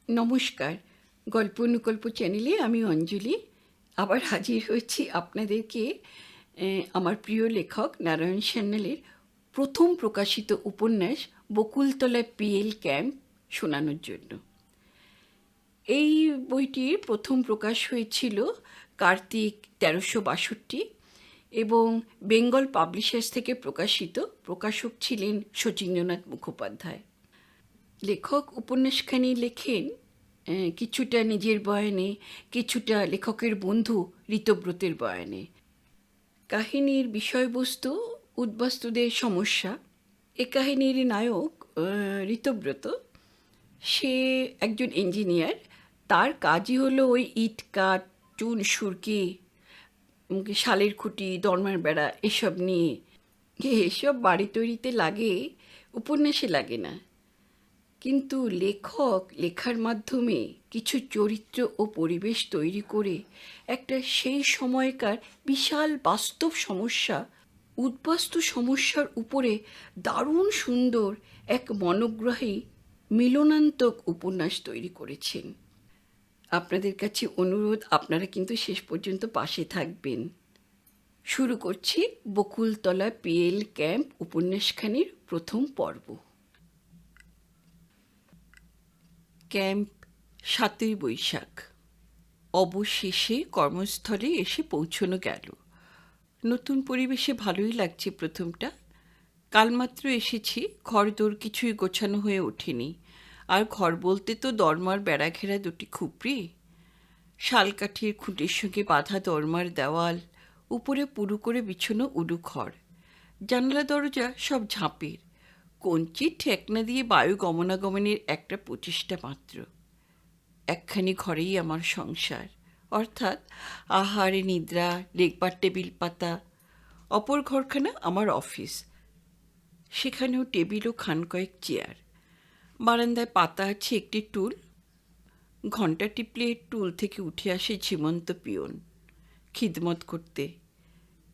নমস্কার। গল্প অনুকল্প চ্যানেলে আমি অঞ্জলি আবার হাজির হয়েছি আপনাদেরকে আমার প্রিয় লেখক নারায়ণ সান্যালের প্রথম প্রকাশিত উপন্যাস বকুলতলা পিএল ক্যাম্প শোনানোর জন্য। এই বইটির প্রথম প্রকাশ হয়েছিল কার্তিক ১৩৬২ এবং বেঙ্গল পাবলিশার্স থেকে প্রকাশিত। প্রকাশক ছিলেন শচীন্দ্রনাথ মুখোপাধ্যায়। লেখক উপন্যাসখানি লেখেন কিছুটা নিজের বয়ানে, কিছুটা লেখকের বন্ধু ঋতব্রতের বয়ানে। কাহিনীর বিষয়বস্তু উদ্বাস্তুদের সমস্যা। এ কাহিনীর নায়ক ঋতব্রত, সে একজন ইঞ্জিনিয়ার। তার কাজই হলো ওই ইট কাঠ, চুন সুরকি, শালের খুঁটি, দরমার বেড়া এসব নিয়ে। এসব বাড়ি তৈরিতে লাগে, উপন্যাসে লাগে না। কিন্তু লেখক লেখার মাধ্যমে কিছু চরিত্র ও পরিবেশ তৈরি করে একটা সেই সময়কার বিশাল বাস্তব সমস্যা, উদ্বাস্তু সমস্যার উপরে দারুণ সুন্দর এক মনোগ্রাহী মিলনান্তক উপন্যাস তৈরি করেছেন। আপনাদের কাছে অনুরোধ, আপনারা কিন্তু শেষ পর্যন্ত পাশে থাকবেন। শুরু করছি বকুলতলা পিএল ক্যাম্প উপন্যাসখানির প্রথম পর্ব। ক্যাম্প ৭ই বৈশাখ। অবশেষে কর্মস্থলে এসে পৌঁছনো গেল। নতুন পরিবেশে ভালোই লাগছে প্রথমটা। কালমাত্র এসেছি, ঘরদোর কিছুই গোছানো হয়ে ওঠেনি। আর ঘর বলতে তো দরমার বেড়া ঘেরা দুটি খুপড়ি, শালকাঠির খুঁটির সঙ্গে বাঁধা দরমার দেওয়াল, উপরে পুরু করে বিছানো উডু ঘর, জানলা দরজা সব ঝাঁপের, কঞ্চির ঠেকনা দিয়ে বায়ু গমনাগমনের একটা প্রচেষ্টা মাত্র। একখানি ঘরেই আমার সংসার, অর্থাৎ আহার নিদ্রা, লেখবার টেবিল পাতা। অপর ঘরখানা আমার অফিস, সেখানেও টেবিল ও খান কয়েক চেয়ার। বারান্দায় পাতা আছে একটি টুল। ঘণ্টা টিপলে টুল থেকে উঠে আসে ঝিমন্ত পিয়ন খিদমত করতে।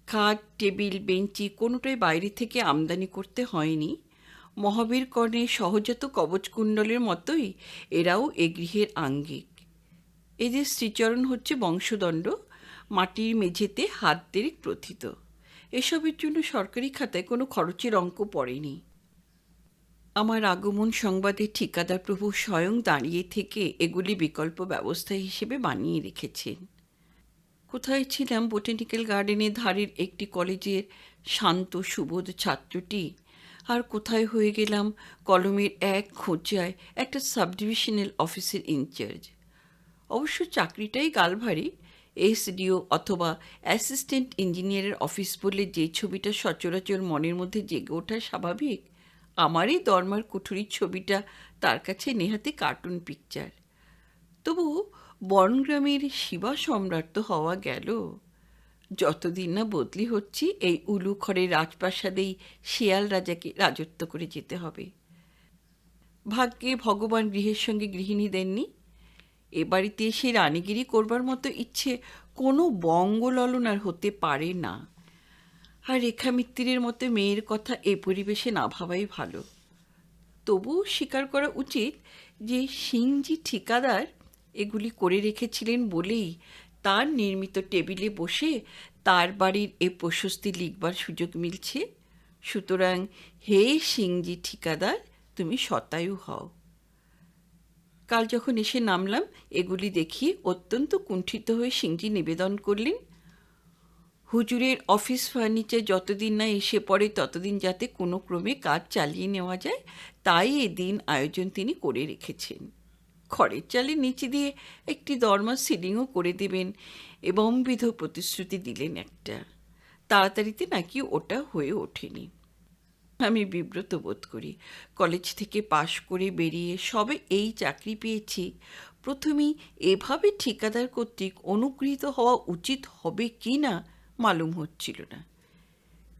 খাট, টেবিল, বেঞ্চি কোনোটাই বাইরে থেকে আমদানি করতে হয়নি। মহাবীর কর্ণে সহজাত কবচকুণ্ডলের মতোই এরাও এ গৃহের আঙ্গিক। এদের শ্রীচরণ হচ্ছে বংশদণ্ড, মাটির মেঝেতে হাত দেড়েক প্রথিত। এসবের জন্য সরকারি খাতায় কোনো খরচের অঙ্ক পড়েনি। আমার আগমন সংবাদে ঠিকাদার প্রভু স্বয়ং দাঁড়িয়ে থেকে এগুলি বিকল্প ব্যবস্থা হিসেবে বানিয়ে রেখেছেন। কোথায় ছিলাম বোটানিক্যাল গার্ডেনের ধারের একটি কলেজের শান্ত সুবোধ ছাত্রটি, আর কোথায় হয়ে গেলাম কলমের এক খোঁজায় একটা সাবডিভিশনাল অফিসের ইনচার্জ। অবশ্য চাকরিটাই গালভারি। এসডিও অথবা অ্যাসিস্ট্যান্ট ইঞ্জিনিয়ারের অফিস বললে যে ছবিটা সচরাচর মনের মধ্যে জেগে ওঠা স্বাভাবিক, আমারই দরমার কুঠুরির ছবিটা তার কাছে নেহাতি কার্টুন পিকচার। তবু বনগ্রামের শিবা সম্রাট তো হওয়া গেল। যতদিন না বদলি হচ্ছি, এই উলুখড়ের রাজপ্রাসাদেই শেয়াল রাজাকে রাজত্ব করে যেতে হবে। ভাগ্যে ভগবান গৃহের সঙ্গে গৃহিণী দেননি। এ বাড়িতে এসে রানীগিরি করবার মতো ইচ্ছে কোনো বঙ্গললনার হতে পারে না। আর রেখা মিত্তিরের মতো মেয়ের কথা এ পরিবেশে না ভাবাই ভালো। তবু স্বীকার করা উচিত যে সিংজি ঠিকাদার এগুলি করে রেখেছিলেন বলেই তার নির্মিত টেবিলে বসে তার বাড়ির এ প্রশস্তি লিখবার সুযোগ মিলছে। সুতরাং হে সিংজি ঠিকাদার, তুমি শতায়ু হও। কাল যখন এসে নামলাম, এগুলি দেখি অত্যন্ত কুণ্ঠিত হয়ে সিংজি নিবেদন করলেন, হুজুরের অফিস ফার্নিচার যতদিন না এসে পড়ে ততদিন যাতে কোনো ক্রমে কাজ চালিয়ে নেওয়া যায়, তাই এদিন আয়োজন তিনি করে রেখেছেন। খড়ের চালের নিচে দিয়ে একটি দরমা সিলিংও করে দেবেন এবং বিধ প্রতিশ্রুতি দিলেন একটা। তাড়াতাড়িতে নাকি ওটা হয়ে ওঠেনি। আমি বিব্রত বোধ করি। কলেজ থেকে পাশ করে বেরিয়ে সবে এই চাকরি পেয়েছি। প্রথমেই এভাবে ঠিকাদার কর্তৃক অনুগৃহীত হওয়া উচিত হবে কি না মালুম হচ্ছিল না।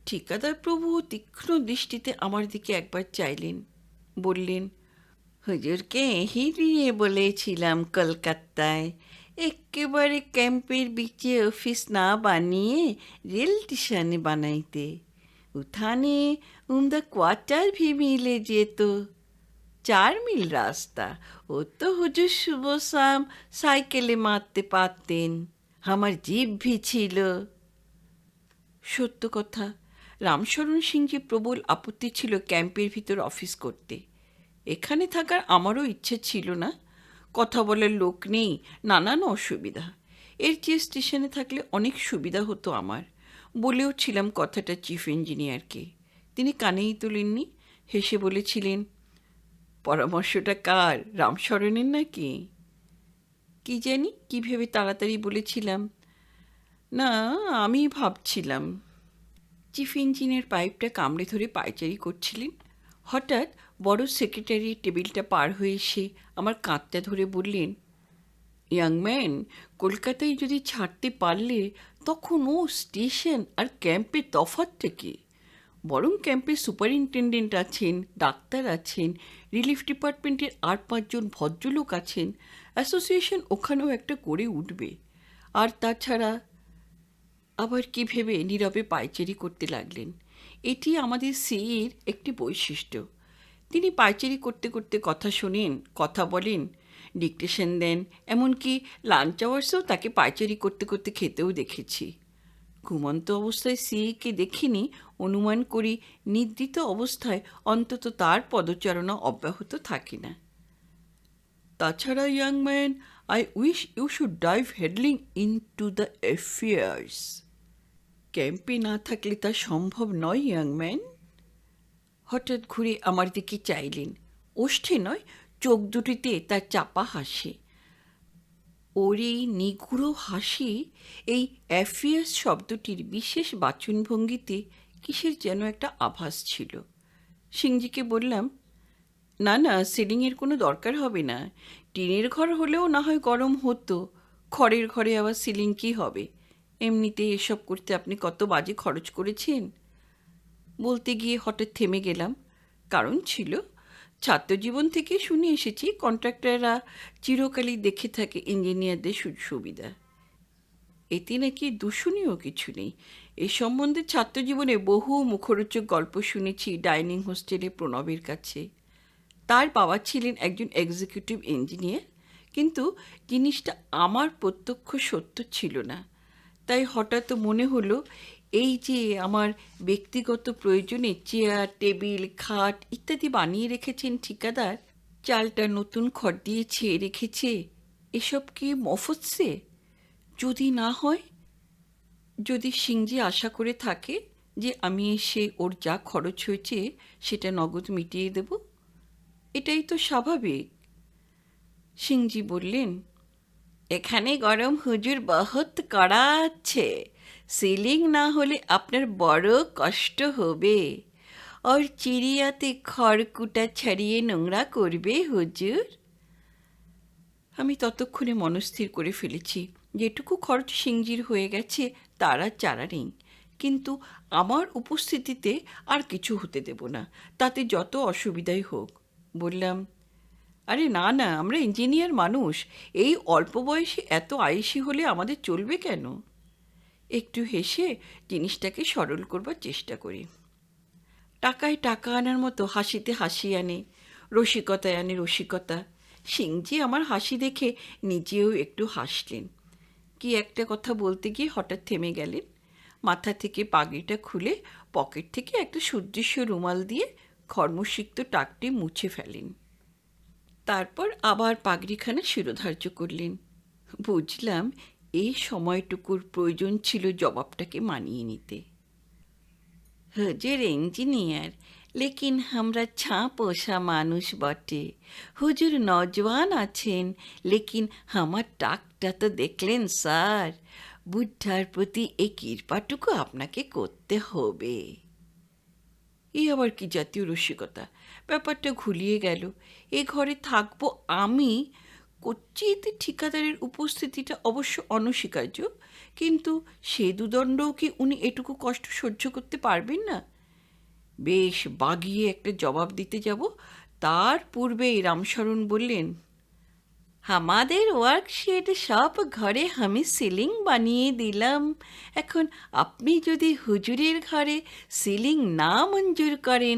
ঠিকাদার প্রভু তীক্ষ্ণ দৃষ্টিতে আমার দিকে একবার চাইলেন, বললেন, হুজুরকে হিরিয়ে বলেছিলাম কলকাতায় একেবারে ক্যাম্পের বিচে অফিস না বানিয়ে রেল স্টেশনে বানাইতে। উঠানে উমদা কোয়ার্টার ভি মিলে যেত। 4 মিল রাস্তা। ও তো হুজুর সুবহ শাম সাইকেলে মারতে পারতেন, আমার জিভি ছিল। সত্য কথা, রামশরণ সিংজি প্রবল আপত্তি ছিল ক্যাম্পের ভিতর অফিস করতে। এখানে থাকার আমারও ইচ্ছে ছিল না, কথা বলার লোক নেই, নানান অসুবিধা। এর চেয়ে স্টেশনে থাকলে অনেক সুবিধা হতো আমার। বলেও ছিলাম কথাটা চিফ ইঞ্জিনিয়ারকে, তিনি কানেই তোলেননি, হেসে বলেছিলেন, পরামর্শটা কার, রামশরণের নাকি? কি জানি কী ভেবে তাড়াতাড়ি বলেছিলাম, না আমি ভাবছিলাম। চিফ ইঞ্জিনিয়ার পাইপটা কামড়ে ধরে পায়চারি করছিলেন। হঠাৎ বড় সেক্রেটারির টেবিলটা পার হয়ে এসে আমার কাঁধটা ধরে বললেন, ইয়াং ম্যান, কলকাতায় যদি ছাড়তে পারলে তখন ও স্টেশন আর ক্যাম্পের তফাৎটা কি? বরং ক্যাম্পের সুপারিনটেন্ডেন্ট আছেন, ডাক্তার আছেন, রিলিফ ডিপার্টমেন্টের 8-5 জন ভদ্রলোক আছেন, অ্যাসোসিয়েশন ওখানেও একটা করে উঠবে। আর তাছাড়া আবার কি ভেবে নীরবে পায়চারি করতে লাগলেন। এটি আমাদের সিইর একটি বৈশিষ্ট্য। তিনি পায়চারি করতে করতে কথা শোনেন, কথা বলেন, ডিকটেশন দেন, এমনকি লাঞ্চ আওয়ার্সেও তাকে পায়চারি করতে করতে খেতেও দেখেছি। ঘুমন্ত অবস্থায় সিইকে দেখিনি, অনুমান করি নিদ্রিত অবস্থায় অন্তত তার পদচারণা অব্যাহত থাকে না। তাছাড়া young man, I wish you should dive headlong into the affairs. ক্যাম্পে না থাকলে তা সম্ভব নয় ইয়াং ম্যান। হঠাৎ ঘুরে আমার দিকে চাইলেন, ওষ্ঠে নয়, চোখ দুটিতে তার চাপা হাসি। ওর এই নিগুড়ো হাসি, এই অ্যাফেয়ার্স শব্দটির বিশেষ বাচনভঙ্গিতে কিসের যেন একটা আভাস ছিল। সিংজিকে বললাম, না না, সিলিংয়ের কোনো দরকার হবে না। টিনের ঘর হলেও না হয় গরম হতো, খড়ের ঘরে আবার সিলিং কী হবে? এমনিতে এসব করতে আপনি কত বাজে খরচ করেছেন। বলতে গিয়ে হঠাৎ থেমে গেলাম। কারণ ছিল, ছাত্রজীবন থেকে শুনে এসেছি কন্ট্রাক্টররা চিরকালই দেখে থাকে ইঞ্জিনিয়ারদের সুবিধা। এতে নাকি দূষণীয় কিছু নেই। এ সম্বন্ধে ছাত্রজীবনে বহু মুখরোচক গল্প শুনেছি ডাইনিং হোস্টেলে প্রণবের কাছে। তার বাবা ছিলেন একজন এক্সিকিউটিভ ইঞ্জিনিয়ার, কিন্তু জিনিসটা আমার প্রত্যক্ষ সত্য ছিল না। তাই হঠাৎ মনে হলো, এই যে আমার ব্যক্তিগত প্রয়োজনে চেয়ার, টেবিল, খাট ইত্যাদি বানিয়ে রেখেছেন ঠিকাদার, চালটা নতুন খড় দিয়ে ছেয়ে রেখেছে, এসব কি মফস্সে? যদি না হয়, যদি সিংজি আশা করে থাকে যে আমি এসে ওর যা খরচ হয়েছে সেটা নগদ মিটিয়ে দেব, এটাই তো স্বাভাবিক। সিংজি বললেন, এখানে গরম হুজুর বহুত কড়া আছে, সিলিং না হলে আপনার বড় কষ্ট হবে। আর চিড়িয়াতে খড়কুটা ছাড়িয়ে নোংরা করবে হুজুর। আমি ততক্ষণে মনস্থির করে ফেলেছি, যেটুকু খরচ সিংজির হয়ে গেছে তার আর চারা নেই, কিন্তু আমার উপস্থিতিতে আর কিছু হতে দেব না, তাতে যত অসুবিধাই হোক। বললাম, আরে না না, আমরা ইঞ্জিনিয়ার মানুষ, এই অল্প বয়সে এত আয়েসি হলে আমাদের চলবে কেন? একটু হেসে জিনিসটাকে সরল করবার চেষ্টা করি। টাকায় টাকা আনার মতো হাসিতে হাসি আনে, রসিকতায় আনে রসিকতা। সিংজি আমার হাসি দেখে নিজেও একটু হাসলেন। কি একটা কথা বলতে গিয়ে হঠাৎ থেমে গেলেন। মাথা থেকে পাগড়িটা খুলে পকেট থেকে একটা সুদৃশ্য রুমাল দিয়ে কর্মসিক্ত টাকটি মুছে ফেলেন। তারপর আবার পাগড়িখানা শিরোধার্য করলেন। বুঝলাম এই সময়টুকুর প্রয়োজন ছিল জবাবটাকে মানিয়ে নিতে। হুজুর ইঞ্জিনিয়ার, লেকিন আমরা ছাঁ পোষা মানুষ বটে। হুজুর নজওয়ান আছেন, লেকিন আমার টাকটা তো দেখলেন স্যার। বুদ্ধার প্রতি এই কৃপাটুকু আপনাকে করতে হবে। এই আবার কি জাতীয় রসিকতা? ব্যাপারটা ঘুলিয়ে গেল। এ ঘরে থাকবো আমি, কচ্চিতে ঠিকাদারের উপস্থিতিটা অবশ্য অনস্বীকার্য, কিন্তু সে দুদণ্ডও কি উনি এটুকু কষ্ট সহ্য করতে পারবেন না? বেশ বাগিয়ে একটা জবাব দিতে যাব, তার পূর্বেই রামশরণ বললেন, আমাদের ওয়ার্কশেড সব ঘরে আমি সিলিং বানিয়ে দিলাম। এখন আপনি যদি হুজুরের ঘরে সিলিং না মঞ্জুর করেন,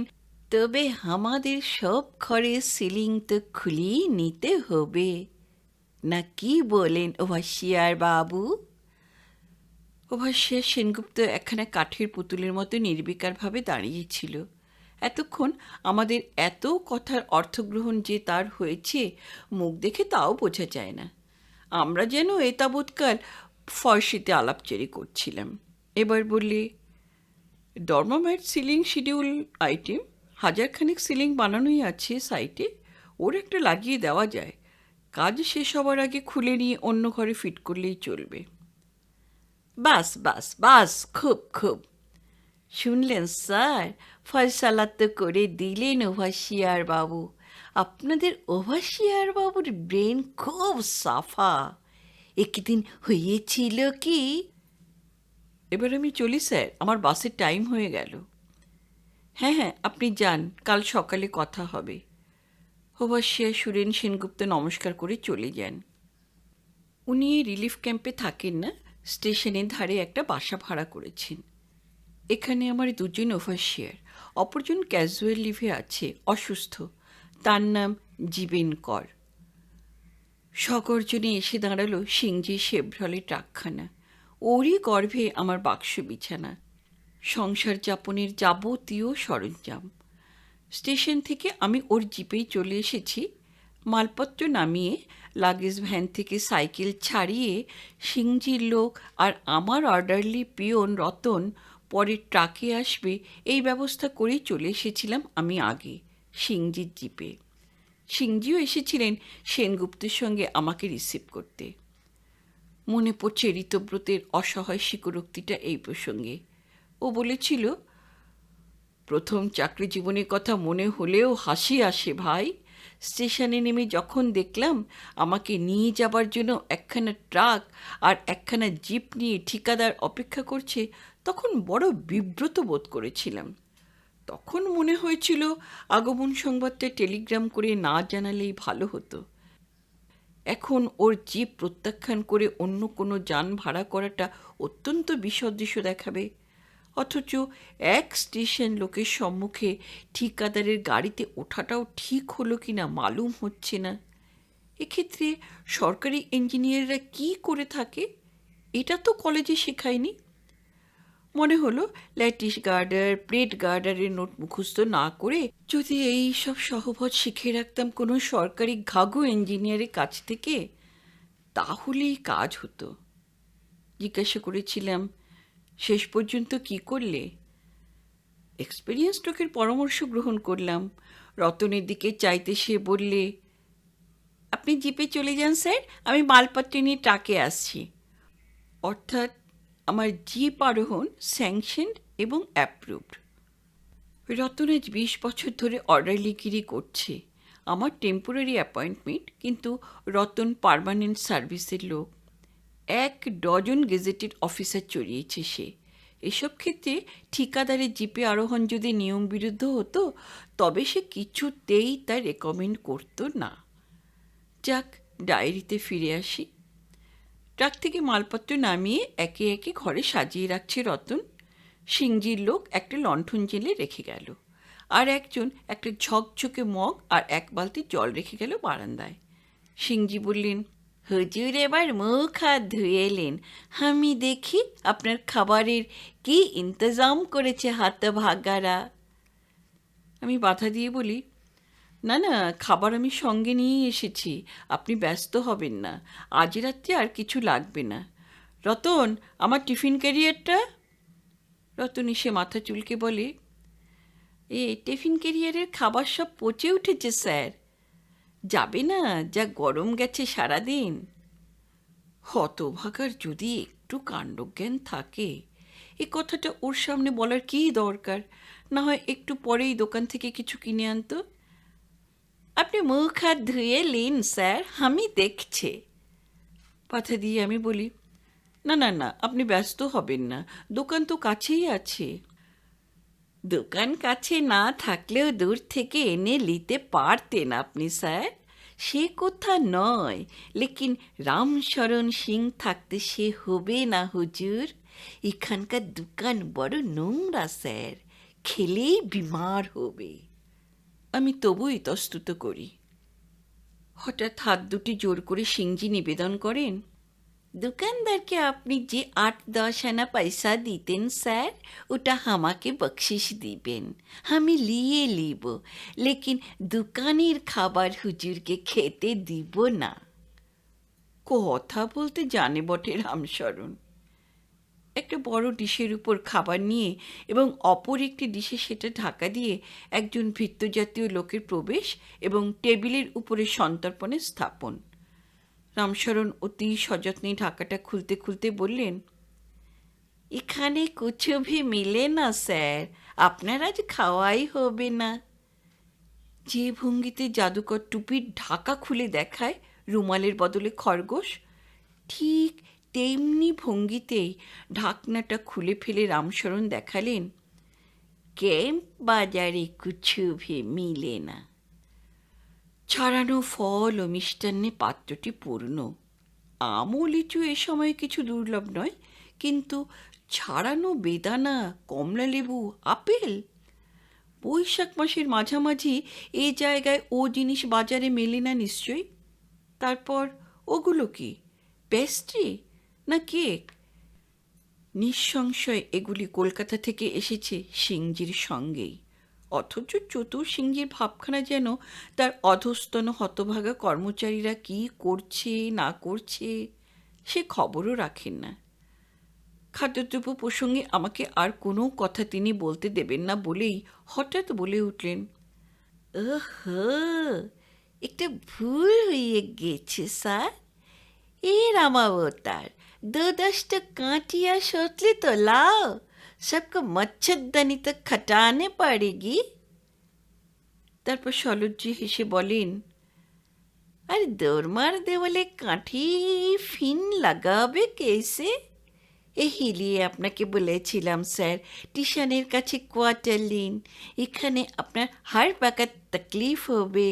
তবে আমাদের সব ঘরের সিলিং তো খুলেই নিতে হবে, না কি বলেন ওভাসিয়ার বাবু? ওভাসিয়ার সেনগুপ্ত একখানা কাঠের পুতুলের মতো নির্বিকারভাবে দাঁড়িয়েছিল। এতক্ষণ আমাদের এত কথার অর্থগ্রহণ যে তার হয়েছে মুখ দেখে তাও বোঝা যায় না। আমরা যেন এ তাবৎকাল ফর্সিতে আলাপচারি করছিলাম। এবার বললে, ডরমাম্যাট সিলিং শিডিউল আইটেম 1000 সিলিং বানানোই আছে সাইটে, ওর একটা লাগিয়ে দেওয়া যায়। কাজ শেষ হবার আগে খুলে নিয়ে অন্য ঘরে ফিট করলেই চলবে। বাস বাস বাস, খুব খুব। শুনলেন স্যার, ফয়সালা তো করে দিলেন ওভাসিয়ার বাবু। আপনাদের ওভাসিয়ার বাবুর ব্রেন খুব সাফা। একদিন হয়েছিল কি, এবার আমি চলি স্যার, আমার বাসের টাইম হয়ে গেল। হ্যাঁ হ্যাঁ, আপনি যান, কাল সকালে কথা হবে। ওভাসিয়া সুরেন সেনগুপ্ত নমস্কার করে চলে যান। উনি রিলিফ ক্যাম্পে থাকেন না, স্টেশনের ধারে একটা বাসা ভাড়া করেছেন। এখানে আমার দুজন ওভারসিয়ার, অপরজন ক্যাজুয়াল লিভে আছে, অসুস্থ। তার নাম জীবেন কর। সগর্জনে এসে দাঁড়ালো সিংজি শেভরলে ট্রাকখানা। ওরই গর্ভে আমার বাক্স বিছানা, সংসার যাপনের যাবতীয় সরঞ্জাম। স্টেশন থেকে আমি ওর জিপেই চলে এসেছি। মালপত্র নামিয়ে লাগেজ ভ্যান থেকে সাইকেল ছাড়িয়ে সিংজির লোক আর আমার অর্ডারলি পিয়ন রতন পরে ট্রাকে আসবে এই ব্যবস্থা করেই চলে এসেছিলাম আমি আগে সিংজির জিপে। সিংজিও এসেছিলেন সেনগুপ্তের সঙ্গে আমাকে রিসিভ করতে। মনে পড়ছে ঋতব্রতের অসহায় স্বীকারোক্তিটা এই প্রসঙ্গে। ও বলেছিল, প্রথম চাকরি জীবনের কথা মনে হলেও হাসি আসে ভাই। স্টেশনে নেমে যখন দেখলাম আমাকে নিয়ে যাবার জন্য একখানা ট্রাক আর একখানা জিপ নিয়ে ঠিকাদার অপেক্ষা করছে, তখন বড় বিব্রত বোধ করেছিলাম। তখন মনে হয়েছিল আগমন সংবাদটা টেলিগ্রাম করে না জানালেই ভালো হতো। এখন ওর জিপ প্রত্যাখ্যান করে অন্য কোনো যান ভাড়া করাটা অত্যন্ত বিসদৃশ্য দেখাবে। অথচ এক স্টেশন লোকের সম্মুখে ঠিকাদারের গাড়িতে ওঠাটাও ঠিক হলো কি না মালুম হচ্ছে না। এক্ষেত্রে সরকারি ইঞ্জিনিয়াররা কি করে থাকে এটা তো কলেজে শেখায়নি। মনে হলো ল্যাটিস গার্ডার, প্লেট গার্ডারের নোট মুখস্থ না করে যদি এই সব সহবত শিখে রাখতাম কোনো সরকারি ঘাঘু ইঞ্জিনিয়ারের কাছ থেকে, তাহলেই কাজ হতো। জিজ্ঞাসা করেছিলাম, শেষ পর্যন্ত কি করলে? এক্সপিরিয়েন্স লোকের পরামর্শ গ্রহণ করলাম। রতনের দিকে চাইতে সে বললে, আপনি জিপে চলে যান স্যার, আমি মালপত্র নিয়ে ট্রাকে আসছি। অর্থাৎ আমার জিপ আরোহণ স্যাংশনড এবং অ্যাপ্রুভড। রতন আজ 20 বছর ধরে অর্ডারলিগিরি করছে। আমার টেম্পোরারি অ্যাপয়েন্টমেন্ট, কিন্তু রতন পার্মানেন্ট সার্ভিসের লোক। 1 ডজন গেজেটেড অফিসার চড়িয়েছে সে। এসব ক্ষেত্রে ঠিকাদারের জিপে আরোহণ যদি নিয়ম বিরুদ্ধ হতো তবে সে কিছুতেই তা রেকমেন্ড করতো না। যাক, ডায়েরিতে ফিরে আসি। ট্রাক থেকে মালপত্র নামিয়ে একে একে ঘরে সাজিয়ে রাখছে রতন। সিংজির লোক একটা লণ্ঠন জেলে রেখে গেল, আর একজন একটা ঝকঝকে মগ আর 1 বালতি জল রেখে গেল বারান্দায়। সিংজি বললেন, হুজুর এবার মুখ হাত ধুয়ে এলেন, আমি দেখি আপনার খাবারের কি ইন্তজাম করেছে হাতভাগারা। আমি বাধা দিয়ে বলি, না না, খাবার আমি সঙ্গে নিয়েই এসেছি, আপনি ব্যস্ত হবেন না, আজ রাত্রে আর কিছু লাগবে না। রতন, আমার টিফিন ক্যারিয়ারটা। রতন এসে মাথা চুলকে বলে, টিফিন ক্যারিয়ারের খাবার সব পচে উঠেছে স্যার, যাবে না, যা গরম গেছে সারাদিন। হতভাগার যদি একটু কাণ্ডজ্ঞান থাকে, এ কথাটা ওর সামনে বলার কী দরকার? না হয় একটু পরেই দোকান থেকে কিছু কিনে আনতো। আপনি মুখ হাত ধুয়ে নিন স্যার, আমি দেখছি। পাথা দিয়ে আমি বলি, না না না, আপনি ব্যস্ত হবেন না, দোকান তো কাছেই আছে। দোকান কাছে না থাকলেও দূর থেকে এনে নিতে পারতেন আপনি স্যার, সে কথা নয়, লেকিন রামশরণ সিং থাকতে সে হবে না হুজুর। এখানকার দোকান বড় নোংরা স্যার, খেলেই বিমার হবে। আমি তবু ইতস্তত করি। হঠাৎ হাত দুটি জোর করে সিংজি নিবেদন করেন, দোকানদারকে আপনি যে 8-10 আনা পয়সা দিতেন স্যার, ওটা আমাকে বকশিস দিবেন, আমি লিয়ে লিব, লেকিন দোকানের খাবার হুজুরকে খেতে দিব না। কথা বলতে জানে বটে রামশরণ। একটা বড় ডিশের উপর খাবার নিয়ে এবং অপর একটি ডিশে সেটা ঢাকা দিয়ে একজন ভৃত্যজাতীয় লোকের প্রবেশ এবং টেবিলের উপরে সন্তর্পণে স্থাপন। রামশরণ অতি সযত্নে ঢাকাটা খুলতে খুলতে বললেন, এখানে কুছো ভি মিলে না স্যার, আপনার আজ খাওয়াই হবে না। যে ভঙ্গিতে জাদুকর টুপির ঢাকা খুলে দেখায় রুমালের বদলে খরগোশ, ঠিক তেমনি ভঙ্গিতেই ঢাকনাটা খুলে ফেলে রামশরণ দেখালেন, ক্যাম্প বাজারে কুছো ভি মিলে না। ছাড়ানো ফল ও মিষ্টান্নে পাত্রটি পূর্ণ। আম ও লিচু এ সময় কিছু দুর্লভ নয়, কিন্তু ছাড়ানো বেদানা, কমলালেবু, আপেল, বৈশাখ মাসের মাঝামাঝি এ জায়গায় ও জিনিস বাজারে মেলে না নিশ্চয়ই। তারপর ওগুলো কি, পেস্ট্রি না কেক? নিঃসংশয় এগুলি কলকাতা থেকে এসেছে সিংজির সঙ্গেই, অথচ চতুর সিংজির ভাবখানা যেন তার অধস্তন হতভাগা কর্মচারীরা কি করছে না করছে সে খবরও রাখেন না। খাদ্যদ্রব্য প্রসঙ্গে আমাকে আর কোনো কথা তিনি বলতে দেবেন না বলেই হঠাৎ বলে উঠলেন, ওহো, একটা ভুল হয়ে গেছে স্যার। এ রামাবতার, 2-10 कांटिया सोचले तो लाओ, सबको मच्छरदानी तक खटाने पड़ेगी। তারপর সলজ্জি হেসে বলেন, আর দৌড়মার দেওয়ালে কাঠি ফিন লাগাবে কেসে? এহিলিয়ে আপনাকে বলেছিলাম স্যার, টিশানের কাছে কোয়ার্টার নিন, এখানে আপনার হাড় পাকার তকলিফ হবে।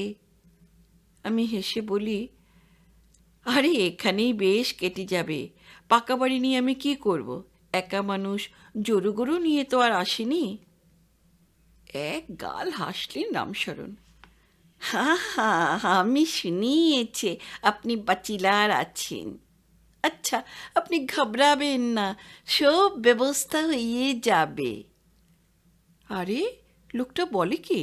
আমি হেসে বলি, আরে এখানেই বেশ কেটে যাবে, পাকা বাড়ি নিয়ে আমি কি করব? একা মানুষ, জরু গরু নিয়ে তো আর আসেনি। এক গাল হাসলেন রামশরণ। হা হা, আমি শুনিয়েছি আপনি বাচিলার আছেন। আচ্ছা, আপনি ঘাবড়াবেন না, সব ব্যবস্থা হয়ে যাবে। আরে লোকটা বলে কি?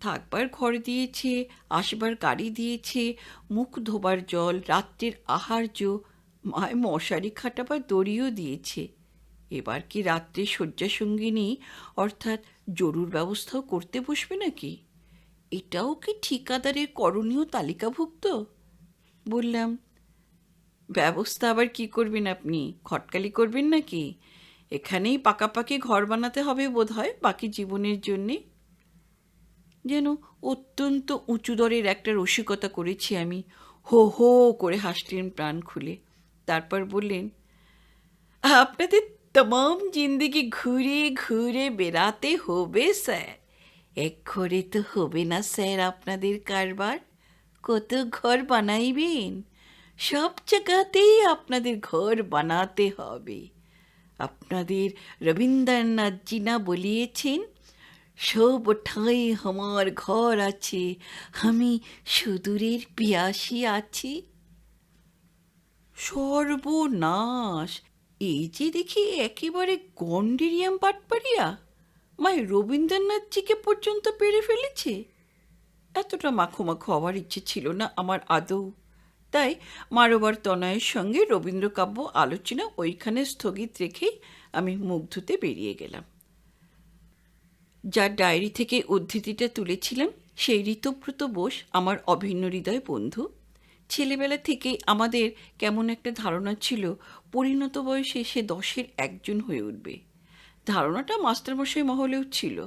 থাকবার ঘর দিয়েছে, আসবার গাড়ি দিয়েছে, মুখ ধোবার জল, রাত্রের আহার্য, মায় মশারি খাটাবার দড়িও দিয়েছে। এবার কি রাত্রে শয্যাসঙ্গিনী অর্থাৎ জরুর ব্যবস্থাও করতে বসবে নাকি? এটাও কি ঠিকাদারের করণীয় তালিকাভুক্ত? বললাম, ব্যবস্থা আবার কি করবেন আপনি? খটকালি করবেন নাকি? এখানেই পাকাপাকি ঘর বানাতে হবে বোধ হয় বাকি জীবনের জন্যে। যেন অত্যন্ত উঁচু দরের একটা রসিকতা করেছি আমি। হো হো করে হাসলেন প্রাণ খুলে। তারপর বললেন, আপনাদের তমাম জিন্দেগি ঘুরে ঘুরে বেড়াতে হবে স্যার, এক ঘরে তো হবে না স্যার আপনাদের কারবার। কত ঘর বানাইবেন? সব জায়গাতেই আপনাদের ঘর বানাতে হবে। আপনাদের রবীন্দ্রনাথ জি না বলিয়েছেন, সব ঠাঁই আমার ঘর আছে, আমি সুদূরের পিয়াসী আছি। সর্বনাশ! এই যে দেখি একেবারে গন্ডেরিয়াম পাটপাড়িয়া, মায় রবীন্দ্রনাথজিকে পর্যন্ত পেরে ফেলেছে। এতটা মাখো মাখো হওয়ার ইচ্ছে ছিল না আমার আদৌ। তাই মারোবার তনয়ের সঙ্গে রবীন্দ্রকাব্য আলোচনা ওইখানে স্থগিত রেখেই আমি মুখ ধুতে বেরিয়ে গেলাম। যার ডায়েরি থেকে উদ্ধৃতিটা তুলেছিলাম সেই ঋতব্রত বোস আমার অভিন্ন হৃদয় বন্ধু। ছেলেবেলা থেকেই আমাদের কেমন একটা ধারণা ছিল পরিণত বয়সে সে 10-এর একজন হয়ে উঠবে। ধারণাটা মাস্টারমশাই মহলেও ছিল,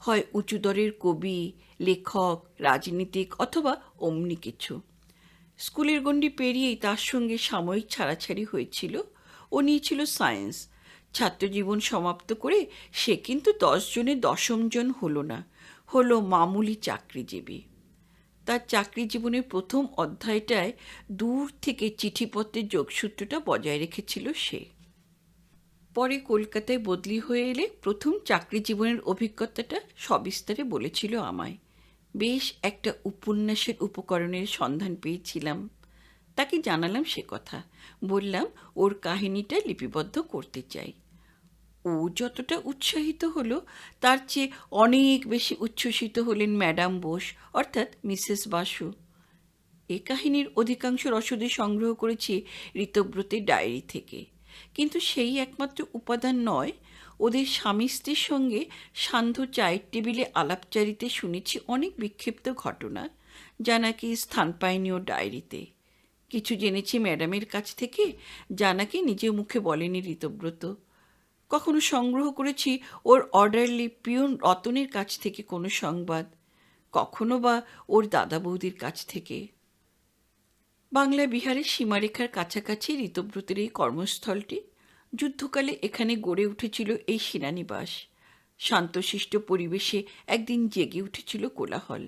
হয় উঁচু দরের কবি, লেখক, রাজনীতিক অথবা অমনি কিছু। স্কুলের গণ্ডি পেরিয়েই তার সঙ্গে সাময়িক ছাড়াছাড়ি হয়েছিল। ও নিয়েছিল সায়েন্স। ছাত্রজীবন সমাপ্ত করে সে কিন্তু 10 জনে 10ম জন হলো না, হলো মামুলি চাকরিজীবী। তার চাকরি জীবনের প্রথম অধ্যায়টায় দূর থেকে চিঠিপত্রের যোগসূত্রটা বজায় রেখেছিল সে। পরে কলকাতায় বদলি হয়ে এলে প্রথম চাকরি জীবনের অভিজ্ঞতাটা সবিস্তারে বলেছিল আমায়। বেশ একটা উপন্যাসের উপকরণের সন্ধান পেয়েছিলাম। তাকে জানালাম সে কথা। বললাম ওর কাহিনীটা লিপিবদ্ধ করতে চাই। ও যতটা উৎসাহিত হলো তার চেয়ে অনেক বেশি উচ্ছ্বসিত হলেন ম্যাডাম বোস, অর্থাৎ মিসেস বাসু। এ কাহিনীর অধিকাংশ রসদই সংগ্রহ করেছি ঋতব্রতের ডায়েরি থেকে, কিন্তু সেই একমাত্র উপাদান নয়। ওদের স্বামী স্ত্রীর সঙ্গে সান্ধ্য চায়ের টেবিলে আলাপচারিতে শুনেছি অনেক বিক্ষিপ্ত ঘটনা, যা নাকি স্থান পায়নি ওর ডায়েরিতে। কিছু জেনেছি ম্যাডামের কাছ থেকে, যা নাকি নিজে মুখে বলেনি ঋতব্রত। কখনো সংগ্রহ করেছি ওর অর্ডারলি পিয়ন রতনের কাছ থেকে কোনো সংবাদ, কখনো বা ওর দাদা বৌদির কাছ থেকে। বাংলা বিহারের সীমারেখার কাছাকাছি ঋতব্রতের এই কর্মস্থলটি। যুদ্ধকালে এখানে গড়ে উঠেছিল এই সেনানিবাস। শান্তশিষ্ট পরিবেশে একদিন জেগে উঠেছিল কোলাহল।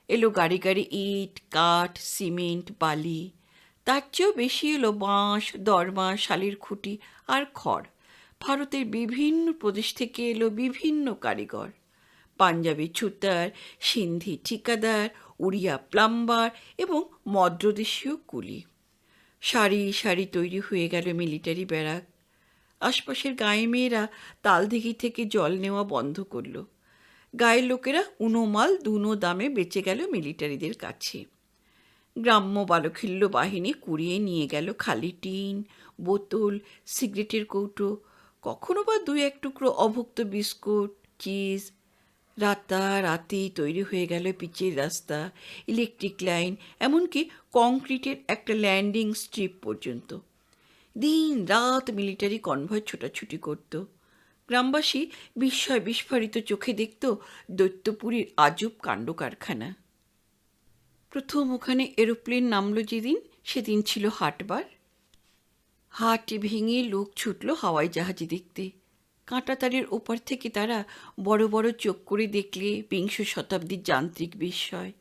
এলো গাড়ি গাড়ি ইট, কাঠ, সিমেন্ট, বালি। তার চেয়েও বেশি এলো বাঁশ, দরমা, শালের খুঁটি আর খড়। ভারতের বিভিন্ন প্রদেশ থেকে এলো বিভিন্ন কারিগর। পাঞ্জাবি ছুতার, সিন্ধি ঠিকাদার, উড়িয়া প্লাম্বার এবং মদ্রদেশীয় কুলি। সারি সারি তৈরি হয়ে গেল মিলিটারি ব্যারাক। আশপাশের গাঁয়ে মেয়েরা তালদিঘি থেকে জল নেওয়া বন্ধ করল। গায়ের লোকেরা উনো মাল দুনো দামে বেচে গেল মিলিটারিদের কাছে। গ্রাম্য বালখিল্য বাহিনী কুড়িয়ে নিয়ে গেল খালি টিন, বোতল, সিগারেটের কৌটো, কখনো বা দুই এক টুকরো অভুক্ত বিস্কুট, চিজ। রাতারাতি তৈরি হয়ে গেল পিচের রাস্তা, ইলেকট্রিক লাইন, এমনকি কংক্রিটের একটা ল্যান্ডিং স্ট্রিপ পর্যন্ত। দিন রাত মিলিটারি কনভয় ছোটাছুটি করত। গ্রামবাসী বিস্ময় বিস্ফারিত চোখে দেখত দৈত্যপুরীর আজব কাণ্ড কারখানা। প্রথম ওখানে এরোপ্লেন নামল যেদিন, সেদিন ছিল হাটবার। হাট ভেঙে লোক ছুটল হাওয়াই জাহাজে দেখতে। কাঁটাতারের ওপার থেকে তারা বড় বড় চোখ করে দেখলে বিংশ শতাব্দীর যান্ত্রিক বিস্ময়।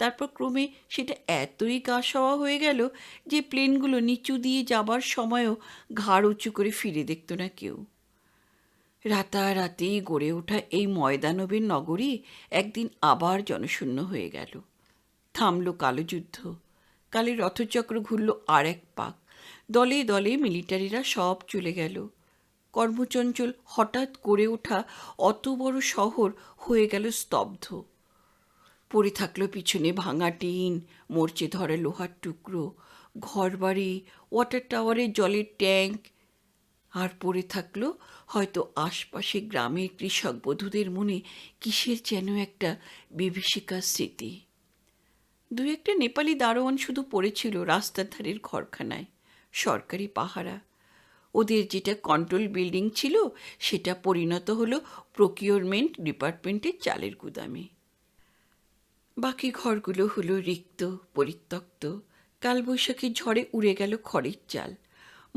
তারপর ক্রমে সেটা এতই গা সওয়া হয়ে গেল যে প্লেনগুলো নিচু দিয়ে যাবার সময়ও ঘাড় উঁচু করে ফিরে দেখত না কেউ। রাতারাতি গড়ে ওঠা এই ময়দানবের নগরী একদিন আবার জনশূন্য হয়ে গেল। থামল কালো যুদ্ধ। কালের রথচক্র ঘুরল আর এক পাক। দলে দলে মিলিটারিরা সব চলে গেল। কর্মচঞ্চল হঠাৎ গড়ে ওঠা অত বড় শহর হয়ে গেল স্তব্ধ। পড়ে থাকলো পিছনে ভাঙা টিন, মরচে ধরা লোহার টুকরো, ঘরবাড়ি, ওয়াটার টাওয়ারের জলের ট্যাঙ্ক। আর পড়ে থাকলো হয়তো আশপাশে গ্রামের কৃষক বধূদের মনে কিসের যেন একটা বিভীষিকার স্মৃতি। দু একটা নেপালি দারোয়ান শুধু পড়েছিল রাস্তার ধারের ঘরখানায়, সরকারি পাহারা। ওদের যেটা কন্ট্রোল বিল্ডিং ছিল সেটা পরিণত হলো প্রকিউরমেন্ট ডিপার্টমেন্টের চালের গুদামে। বাকি ঘরগুলো হলো রিক্ত, পরিত্যক্ত। কালবৈশাখীর ঝড়ে উড়ে গেল খড়ের চাল,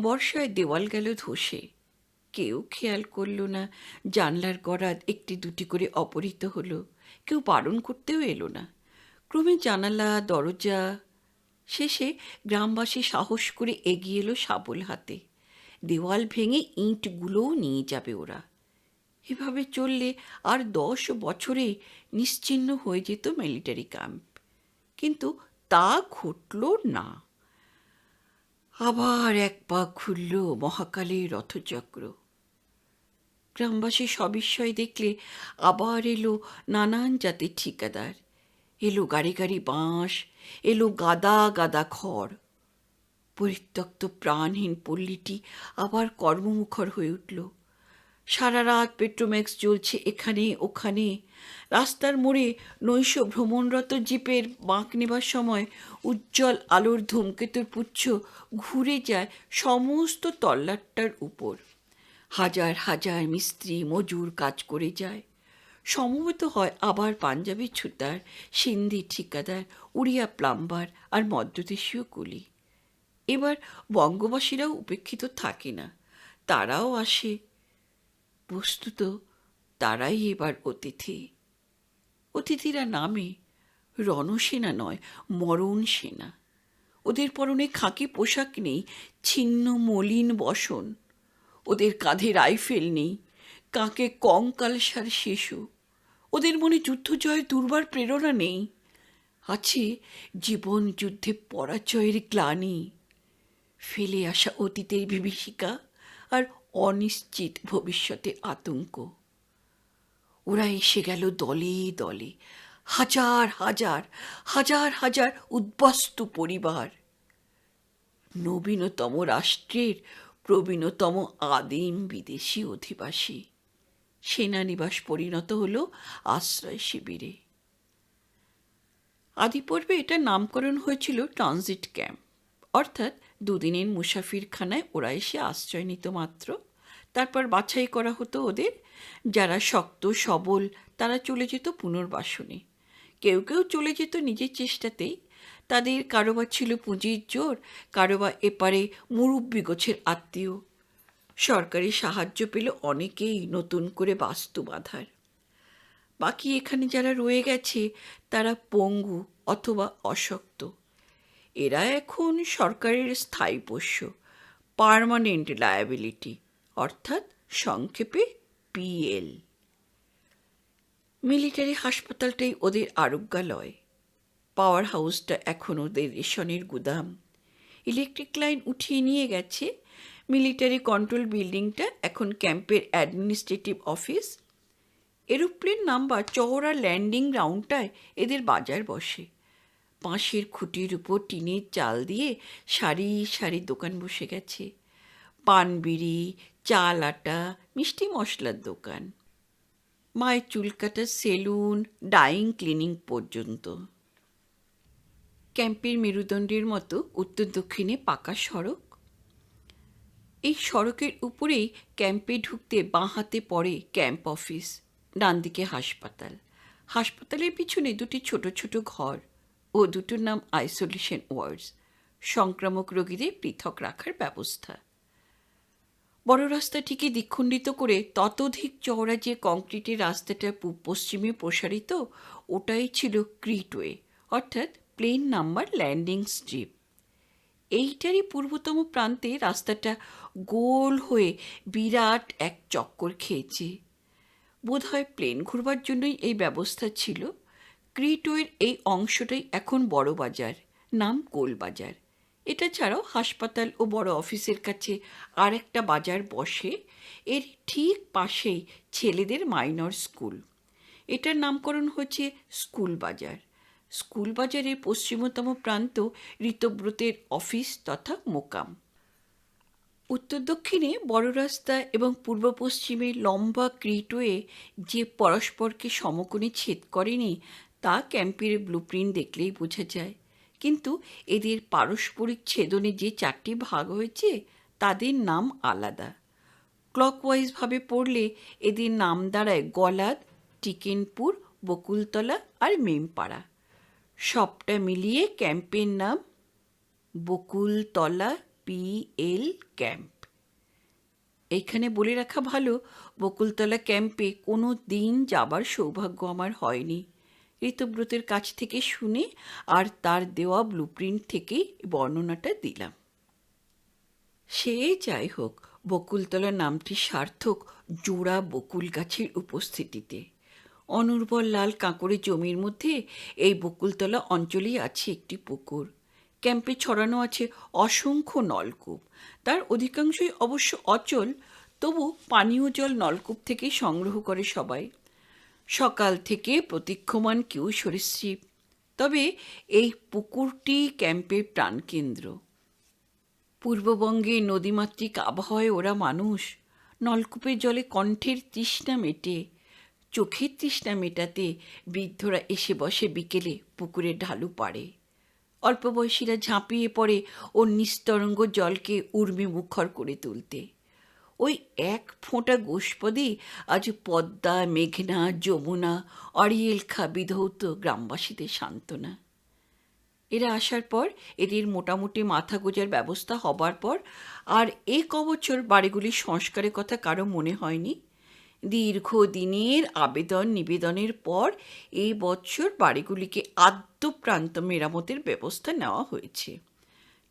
বর্ষায় দেওয়াল গেল ধসে। কেউ খেয়াল করল না জানলার গরাদ একটি দুটি করে অপহৃত হলো। কেউ বারণ করতেও এলো না। ক্রমে জানালা, দরজা। শেষে গ্রামবাসী সাহস করে এগিয়ে এলো শাবল হাতে। দেওয়াল ভেঙে ইঁটগুলোও নিয়ে যাবে ওরা। এভাবে চললে আর 10 বছরে নিশ্চিহ্ন হয়ে যেত মিলিটারি ক্যাম্প। কিন্তু তা ঘটল না। আবার এক পা খুলল মহাকালের রথচক্র। গ্রামবাসী সবিস্ময় দেখলে আবার এলো নানান জাতের ঠিকাদার। এলো গাড়ি গাড়ি বাঁশ, এলো গাদা গাদা খড়। পরিত্যক্ত প্রাণহীন পল্লীটি আবার কর্মমুখর হয়ে উঠল। সারা রাত পেট্রোম্যাক্স জ্বলছে এখানে ওখানে। রাস্তার মোড়ে নৈশ ভ্রমণরত জিপের বাঁক নেবার সময় উজ্জ্বল আলোর ধূমকেতুর পুচ্ছ ঘুরে যায় সমস্ত তল্লাটটার উপর। হাজার হাজার মিস্ত্রি মজুর কাজ করে যায়। সমবেত হয় আবার পাঞ্জাবি ছুতার, সিন্ধি ঠিকাদার, উড়িয়া প্লাম্বার আর মদ্রদেশীয় কুলি। এবার বঙ্গবাসীরাও উপেক্ষিত থাকে না, তারাও আসে। বস্তুত তারাই এবার অতিথি। অতিথিরা নামে রণসেনা নয়, মরণ সেনা। ওদের পরনে খাকি পোশাক নেই, ছিন্ন মলিন বসন। ওদের কাঁধে রাইফেল নেই, কাঁকে কঙ্কালসার শিশু। ওদের মনে যুদ্ধ জয় দুর্বার প্রেরণা নেই, আছে জীবন যুদ্ধে পরাজয়ের গ্লানি, ফেলে আসা অতীতের বিভীষিকা আর অনিশ্চিত ভবিষ্যতের আতঙ্ক। ওরা এসে গেল দলে দলে, হাজার হাজার হাজার হাজার উদ্বাস্তু পরিবার। নবীনতম রাষ্ট্রের প্রবীণতম আদিম বিদেশি অধিবাসী। সেনানিবাস পরিণত হল আশ্রয় শিবিরে। আদি পর্বে এটার নামকরণ হয়েছিল ট্রানজিট ক্যাম্প, অর্থাৎ দুদিনের মুসাফিরখানায় ওরা এসে আশ্রয় নিত মাত্র। তারপর বাছাই করা হতো ওদের, যারা শক্ত সবল তারা চলে যেত পুনর্বাসনে। কেউ কেউ চলে যেত নিজের চেষ্টাতেই। তাদের কারোবা ছিল পুঁজির জোর, কারোবা এপারে মুরব্বি গোছের আত্মীয়। সরকারি সাহায্য পেল অনেকেই নতুন করে বাস্তু বাঁধার। বাকি এখানে যারা রয়ে গেছে তারা পঙ্গু অথবা অশক্ত। এরা এখন সরকারের স্থায়ী পোষ্য, পার্মানেন্ট লায়াবিলিটি, অর্থাৎ সংক্ষেপে পিএল। মিলিটারি হাসপাতালটাই ওদের আরোগ্যালয়। পাওয়ার হাউসটা এখন ওদের রেশনের গুদাম। ইলেকট্রিক লাইন উঠিয়ে নিয়ে গেছে। মিলিটারি কন্ট্রোল বিল্ডিংটা এখন ক্যাম্পের অ্যাডমিনিস্ট্রেটিভ অফিস। এরোপ্লেন নাম্বার চওড়া ল্যান্ডিং গ্রাউন্ডটায় এদের বাজার বসে। বাঁশের খুঁটির উপর টিনের চাল দিয়ে সারি সারি দোকান বসে গেছে। পান বিড়ি, চাল আটা, মিষ্টি মশলার দোকান, মায়ের চুল কাটার সেলুন, ডাইং ক্লিনিং পর্যন্ত। ক্যাম্পের মেরুদণ্ডের মতো উত্তর দক্ষিণে পাকা সড়ক। এই সড়কের উপরেই ক্যাম্পে ঢুকতে বাঁ হাতে পড়ে ক্যাম্প অফিস, ডান দিকে হাসপাতাল। হাসপাতালের পিছনে দুটি ছোট ছোট ঘর, ও দুটোর নাম আইসোলেশন ওয়ার্ডস, সংক্রামক রোগীদের পৃথক রাখার ব্যবস্থা। বড় রাস্তাটিকে দ্বিখণ্ডিত করে ততোধিক চওড়া যে কংক্রিটের রাস্তাটা পূব পশ্চিমে প্রসারিত, ওটাই ছিল ক্রিটওয়ে, অর্থাৎ প্লেন নাম্বার ল্যান্ডিং স্ট্রিপ। এইটারই পূর্বতম প্রান্তে রাস্তাটা গোল হয়ে বিরাট এক চক্কর খেয়েছে। বোধহয় প্লেন ঘুরবার জন্যই এই ব্যবস্থা ছিল। ক্রিটওয়ের এই অংশটাই এখন বড় বাজার, নাম গোল বাজার। এটা ছাড়াও হাসপাতাল ও বড় অফিসের কাছে আর একটা বাজার বসে। এর ঠিক পাশেই ছেলেদের মাইনর স্কুল। এটার নামকরণ হচ্ছে স্কুল বাজার। স্কুল বাজারের পশ্চিমতম প্রান্ত ঋতব্রতের অফিস তথা মোকাম। উত্তর দক্ষিণে বড় রাস্তা এবং পূর্ব পশ্চিমে লম্বা ক্রিটওয়ে যে পরস্পরকে সমকোণে ছেদ করেনি তা ক্যাম্পের ব্লুপ্রিন্ট দেখলেই বোঝা যায়। কিন্তু এদের পারস্পরিক ছেদনে যে চারটি ভাগ হয়েছে তাদের নাম আলাদা। ক্লকওয়াইজভাবে পড়লে এদের নাম দাঁড়ায় গলাদ, টিকেনপুর, বকুলতলা আর মেমপাড়া। সবটা মিলিয়ে ক্যাম্পের নাম বকুলতলা পিএল ক্যাম্প। এইখানে বলে রাখা ভালো, বকুলতলা ক্যাম্পে কোনো দিন যাবার সৌভাগ্য আমার হয়নি। ঋতব্রতের কাছ থেকে শুনে আর তার দেওয়া ব্লুপ্রিন্ট থেকেই বর্ণনাটা দিলাম। সে যাই হোক, বকুলতলা নামটি সার্থক জোড়া বকুল গাছের উপস্থিতিতে। অনুর্বর লাল কাঁকড়ে জমির মধ্যে এই বকুলতলা অঞ্চলেই আছে একটি পুকুর। ক্যাম্পে ছড়ানো আছে অসংখ্য নলকূপ। তার অধিকাংশই অবশ্য অচল, তবু পানীয় জল নলকূপ থেকেই সংগ্রহ করে সবাই। সকাল থেকে প্রতীক্ষমান কেউ সরীসৃপ। তবে এই পুকুরটি ক্যাম্পের প্রাণকেন্দ্র। পূর্ববঙ্গে নদীমাতৃক আবহাওয়ায় ওরা মানুষ। নলকূপের জলে কণ্ঠের তৃষ্ণা মেটে। চোখের তৃষ্ণা মেটাতে বৃদ্ধরা এসে বসে বিকেলে পুকুরের ঢালু পাড়ে। অল্প বয়সীরা ঝাঁপিয়ে পড়ে ওর নিস্তরঙ্গ জলকে উর্মি মুখর করে তুলতে। ওই এক ফোঁটা গোষ্পদে আজ পদ্মা, মেঘনা, যমুনা, অরিয়েলখা বিধৌত গ্রামবাসীদের সান্ত্বনা। এরা আসার পর, এদের মোটামুটি মাথা গোজার ব্যবস্থা হবার পর আর কবছর বাড়িগুলির সংস্কারের কথা কারো মনে হয়নি। দীর্ঘদিনের আবেদন নিবেদনের পর এই বছর বাড়িগুলিকে আদ্যপ্রান্ত মেরামতের ব্যবস্থা নেওয়া হয়েছে।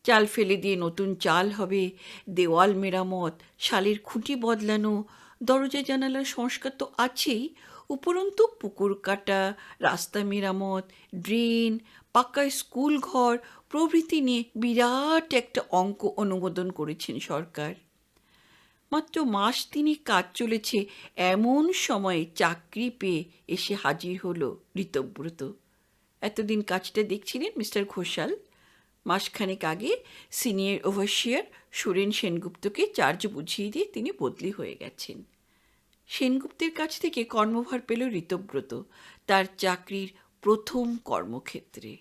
চাল ফেলে দিয়ে নতুন চাল হবে, দেওয়াল মেরামত, শালের খুঁটি বদলানো, দরজা জানালার সংস্কার তো আছেই, উপরন্তু পুকুর কাটা, রাস্তা মেরামত, ড্রেন, পাকা স্কুল ঘর প্রভৃতি নিয়ে বিরাট একটা অঙ্ক অনুমোদন করেছেন সরকার। মাত্র মাস তিনেক কাজ চলেছে এমন সময়ে চাকরি পেয়ে এসে হাজির হলো ঋতব্রত। এতদিন কাজটা দেখছিলেন মিস্টার ঘোষাল। মাসখানেক আগে সিনিয়র ওভারসিয়ার সুরেন সেনগুপ্তকে চার্জ বুঝিয়ে দিয়ে তিনি বদলি হয়ে গেছেন। সেনগুপ্তের কাছ থেকে কর্মভার পেল ঋতব্রত তার চাকরির প্রথম কর্মক্ষেত্রে।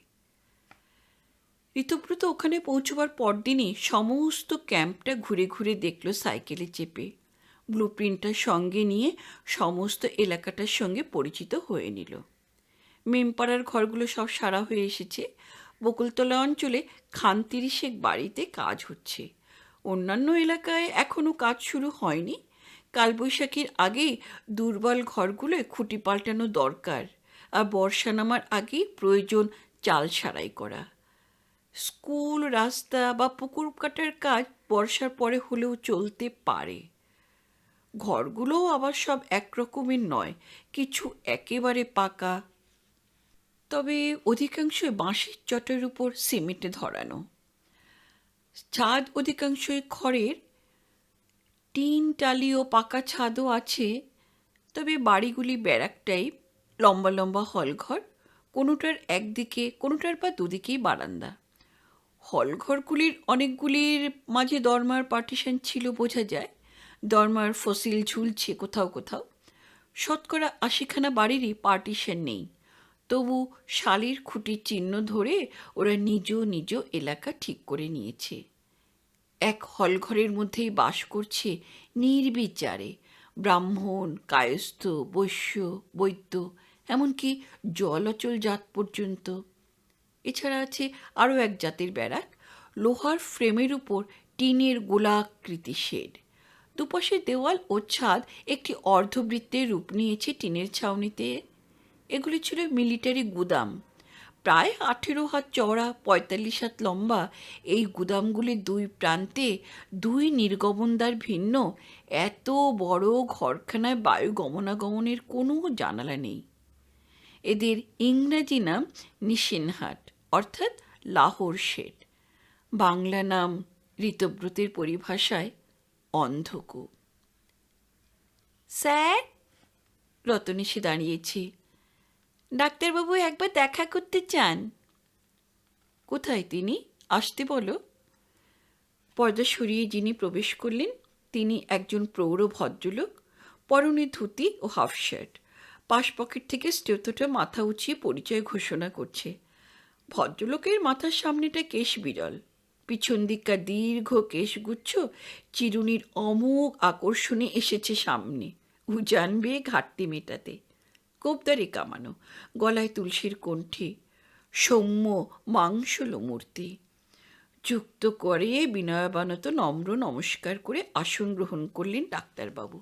ঋতব্রত ওখানে পৌঁছবার পরদিনই সমস্ত ক্যাম্পটা ঘুরে ঘুরে দেখল সাইকেলে চেপে। ব্লু প্রিন্টটার সঙ্গে নিয়ে সমস্ত এলাকাটার সঙ্গে পরিচিত হয়ে নিল। মেমপাড়ার ঘরগুলো সব সারা হয়ে এসেছে। বকুলতলা অঞ্চলে খান ৩০ বাড়িতে কাজ হচ্ছে। অন্যান্য এলাকায় এখনও কাজ শুরু হয়নি। কালবৈশাখীর আগেই দুর্বল ঘরগুলোয় খুঁটি পাল্টানো দরকার, আর বর্ষা নামার আগেই প্রয়োজন চাল সারাই করা। স্কুল, রাস্তা বা পুকুর কাটার কাজ বর্ষার পরে হলেও চলতে পারে। ঘরগুলোও আবার সব একরকমের নয়, কিছু একেবারে পাকা, তবে অধিকাংশই বাঁশের চটের উপর সিমেন্টে ধরানো। ছাদ অধিকাংশই খড়ের, টিন টালি ও পাকা ছাদও আছে। তবে বাড়িগুলি ব্যারাক টাইপ, লম্বা লম্বা হলঘর, কোনোটার একদিকে কোনোটার বা দুদিকেই বারান্দা। হলঘরগুলির অনেকগুলির মাঝে দরমার পার্টিশন ছিল বোঝা যায়। দরমার ফসিল ঝুলছে কোথাও কোথাও। শতকরা ৮০খানা বাড়িরই পার্টিশন নেই, তবু শালির খুঁটির চিহ্ন ধরে ওরা নিজ নিজ এলাকা ঠিক করে নিয়েছে। এক হলঘরের মধ্যেই বাস করছে নির্বিচারে ব্রাহ্মণ, কায়স্থ, বৈশ্য, বৈদ্য, এমনকি জলচল জাত পর্যন্ত। এছাড়া আছে আরও এক জাতের ব্যারাক, লোহার ফ্রেমের উপর টিনের গোলাকৃতি শেড। দুপাশের দেওয়াল ও ছাদ একটি অর্ধবৃত্তের রূপ নিয়েছে টিনের ছাউনিতে। এগুলি ছিল মিলিটারি গুদাম। প্রায় ১৮ হাত চওড়া, ৪৫ হাত লম্বা এই গুদামগুলির দুই প্রান্তে দুই নির্গমনদ্বার ভিন্ন এত বড় ঘরখানায় বায়ু গমনাগমনের কোনো জানালা নেই। এদের ইংরাজি নাম নিশিনহাট, অর্থাৎ লাহোর শেড। বাংলা নাম ঋতব্রতের পরিভাষায় অন্ধকূপ। স্যার, রতন এসে দাঁড়িয়েছে। ডাক্তারবাবু একবার দেখা করতে চান। কোথায় তিনি? আসতে বলো। পর্দা সরিয়ে যিনি প্রবেশ করলেন তিনি একজন প্রৌঢ় ভদ্রলোক, পরনে ধুতি ও হাফ শার্ট। পাশ পকেট থেকে স্টেথোটা মাথা উঁচিয়ে পরিচয় ঘোষণা করছে। ভদ্রলোকের মাথার সামনেটা কেশ বিরল, পিছন দিককার দীর্ঘ কেশগুচ্ছ চিরুনির অমোঘ আকর্ষণে এসেছে সামনে, উজান বেয়ে ঘাটতি মেটাতে। কোপদারি কামানো, গলায় তুলসীর কণ্ঠি, সৌম্য মাংসলো মূর্তি। যুক্ত করে বিনয়াবানত নম্র নমস্কার করে আসন গ্রহণ করলেন ডাক্তারবাবু।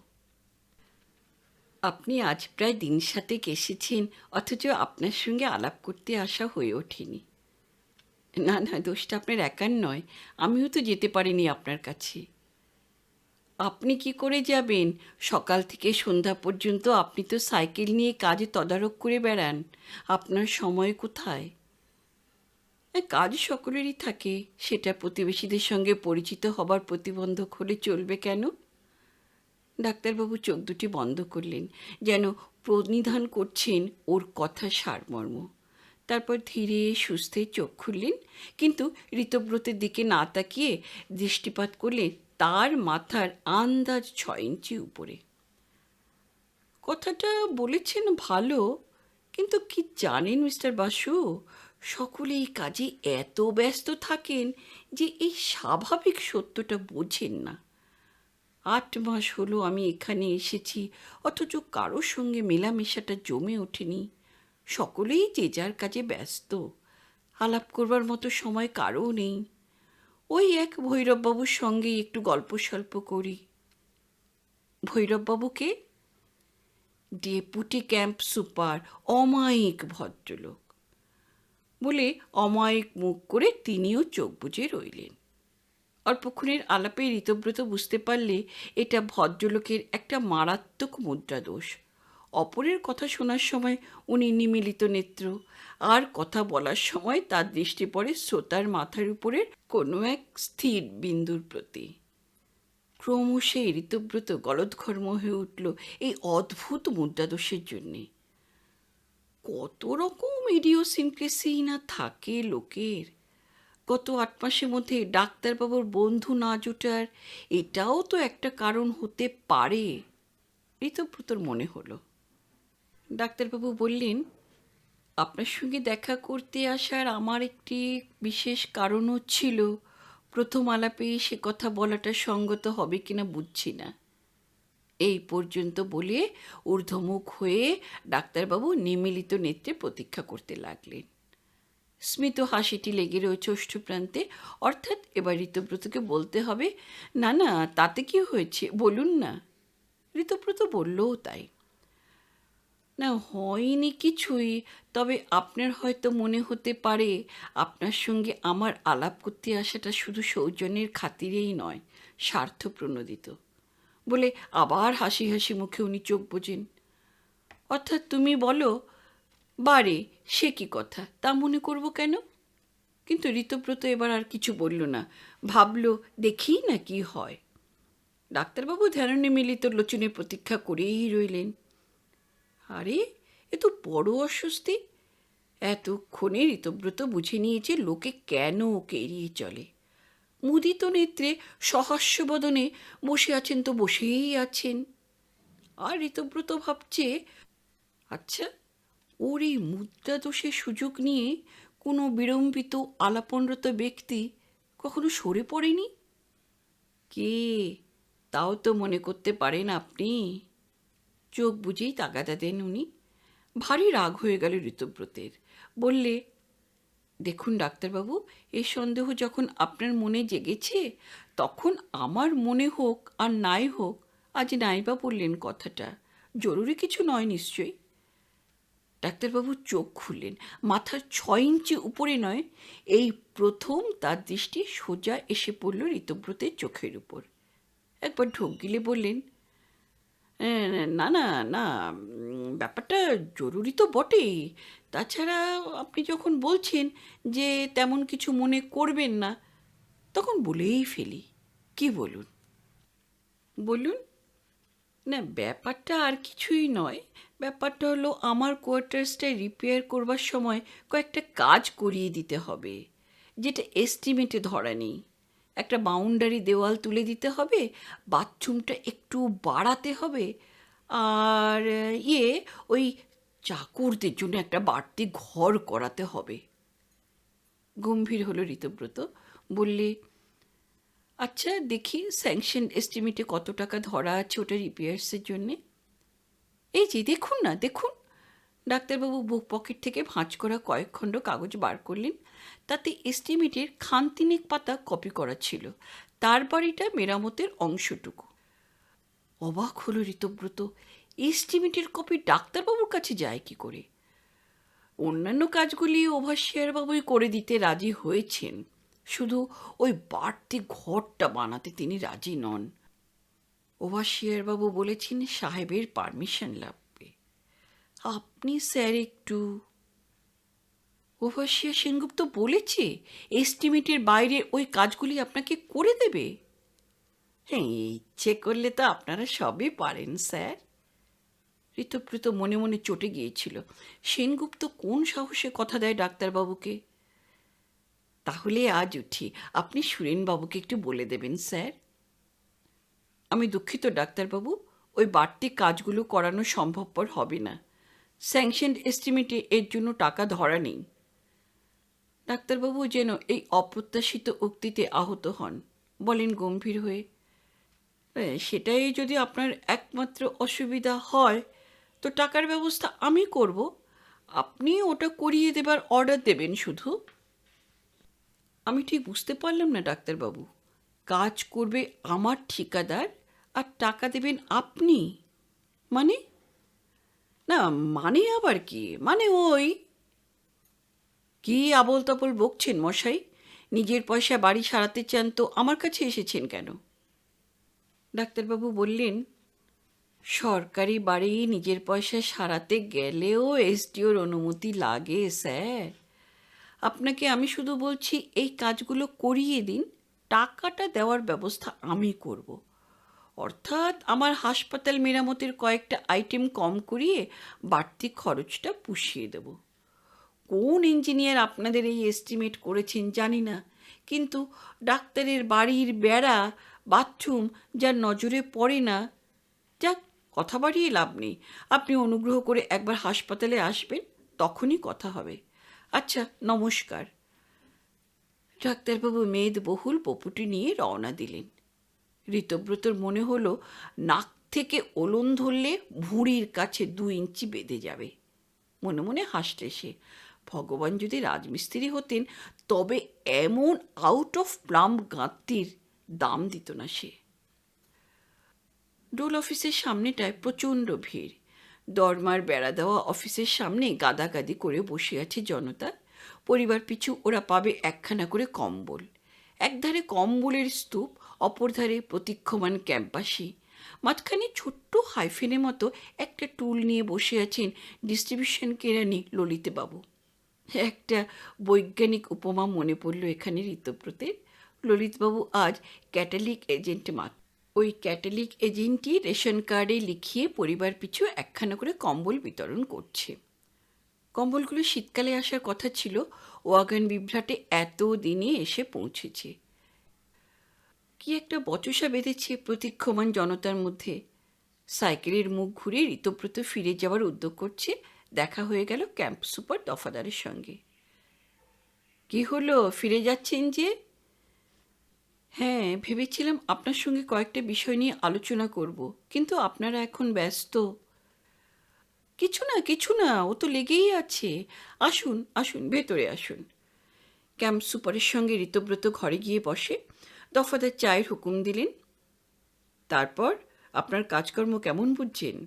আপনি আজ প্রায় দিন সাতেক এসেছেন, অথচ আপনার সঙ্গে আলাপ করতে আসা হয়ে ওঠেনি। না না, দোষটা আপনার একার নয়, আমিও তো যেতে পারিনি আপনার কাছে। আপনি কি করে যাবেন? সকাল থেকে সন্ধ্যা পর্যন্ত আপনি তো সাইকেল নিয়ে কাজে তদারক করে বেড়ান, আপনার সময় কোথায়? কাজ সকলেরই থাকে, সেটা প্রতিবেশীদের সঙ্গে পরিচিত হবার প্রতিবন্ধক হলে চলবে কেন? ডাক্তারবাবু চোখ দুটি বন্ধ করলেন, যেন প্রনিধান করছেন ওর কথা সারমর্ম। তারপর ধীরে সুস্থে চোখ খুললেন, কিন্তু ঋতব্রতের দিকে না তাকিয়ে দৃষ্টিপাত করলেন তার মাথার আন্দাজ ৬ ইঞ্চি উপরে। কথাটা বলেছেন ভালো, কিন্তু কি জানেন মিস্টার বাসু, সকলে এই কাজে এত ব্যস্ত থাকেন যে এই স্বাভাবিক সত্যটা বোঝেন না। ৮ মাস হলো আমি এখানে এসেছি, অথচ কারোর সঙ্গে মেলামেশাটা জমে ওঠেনি। সকলেই যে যার কাজে ব্যস্ত, আলাপ করবার মতো সময় কারও নেই। ওই এক ভৈরববাবুর সঙ্গে একটু গল্প স্বল্প করি। ভৈরববাবুকে? ডেপুটি ক্যাম্প সুপার, অমায়িক ভদ্রলোক। বলে অমায়িক মুখ করে তিনিও চোখ বুজে রইলেন। অল্পক্ষণের আলাপে ঋতব্রত বুঝতে পারলে এটা ভদ্রলোকের একটা মারাত্মক মুদ্রাদোষ। অপরের কথা শোনার সময় উনি নিমীলিত নেত্র, আর কথা বলার সময় তার দৃষ্টি পড়ে শ্রোতার মাথার উপরের কোনো এক স্থির বিন্দুর প্রতি। ক্রমশই ঋতব্রত গলদঘর্ম হয়ে উঠল এই অদ্ভুত মুদ্রাদোষের জন্যে। কত রকম ইডিওসিনক্রেসি না থাকে লোকের। গত 8 মাসের মধ্যে ডাক্তারবাবুর বন্ধু না জোটার এটাও তো একটা কারণ হতে পারে, ঋতব্রতর মনে হলো। ডাক্তারবাবু বললেন, আপনার সঙ্গে দেখা করতে আসার আমার একটি বিশেষ কারণও ছিল। প্রথম আলাপে সে কথা বলাটা সঙ্গত হবে কিনা বুঝছি না। এই পর্যন্ত বলে ঊর্ধ্বমুখ হয়ে ডাক্তারবাবু নিমীলিত নেত্রে প্রতীক্ষা করতে লাগলেন। স্মিত হাসিটি লেগে রয়েছে ওষ্ঠপ্রান্তে, অর্থাৎ এবার ঋতব্রতকে বলতে হবে, না না তাতে কি হয়েছে বলুন না। ঋতব্রত বললও তাই। না হয়নি কিছুই, তবে আপনার হয়তো মনে হতে পারে আপনার সঙ্গে আমার আলাপ করতে আসাটা শুধু সৌজন্যের খাতিরেই নয়, স্বার্থপ্রণোদিত। বলে আবার হাসি হাসি মুখে উনি চোখ বোঝেন। অর্থাৎ তুমি বলো? বারে সে কি কথা, তা মনে করব কেন? কিন্তু ঋতব্রত এবার আর কিছু বলল না, ভাবল দেখি না কি হয়। ডাক্তারবাবু ধ্যাননিমীলিত লোচনে প্রতীক্ষা করেই রইলেন। আরে এ তো বড় অস্বস্তি। এতক্ষণে ঋতব্রত বুঝে নিয়েছে লোকে কেন ওকে এড়িয়ে চলে। মুদিত নেত্রে সহাস্য বদনে বসে আছেন তো বসেই আছেন। আর ঋতব্রত ভাবছে, আচ্ছা ওর এই মুদ্রা দোষের সুযোগ নিয়ে কোনো বিড়ম্বিত আলাপনরত ব্যক্তি কখনো সরে পড়েনি? কে, তাও তো মনে করতে পারেন আপনি? চোখ বুঝেই তাগাদা দেন উনি। ভারী রাগ হয়ে গেল ঋতব্রতের। বললে, দেখুন ডাক্তারবাবু, এই সন্দেহ যখন আপনার মনে জেগেছে তখন আমার মনে হোক আর নাই হোক, আজ নাইবা বললেন কথাটা, জরুরি কিছু নয় নিশ্চয়ই। ডাক্তারবাবু চোখ খুললেন। মাথার 6 ইঞ্চি উপরে নয়, এই প্রথম তার দৃষ্টি সোজা এসে পড়ল ঋতব্রতের চোখের উপর। একবার ঢোক গিলে বললেন, না না না, ব্যাপারটা জরুরি তো বটেই। তাছাড়া আপনি যখন বলছেন যে তেমন কিছু মনে করবেন না, তখন বলেই ফেলি। কি বলুন? বলুন। না ব্যাপারটা আর কিছুই নয়। ব্যাপারটা হলো আমার কোয়ার্টার্সটা রিপেয়ার করবার সময় কয়েকটা কাজ করিয়ে দিতে হবে, যেটা এস্টিমেটে ধরা নেই। একটা বাউন্ডারি দেওয়াল তুলে দিতে হবে, বাথরুমটা একটু বাড়াতে হবে, আর ওই চাকরদের জন্য একটা বাড়তি ঘর করাতে হবে। গম্ভীর হলো ঋতব্রত। বললে, আচ্ছা দেখি স্যাংশন এস্টিমেটে কত টাকা ধরা আছে ওটা রিপেয়ার্সের জন্যে? এই যে দেখুন না, দেখুন। ডাক্তারবাবু বুক পকেট থেকে ভাঁজ করা কয়েক খণ্ড কাগজ বার করলেন। তাতে এস্টিমেটের খানতিনেক পাতা কপি করা ছিল, তার বাড়িটা মেরামতের অংশটুকু। অবাক হলো ঋতব্রত, এস্টিমেটের কপি ডাক্তারবাবুর কাছে যায় কি করে? অন্যান্য কাজগুলি ওভারসিয়ারবাবুই করে দিতে রাজি হয়েছেন, শুধু ওই বাড়তি ঘরটা বানাতে তিনি রাজি নন। ওভারসিয়ারবাবু বলেছেন সাহেবের পারমিশন লাগবে। আপনি স্যার একটু। ওভারসিয়ার সেনগুপ্ত বলেছে এস্টিমেটের বাইরে ওই কাজগুলি আপনাকে করে দেবে? হ্যাঁ, ইচ্ছে করলে তো আপনারা সবই পারেন স্যার। ঋতব্রত মনে মনে চটে গিয়েছিল, সেনগুপ্ত কোন সাহসে কথা দেয় ডাক্তারবাবুকে। তাহলে আজ উঠি, আপনি সুরেনবাবুকে একটু বলে দেবেন স্যার। আমি দুঃখিত ডাক্তারবাবু, ওই বাড়তি কাজগুলো করানো সম্ভবপর হবে না। স্যাংশনড এস্টিমেটে এর জন্য টাকা ধরা নেই। ডাক্তারবাবু যেন এই অপ্রত্যাশিত উক্তিতে আহত হন, বলেন গম্ভীর হয়ে, সেটাই যদি আপনার একমাত্র অসুবিধা হয় তো টাকার ব্যবস্থা আমি করব, আপনি ওটা করিয়ে দেবার অর্ডার দেবেন শুধু। আমি ঠিক বুঝতে পারলাম না ডাক্তারবাবু, কাজ করবে আমার ঠিকাদার আর টাকা দেবেন আপনি, মানে? না মানে আবার কি, মানে ওই কি আবল তাবল বকছেন মশাই? নিজের পয়সা বাড়ি সারাতে চান তো আমার কাছে এসেছেন কেন? ডাক্তারবাবু বললেন, সরকারি বাড়ি নিজের পয়সায় সারাতে গেলেও এসডিওর অনুমতি লাগে স্যার। আপনাকে আমি শুধু বলছি এই কাজগুলো করিয়ে দিন, টাকাটা দেওয়ার ব্যবস্থা আমি করব। অর্থাৎ আমার হাসপাতাল মেরামতের কয়েকটা আইটেম কম করিয়ে বাড়তি খরচটা পুষিয়ে দেব। কোন ইঞ্জিনিয়ার আপনাদের এই এস্টিমেট করেছেন জানি না, কিন্তু ডাক্তারের বাড়ির বেড়া, বাথরুম যার নজরে পড়ে না। যাক, কথা বাড়িয়ে লাভ নেই। আপনি অনুগ্রহ করে একবার হাসপাতালে আসবেন, তখনই কথা হবে। আচ্ছা, নমস্কার। ডাক্তারবাবু মেদবহুল পপুটি নিয়ে রওনা দিলেন। ঋতব্রতর মনে হলো নাক থেকে ওলন ধরলে ভুঁড়ির কাছে 2 ইঞ্চি বেঁধে যাবে। মনে মনে হাসলে সে। ভগবান যদি রাজমিস্ত্রি হতেন তবে এমন আউট অফ প্লাম গাঁত্তির দাম দিত না সে। ডোল অফিসের সামনেটায় প্রচণ্ড ভিড়। দরমার বেড়া দেওয়া অফিসের সামনে গাদাগাদি করে বসে আছে জনতা। পরিবার পিছু ওরা পাবে একখানা করে কম্বল। একধারে কম্বলের স্তূপ, অপর ধারে প্রতীক্ষমান ক্যাম্পাসি। মাঝখানে ছোট্ট হাইফেনের মতো একটা টুল নিয়ে বসে আছেন ডিস্ট্রিবিউশন কেরানি ললিতবাবু। একটা বৈজ্ঞানিক উপমা মনে পড়ল এখানে ঋতব্রতের। ললিতবাবু আজ ক্যাটালিক এজেন্ট মাত্র। ওই ক্যাটালিক এজেন্টই রেশন কার্ডে লিখিয়ে পরিবার পিছু একখানা করে কম্বল বিতরণ করছে। কম্বলগুলো শীতকালে আসার কথা ছিল, ওয়াগন বিভ্রাটে এত দিনে এসে পৌঁছেছে। কি একটা বচসা বেঁধেছে প্রতীক্ষমান জনতার মধ্যে। সাইকেলের মুখ ঘুরে ঋতব্রত ফিরে যাওয়ার উদ্যোগ করছে। দেখা হয়ে গেল ক্যাম্প সুপার দফাদারের সঙ্গে। কি হলো, ফিরে যাচ্ছেন যে? হ্যাঁ, ভেবেছিলাম আপনার সঙ্গে কয়েকটা বিষয় নিয়ে আলোচনা করব, কিন্তু আপনারা এখন ব্যস্ত। কিছু না, ও তো লেগেই আছে। আসুন আসুন, ভেতরে আসুন। ক্যাম্প সুপারের সঙ্গে ঋতব্রত ঘরে গিয়ে বসে। দফাদার চায়ের হুকুম দিলেন। তারপর আপনার কাজকর্ম কেমন বুঝছেন?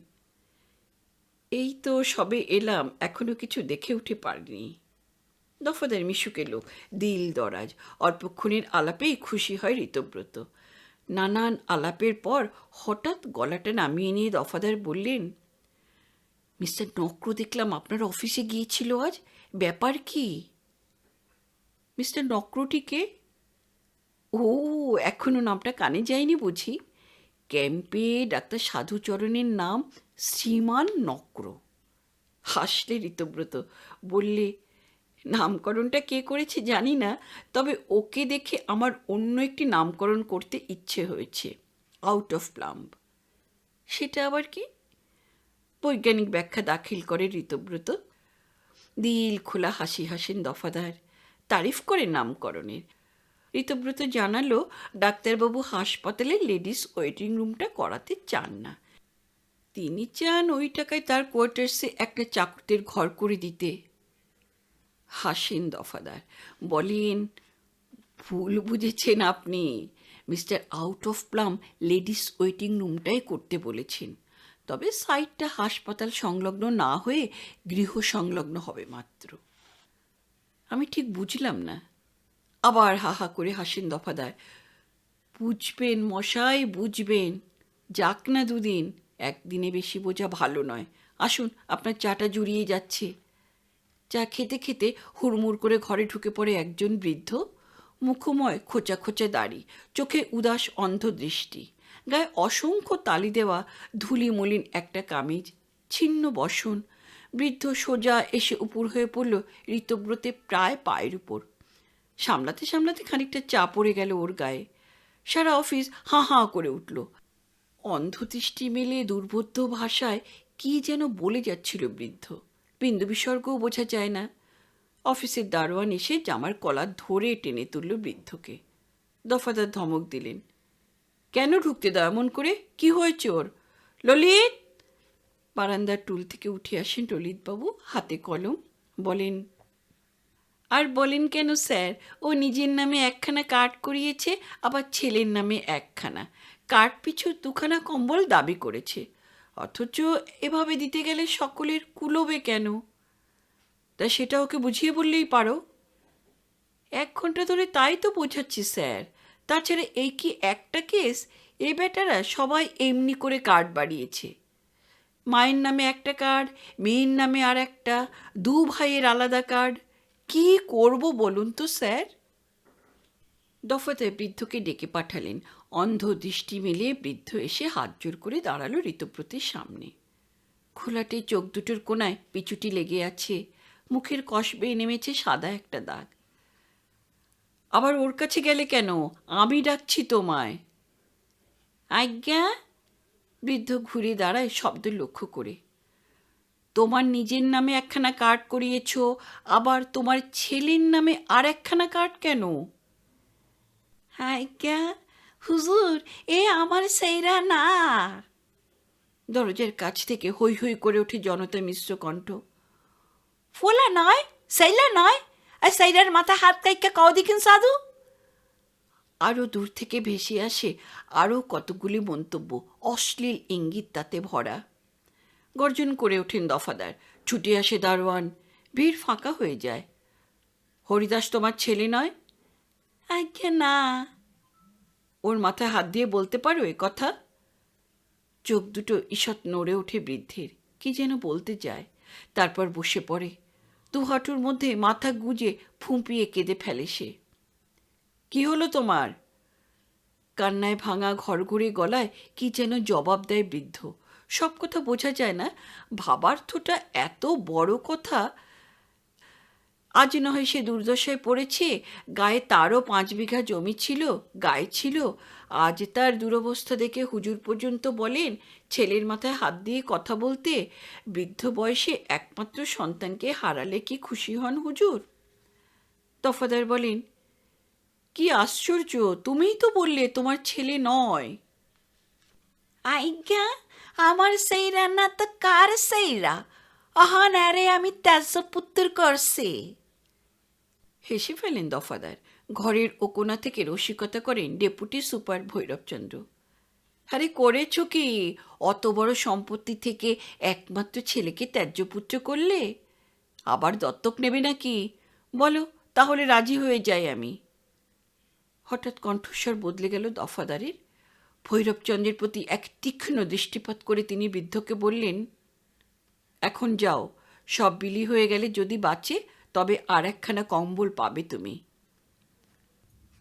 এই তো সবে এলাম, এখনো কিছু দেখে উঠে পারিনি। দফাদার মিশুকে লোক, দিল দরাজ। অল্পক্ষণের আলাপেই খুশি হয় ঋতব্রত। নানান আলাপের পর হঠাৎ গলাটা নামিয়ে নিয়ে দফাদার বললেন, মিস্টার নক্র দেখলাম আপনার অফিসে গিয়েছিল আজ, ব্যাপার কি? মিস্টার নক্রটিকে? ও, এখনো নামটা কানে যায়নি বুঝি? ক্যাম্পে ডাক্তার সাধুচরণের নাম শ্রীমান নক্র। হাসলে ঋতব্রত, বললে, নামকরণটা কে করেছে জানি না, তবে ওকে দেখে আমার অন্য একটি নামকরণ করতে ইচ্ছে হয়েছে, আউট অফ প্লাম্ব। সেটা আবার কি? বৈজ্ঞানিক ব্যাখ্যা দাখিল করে ঋতব্রত। দিল খোলা হাসি হাসেন দফাদার, তারিফ করে নামকরণের। ঋতব্রত জানালো ডাক্তারবাবু হাসপাতালে লেডিস ওয়েটিং রুমটা করাতে চান না। তিনি চান ওই টাকায় তার কোয়ার্টার্সে একটা চাকরদের ঘর করে দিতে। হাসেন দফাদার, বলেন, ভুল বুঝেছেন আপনি। Mister out of plum ladies waiting রুমটাই করতে বলেছেন, তবে সাইটটা হাসপাতাল সংলগ্ন না হয়ে গৃহ সংলগ্ন হবে মাত্র। আমি ঠিক বুঝলাম না। আবার হাহা করে হাসেন দফাদার। বুঝবেন মশাই, বুঝবেন। যাক না 2 দিন, একদিনে বেশি বোঝা ভালো নয়। আসুন, আপনার চাটা জুড়িয়ে যাচ্ছে। চা খেতে খেতে হুড়মুড় করে ঘরে ঢুকে পড়ে একজন বৃদ্ধ। মুখময় খোঁচা খোঁচা দাড়ি, চোখে উদাস অন্ধ দৃষ্টি, গায়ে অসংখ্য তালি দেওয়া ধুলি মলিন একটা কামিজ, ছিন্ন বসন। বৃদ্ধ সোজা এসে উপুর হয়ে পড়ল ঋতব্রতে প্রায় পায়ের উপর। সামলাতে সামলাতে খানিকটা চা পড়ে গেল ওর গায়ে। সারা অফিস হাঁ হাঁ করে উঠল। অন্ধদৃষ্টি মেলে দুর্বোধ্য ভাষায় কি যেন বলে যাচ্ছিল বৃদ্ধ। বিন্দু বিসর্গও বোঝা যায় না। অফিসের দারোয়ান এসে জামার কলার ধরে টেনে তুলল বৃদ্ধকে। দফাদার ধমক দিলেন, কেন ঢুকতে দাও এমন করে? কি হয়েছে ওর? ললিত! বারান্দার টুল থেকে উঠে আসেন ললিতবাবু, হাতে কলম। বলেন, আর বলেন কেন স্যার, ও নিজের নামে একখানা কার্ড করিয়েছে, আবার ছেলের নামে একখানা। কার্ড পিছু 2খানা কম্বল দাবি করেছে, অথচ এভাবে দিতে গেলে সকলের কুলোবে কেন? তা সেটা ওকে বুঝিয়ে বললেই পারো। 1 ঘন্টা ধরে তাই তো বোঝাচ্ছি স্যার। তাছাড়া এই কি একটা কেস? এ বেটারা সবাই এমনি করে কার্ড বাড়িয়েছে। মায়ের নামে একটা কার্ড, মেয়ের নামে আর একটা, দু ভাইয়ের আলাদা কার্ড। কি করব বলুন তো স্যার? দফাদার বৃদ্ধকে ডেকে পাঠালেন। অন্ধ দৃষ্টি মিলিয়ে বৃদ্ধ এসে হাত জোর করে দাঁড়ালো ঋতব্রতের সামনে। খোলাটে চোখ দুটোর কোণায় পিছুটি লেগে আছে, মুখের কষ বেয়ে নেমেছে সাদা একটা দাগ। আবার ওর কাছে গেলে কেন? আমি ডাকছি তোমায়। আজ্ঞা। বৃদ্ধ ঘুরে দাঁড়ায় শব্দ লক্ষ্য করে। তোমার নিজের নামে একখানা কার্ড করিয়েছ, আবার তোমার ছেলের নামে আর একখানা কার্ড কেন? আজ্ঞা হুজুর, এ আমার সেইরা না। দরজার কাছ থেকে হৈ হৈ করে ওঠে জনতা মিশ্র কণ্ঠ। ফোলা নয়, সেইলা নয়, আর সেইরার মাথা হাত কাইকা কাও দেখিন সাধু। আরও দূর থেকে ভেসে আসে আরও কতগুলি মন্তব্য, অশ্লীল ইঙ্গিত তাতে ভরা। গর্জন করে ওঠেন দফাদার। ছুটে আসে দারোয়ান। ভিড় ফাঁকা হয়ে যায়। হরিদাস তোমার ছেলে নয়? আজ্ঞা না। ওর মাথায় হাত দিয়ে বলতে পারো এ কথা? চোখ দুটো ঈষৎ নড়ে ওঠে বৃদ্ধের, কি যেন বলতে যায়, তারপর বসে পড়ে। দু হাঁটুর মধ্যে মাথা গুজে ফুঁপিয়ে কেঁদে ফেলে সে। কি হলো তোমার? কান্নায় ভাঙা ঘরঘরে গলায় কি যেন জবাব দেয় বৃদ্ধ। সব কথা বোঝা যায় না, ভাবার্থটা এত বড় কথা। আজ নয় সে দুর্দশায় পড়েছে, গায়ে তারও 5 বিঘা জমি ছিল, গায়ে ছিল। আজ তার দুরবস্থা দেখে হুজুর পর্যন্ত বলেন ছেলের মাথায় হাত দিয়ে কথা বলতে। বৃদ্ধ বয়সে একমাত্র সন্তানকে হারালে কি খুশি হন হুজুর? দফাদার বলেন, কি আশ্চর্য, তুমিই তো বললে তোমার ছেলে নয়। আজ্ঞা, আমার সেইরা না তো কার সেইরা? আহান আরে আমি ত্যাজ্যপুত্র করছি। হেসে ফেলেন দফাদার। ঘরের ও কোণা থেকে রসিকতা করেন ডেপুটি সুপার ভৈরবচন্দ্র। আরে করেছ কি? অত বড় সম্পত্তি থেকে একমাত্র ছেলেকে ত্যায্যপুত্র করলে? আবার দত্তক নেবে নাকি? বলো, তাহলে রাজি হয়ে যাই আমি। হঠাৎ কণ্ঠস্বর বদলে গেল দফাদারের। ভৈরবচন্দ্রের প্রতি এক তীক্ষ্ণ দৃষ্টিপাত করে তিনি বৃদ্ধকে বললেন, এখন যাও, সব বিলি হয়ে গেলে যদি বাঁচে তবে আর একখানা কম্বল পাবে তুমি।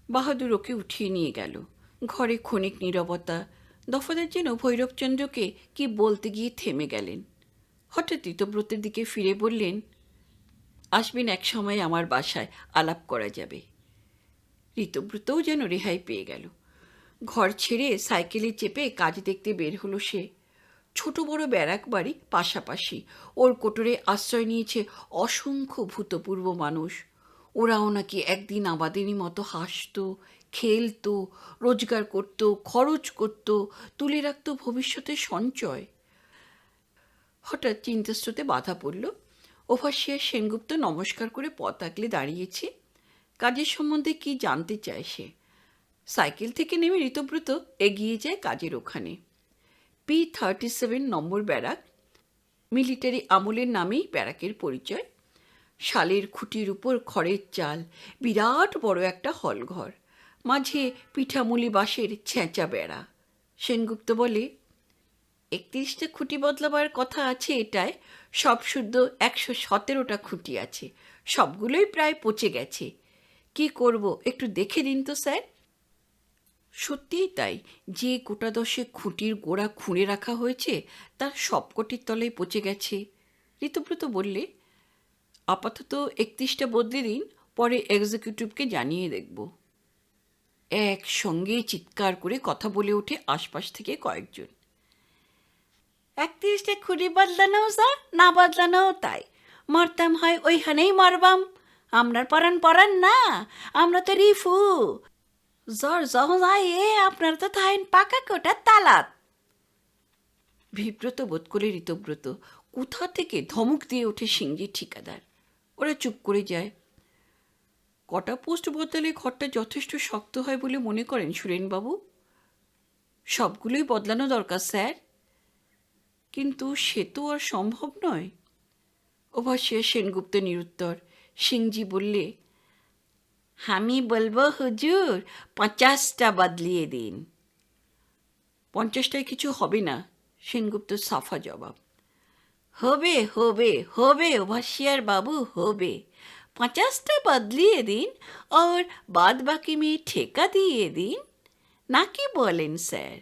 বাহাদুর ওকে উঠিয়ে নিয়ে গেল। ঘরে ক্ষণিক নীরবতা। দফাদার যেন ভৈরবচন্দ্রকে কি বলতে গিয়ে থেমে গেলেন। হঠাৎ ঋতব্রতের দিকে ফিরে বললেন, আসবেন এক সময় আমার বাসায়, আলাপ করা যাবে। ঋতব্রতও যেন রেহাই পেয়ে গেল। ঘর ছেড়ে সাইকেলে চেপে কাজ দেখতে বের হলো সে। ছোট বড় ব্যারাক বাড়ি পাশাপাশি। ওর কোটরে আশ্রয় নিয়েছে অসংখ্য ভূতপূর্ব মানুষ। ওরাও নাকি একদিন আমাদেরই মতো হাসতো, খেলতো, রোজগার করত, খরচ করত, তুলে রাখত ভবিষ্যতের সঞ্চয়। হঠাৎ চিন্তাস্রোতে বাধা পড়ল। ওভারসিয়ার সেনগুপ্ত নমস্কার করে পথ আগলে দাঁড়িয়েছে। কাজের সম্বন্ধে কি জানতে চায় সে। সাইকেল থেকে নেমে ঋতব্রত এগিয়ে যায় কাজের ওখানে। P-37 নম্বর ব্যারাক। মিলিটারি আমলের নামেই ব্যারাকের পরিচয়। শালের খুঁটির উপর খড়ের চাল, বিরাট বড় একটা হলঘর, মাঝে পিঠামুলি বাঁশের ছেঁচা বেড়া। সেনগুপ্ত বলে, 31টা খুঁটি বদলাবার কথা আছে এটায়, সব শুদ্ধ 117টা খুঁটি আছে, সবগুলোই প্রায় পচে গেছে। কি করব, একটু দেখে দিন তো স্যার। সত্যিই তাই, যে গোটা 10 খুঁটির গোড়া খুঁড়ে রাখা হয়েছে তার সবকটির তলায় পচে গেছে। ঋতব্রত বললে, আপাতত 31টা বদলে দিন, পরে এক্সিকিউটিভকে জানিয়ে দেখব। একসঙ্গে চিৎকার করে কথা বলে ওঠে আশপাশ থেকে কয়েকজন। 31টা খুঁটি বদলানো যা, না বদলানো তাই, মরতাম হয় ওইখানেই মরবাম। আপনার পরান না, আমরা তো রিফু। জ্বর যখন এ আপনার তো থাইন পাকা কোটা তালাত। বিব্রত বোধ করে ঋতব্রত। কোথা থেকে ধমক দিয়ে ওঠে সিংজির ঠিকাদার। ওরা চুপ করে যায়। কটা পোস্ট বদলালে ঘরটা যথেষ্ট শক্ত হয় বলে মনে করেন সুরেনবাবু? সবগুলোই বদলানো দরকার স্যার। কিন্তু সে তো আর সম্ভব নয়। ওভারসিয়ার সেনগুপ্ত নিরুত্তর। সিংজি বললে, আমি বলবো হুজুর 50টা বদলিয়ে দিন। 50টায় কিছু হবে না, সেনগুপ্ত সাফা জবাব। হবে হবে হবে ওভাসিয়ার বাবু হবে, 50টা বদলিয়ে দিন আর বাদ বাকি মেয়ে ঠেকা দিয়ে দিন, নাকি বলেন স্যার?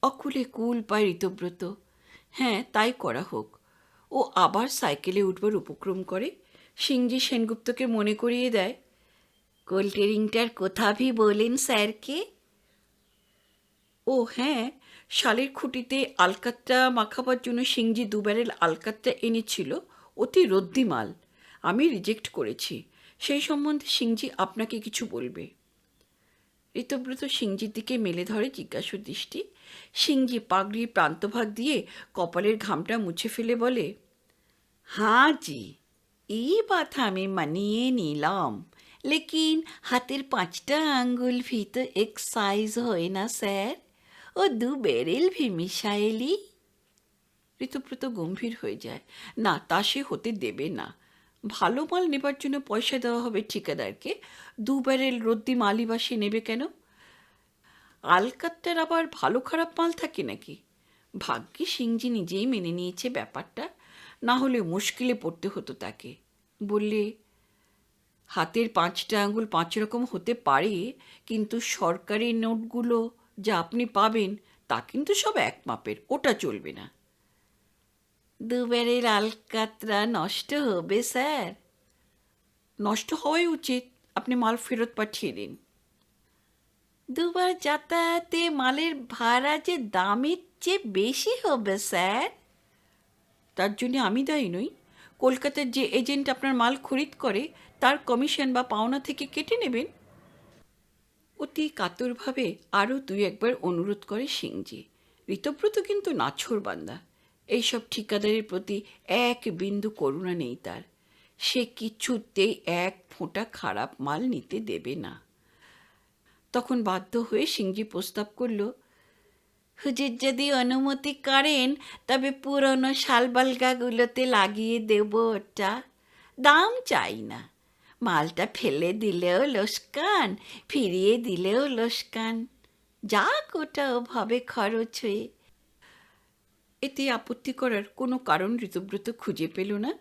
অকুলে কুল পায় ঋতব্রত। হ্যাঁ, তাই করা হোক। ও আবার সাইকেলে উঠবার উপক্রম করে। সিংজি সেনগুপ্তকে মনে করিয়ে দেয়, কোল্টেরিংটার কথা ভি বলেন স্যারকে। ও হ্যাঁ, শালের খুঁটিতে আলকাতরা মাখাবার জন্য সিংজি 2 ব্যারেল আলকাতরা এনেছিল, অতি রদ্দি মাল। আমি রিজেক্ট করেছি। সেই সম্বন্ধে সিংজি আপনাকে কিছু বলবে। ঋতব্রত সিংজির দিকে মেলে ধরে জিজ্ঞাসু দৃষ্টি। সিংজি পাগড়ির প্রান্তভাগ দিয়ে কপালের ঘামটা মুছে ফেলে বলে, हाँ जी, ये बात हमें मानिए नीलम, लेकिन हाथेर 5টা आंगुल भी तो एक साइज হয় না স্যার, ও 2 ব্যারেল ভি মিশাইলি। ঋতব্রত গম্ভীর হয়ে যায়। না, তা সে হতে দেবে না। ভালো মাল নেবার জন্য পয়সা দেওয়া হবে ঠিকাদারকে, 2 ব্যারেল রদ্দি মালই বা সে নেবে কেন? আলকাত্তার আবার ভালো খারাপ মাল থাকে নাকি? ভাগ্যে সিংজি নিজেই মেনে নিয়েছে ব্যাপারটা, না হলে মুশকিলে পড়তে হতো তাকে। বললে, হাতের 5টা আঙুল 5 রকম হতে পারে, কিন্তু সরকারি নোটগুলো যা আপনি পাবেন তা কিন্তু সব এক মাপের, ওটা চলবে না। 2 ব্যারেল আলকাতরা নষ্ট হবে স্যার? নষ্ট হওয়াই উচিত, আপনি মাল ফেরত পাঠিয়ে দিন। 2বার যাতায়াতে মালের ভাড়া যে দামের চেয়ে বেশি হবে স্যার? তার জন্য আমি দায়ী নই। কলকাতার যে এজেন্ট আপনার মাল খরিদ করে তার কমিশন বা পাওনা থেকে কেটে নেবেন। অতি কাতরভাবে আরও 2-1বার অনুরোধ করে সিংজি। ঋতব্রত কিন্তু নাছোড়বান্দা। এইসব ঠিকাদারের প্রতি এক বিন্দু করুণা নেই তার। সে কিছুতেই এক ফোঁটা খারাপ মাল নিতে দেবে না। তখন বাধ্য হয়ে সিংজি প্রস্তাব করল, হুজুর যদি অনুমতি করেন তবে পুরনো শালবালগাগুলোতে লাগিয়ে দেব ওটা, দাম চাই না। মালটা ফেলে দিলেও লোসকান, ফিরিয়ে দিলেও লোসকান, যাক ওটা ওভাবে খরচ হয়ে। এতে আপত্তি করার কোনো কারণ ঋতব্রত খুঁজে পেল না।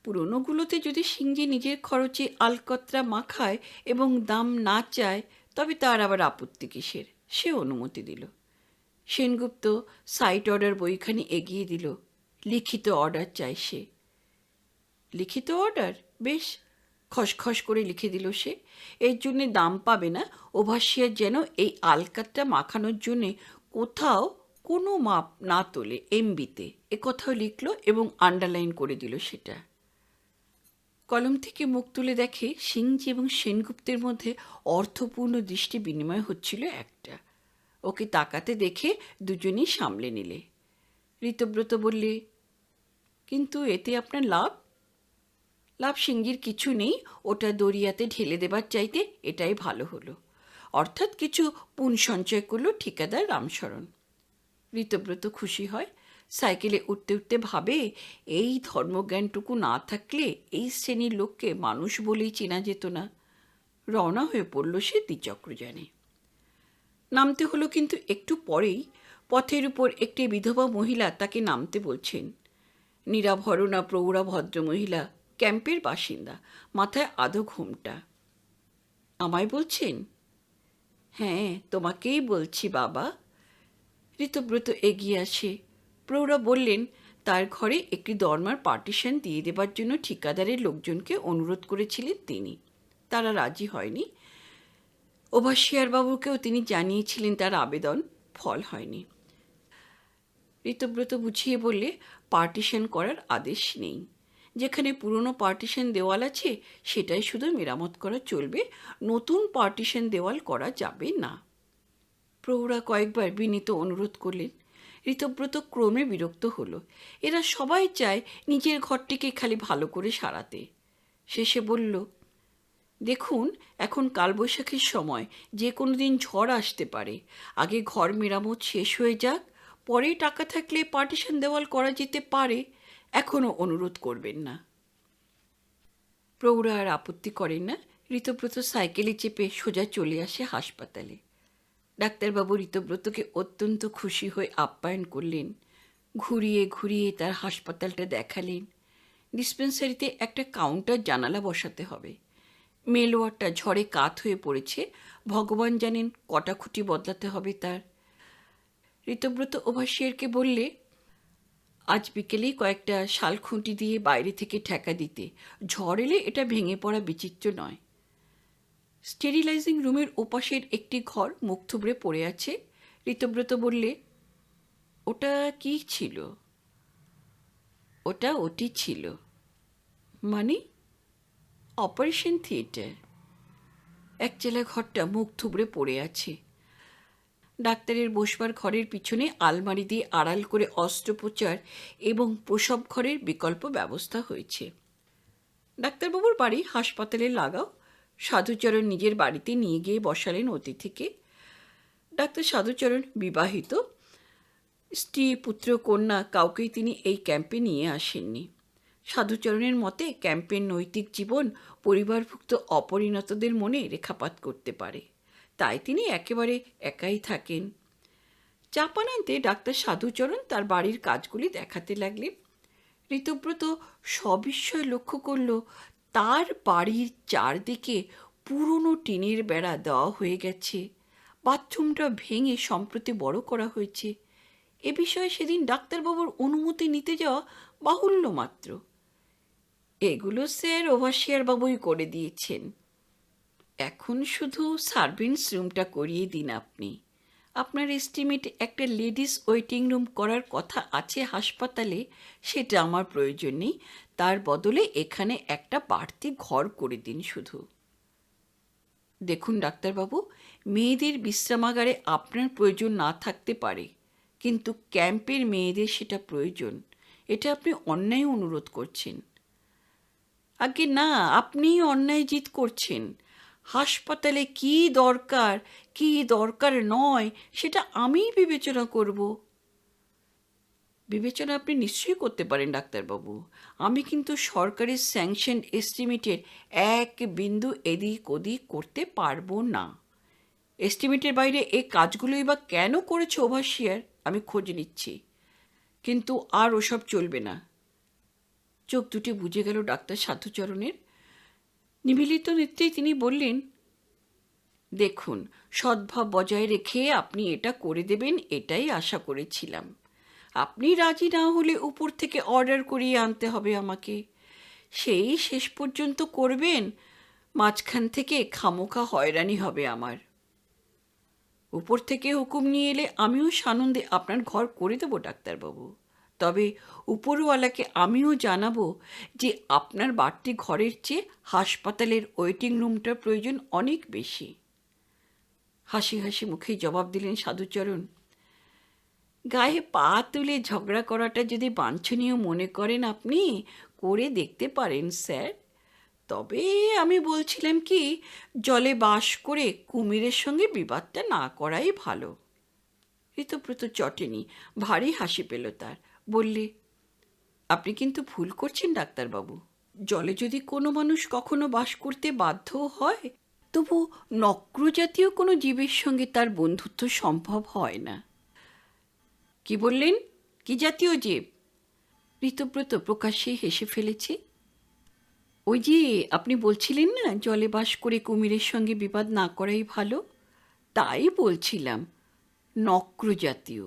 পুরনোগুলোতে যদি সিংজি নিজের খরচে আলকতরা মাখায় এবং দাম না চায়, তবে তার আবার আপত্তি কিসের? সে অনুমতি দিল। সেনগুপ্ত সাইট অর্ডার বইখানি এগিয়ে দিল। লিখিত অর্ডার চাই সে। লিখিত অর্ডার? বেশ, খসখস করে লিখে দিল সে। এর জন্যে দাম পাবে না, ওভাসিয়ার যেন এই আলকাতরা মাখানোর জন্যে কোথাও কোনো মাপ না তোলে এমবিতে, কথাও লিখল এবং আন্ডারলাইন করে দিল সেটা। কলম থেকে মুখ তুলে দেখে সিংজি এবং সেনগুপ্তের মধ্যে অর্থপূর্ণ দৃষ্টি বিনিময় হচ্ছিল একটা। ওকে তাকাতে দেখে দুজনেই সামলে নিলে। ঋতব্রত বললে, কিন্তু এতে আপনার লাভ? লাভ সিংজির কিছু নেই, ওটা দরিয়াতে ঢেলে দেবার চাইতে এটাই ভালো হলো। অর্থাৎ কিছু পুন সঞ্চয় করলো ঠিকাদার রামশরণ। ঋতব্রত খুশি হয়। সাইকেলে উঠতে উঠতে ভাবে, এই ধর্মজ্ঞানটুকু না থাকলে এই শ্রেণীর লোককে মানুষ বলেই চেনা যেত না। রওনা হয়ে পড়ল সে দ্বিচক্রযানে। নামতে হলো, কিন্তু একটু পরেই পথের উপর একটি বিধবা মহিলা তাকে নামতে বলছেন। নিরাভরণা প্রৌঢ়া ভদ্রমহিলা, ক্যাম্পের বাসিন্দা, মাথায় আধো ঘোমটা। আমায় বলছেন? হ্যাঁ, তোমাকেই বলছি বাবা। ঋতব্রত এগিয়ে আসে। প্রৌঢ়া বললেন, তার ঘরে একটি দরমার পার্টিশন দিয়ে দেবার জন্য ঠিকাদারের লোকজনকে অনুরোধ করেছিলেন তিনি। তারা রাজি হয়নি। ওভাসিয়ার বাবুকেও তিনি জানিয়েছিলেন তার আবেদন, ফল হয়নি। ঋতব্রত বুঝিয়ে বললে, পার্টিশন করার আদেশ নেই। যেখানে পুরনো পার্টিশন দেওয়াল আছে সেটাই শুধু মেরামত করা চলবে, নতুন পার্টিশন দেওয়াল করা যাবে না। প্রৌঢ়া কয়েকবার বিনীত অনুরোধ করলেন। ঋতব্রত ক্রমে বিরক্ত হলো। এরা সবাই চায় নিজের ঘরটিকে খালি ভালো করে সারাতে। শেষে বলল, দেখুন, এখন কালবৈশাখীর সময়, যে কোনো দিন ঝড় আসতে পারে। আগে ঘর মেরামত শেষ হয়ে যাক, পরে টাকা থাকলে পার্টিশন দেওয়াল করা যেতে পারে। এখনও অনুরোধ করবেন না। প্রৌঢ়া আর আপত্তি করেন না। ঋতব্রত সাইকেলে চেপে সোজা চলে আসে হাসপাতালে। ডাক্তারবাবু ঋতব্রতকে অত্যন্ত খুশি হয়ে আপ্যায়ন করলেন। ঘুরিয়ে ঘুরিয়ে তার হাসপাতালটা দেখালেন। ডিসপেন্সারিতে একটা কাউন্টার জানালা বসাতে হবে। মেল ওয়ার্ডটা ঝড়ে কাত হয়ে পড়েছে, ভগবান জানেন কটা খুঁটি বদলাতে হবে তার। ঋতব্রত ওভারসিয়ারকে বললে, আজ বিকেলেই কয়েকটা শাল খুঁটি দিয়ে বাইরে থেকে ঠেকা দিতে, ঝড় এলে এটা ভেঙে পড়া বিচিত্র নয়। স্টেরিলাইজিং রুমের ওপাশের একটি ঘর মুখ থুবড়ে পড়ে আছে। ঋতব্রত বললে, ওটা কি ছিল? ওটা ওটি ছিল। মানে? Operation theatre. একচেলা ঘরটা মুখ থুবড়ে পড়ে আছে। ডাক্তারের বসবার ঘরের পিছনে আলমারি দিয়ে আড়াল করে অস্ত্রোপচার এবং প্রসব ঘরের বিকল্প ব্যবস্থা হয়েছে। ডাক্তারবাবুর বাড়ি হাসপাতালে লাগাও। সাধুচরণ নিজের বাড়িতে নিয়ে গিয়ে বসালেন অতিথিকে। ডাক্তার সাধুচরণ বিবাহিত। স্ত্রী, পুত্র, কন্যা কাউকেই তিনি এই ক্যাম্পে নিয়ে আসেননি। সাধুচরণের মতে ক্যাম্পের নৈতিক জীবন পরিবারভুক্ত অপরিণতদের মনে রেখাপাত করতে পারে, তাই তিনি একেবারে একাই থাকেন। চাপান আনতে ডাক্তার সাধুচরণ তার বাড়ির কাজগুলি দেখাতে লাগলেন। ঋতব্রত সবিস্ময়ে লক্ষ্য করল তার বাড়ির চারদিকে পুরনো টিনের বেড়া দেওয়া হয়ে গেছে। বাথরুমটা ভেঙে সম্প্রতি বড় করা হয়েছে। এ বিষয়ে সেদিন ডাক্তারবাবুর অনুমতি নিতে যাওয়া বাহুল্য মাত্র। এগুলো স্যার ওভারসিয়ার বাবুই করে দিয়েছেন। এখন শুধু সার্ভেন্টস রুমটা করিয়ে দিন আপনি। আপনার এস্টিমেট একটা লেডিস ওয়েটিং রুম করার কথা আছে হাসপাতালে, সেটা আমার প্রয়োজন নেই। তার বদলে এখানে একটা বাড়তি ঘর করে দিন শুধু। দেখুন ডাক্তারবাবু, মেয়েদের বিশ্রামাগারে আপনার প্রয়োজন না থাকতে পারে, কিন্তু ক্যাম্পের মেয়েদের সেটা প্রয়োজন। এটা আপনি অন্যায় অনুরোধ করছেন। আগে না, আপনিই অন্যায় জিত করছেন। হাসপাতালে কি দরকার কি দরকার নয় সেটা আমিই বিবেচনা করব। বিবেচনা আপনি নিশ্চয়ই করতে পারেন ডাক্তারবাবু। আমি কিন্তু সরকারের স্যাংশন এস্টিমেটের এক বিন্দু এদিক ওদিক করতে পারবো না। এস্টিমেটের বাইরে এই কাজগুলোই বা কেন করেছে ওভারসিয়ার, আমি খোঁজ নিচ্ছি। কিন্তু আর ওসব চলবে না। চোখ দুটি বুঝে গেল ডাক্তার সাধুচরণের। নিমিলিত নেত্রেই তিনি বললেন, দেখুন, সদ্ভাব বজায় রেখে আপনি এটা করে দেবেন এটাই আশা করেছিলাম। আপনি রাজি না হলে উপর থেকে অর্ডার করিয়ে আনতে হবে আমাকে। সেই শেষ পর্যন্ত করবেন, মাঝখান থেকে খামোখা হয়রানি হবে আমার। উপর থেকে হুকুম নিয়ে এলে আমিও সানন্দে আপনার ঘর করে দেবো ডাক্তারবাবু। তবে উপরওয়ালাকে আমিও জানাবো যে আপনার বাড়তি ঘরের চেয়ে হাসপাতালের ওয়েটিং রুমটার প্রয়োজন অনেক বেশি। হাসি হাসি মুখেই জবাব দিলেন সাধুচরণ। গায়ে পা তুলে ঝগড়া করাটা যদি বাঞ্ছনীয় মনে করেন আপনি, করে দেখতে পারেন স্যার। তবে আমি বলছিলাম কি, জলে বাস করে কুমিরের সঙ্গে বিবাদটা না করাই ভালো। ঋতব্রত চটেনি, ভারী হাসি পেল তার। বললে, আপনি কিন্তু ভুল করছেন ডাক্তারবাবু। জলে যদি কোনো মানুষ কখনো বাস করতে বাধ্য হয়, তবু নক্রজাতীয় কোনো জীবের সঙ্গে তার বন্ধুত্ব সম্ভব হয় না। কি বললেন? কি জাতীয় জীব? ঋতব্রত প্রকাশ্যে হেসে ফেলেছে। ওই যে আপনি বলছিলেন না জলে বাস করে কুমিরের সঙ্গে বিবাদ না করাই ভালো, তাই বলছিলাম। নক্রজাতীয়।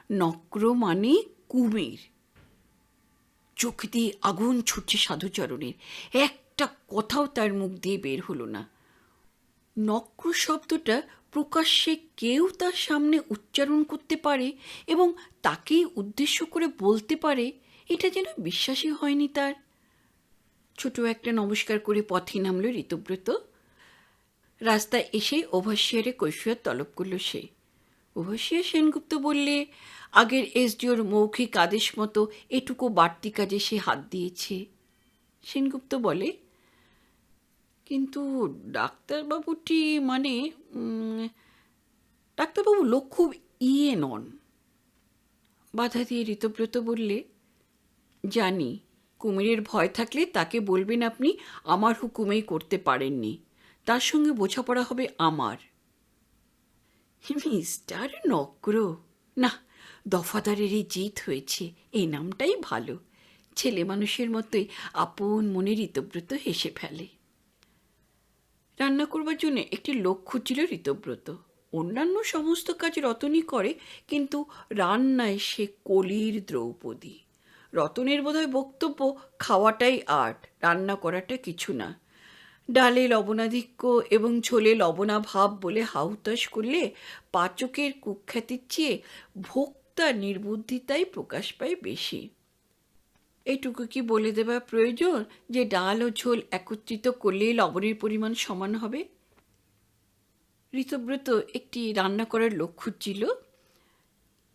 নক্র মানে কুমির। চোখ দিয়ে আগুন ছুটছে সাধুচরণের। একটা কথাও তার মুখ দিয়ে বের হলো না। নক্র শব্দটা প্রকাশ্যে কেউ তার সামনে উচ্চারণ করতে পারে এবং তাকেই উদ্দেশ্য করে বলতে পারে, এটা যেন বিশ্বাসই হয়নি তার। ছোট একটা নমস্কার করে পথে নামল ঋতব্রত। রাস্তায় এসে ওভারসিয়ারে কৈফিয়ত তলব করল সে। ওভারসিয়ার সেনগুপ্ত বললে, আগের এসডিওর মৌখিক আদেশ মতো এটুকু বাড়তি কাজে সে হাত দিয়েছে। সেনগুপ্ত বলে, কিন্তু ডাক্তারবাবুটি মানে ডাক্তারবাবু লোক খুব ইয়ে নন। বাধা দিয়ে ঋতব্রত বললে, জানি, কুমিরের ভয় থাকলে তাকে বলবেন আপনি আমার হুকুমেই করতে পারেননি, তার সঙ্গে বোঝাপড়া হবে আমার। মিস্টার নক্র, না, দফাদারেরই জিত হয়েছে, এই নামটাই ভালো। ছেলে মানুষের মতোই আপন মনে ঋতব্রত হেসে ফেলে। রান্না করবার জন্য একটি লোক খুঁজছিল ঋতব্রত। অন্যান্য সমস্ত কাজ রতনই করে, কিন্তু রান্নায় সে কলির দ্রৌপদী। রতনের বোধহয় বক্তব্য, খাওয়াটাই আর্ট, রান্না করাটা কিছু না। ডালে লবণাধিক্য এবং ঝোলে লবণাভাব বলে হাহুতাশ করলে পাচকের কুখ্যাতির চেয়ে ভোক্তা নির্বুদ্ধিতাই প্রকাশ পায় বেশি। এইটুকু কি বলে দেওয়া প্রয়োজন যে ডাল ও ঝোল একত্রিত করলে লবণের পরিমাণ সমান হবে? ঋতব্রত একটি রান্না করার লোক খুঁজছিল।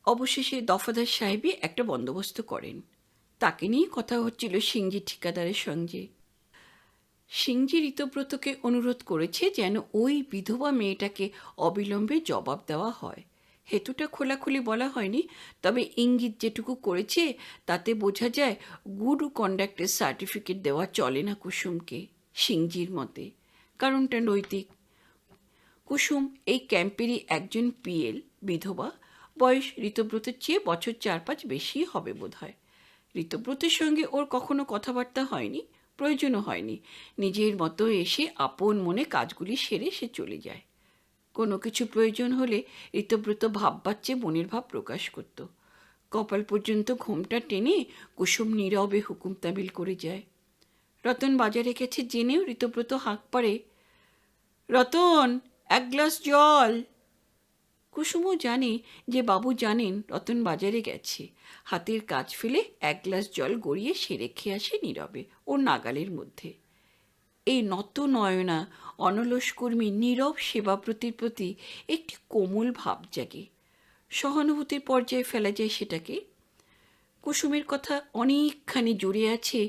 অবশেষে দফাদার সাহেবই একটা বন্দোবস্ত করেন। তাকে নিয়ে কথা হচ্ছিল সিংজি ঠিকাদারের সঙ্গে। সিংজি ঋতব্রতকে অনুরোধ করেছে যেন ওই বিধবা মেয়েটাকে অবিলম্বে জবাব দেওয়া হয়। হেতুটা খোলাখুলি বলা হয়নি, তবে ইঙ্গিত যেটুকু করেছে তাতে বোঝা যায় গুড কন্ডাক্টের সার্টিফিকেট দেওয়া চলে না কুসুমকে সিংজির মতে। কারণটা নৈতিক। কুসুম এই ক্যাম্পেরই একজন পিএল, বিধবা, বয়স ঋতব্রতের চেয়ে বছর 4-5 বেশি হবে বোধ হয়। ঋতব্রতের সঙ্গে ওর কখনো কথাবার্তা হয়নি, প্রয়োজনও হয়নি। নিজের মতো এসে আপন মনে কাজগুলি সেরে সে চলে যায়। কোনো কিছু প্রয়োজন হলে ঋতব্রত ভাববার চেয়ে মনের ভাব প্রকাশ করত। কপাল পর্যন্ত ঘোমটা টেনে কুসুম নীরবে হুকুম তামিল করে যায়। রতন বাজারে গেছে জেনেও ঋতব্রত হাঁক পাড়ে, রতন, 1 গ্লাস জল। কুসুমও জানে যে বাবু জানেন রতন বাজারে গেছে। হাতের কাজ ফেলে 1 গ্লাস জল গড়িয়ে সে রেখে আসে নীরবে, ওর নাগালের মধ্যে। এই নত নয়না অনলস কর্মী নীরব সেবাব্রতীর প্রতি একটি কোমল ভাব জাগে। সহানুভূতির পর্যায়ে ফেলা যায় সেটাকে। কুসুমের কথা অনেকখানি জুড়ে আছে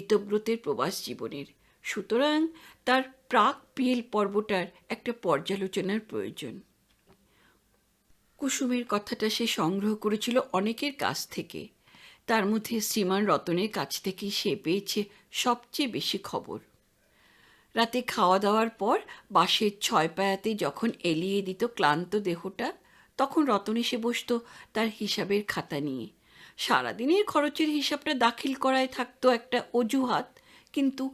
ঋতব্রতের প্রবাস জীবনের, সুতরাং তার প্রাক পিএল পর্বটার একটা পর্যালোচনার প্রয়োজন। কুসুমের কথাটা সে সংগ্রহ করেছিল অনেকের কাছ থেকে। তার মধ্যে শ্রীমান রতনের কাছ থেকেই সে পেয়েছে সবচেয়ে বেশি খবর। রাতে খাওয়া দাওয়ার পর বাসের 6 পায়াতে যখন এলিয়ে দিত ক্লান্ত দেহটা, তখন রতন এসে বসত তার হিসাবের খাতা নিয়ে। সারাদিনের খরচের হিসাবটা দাখিল করায় থাকতো একটা অজুহাত, কিন্তু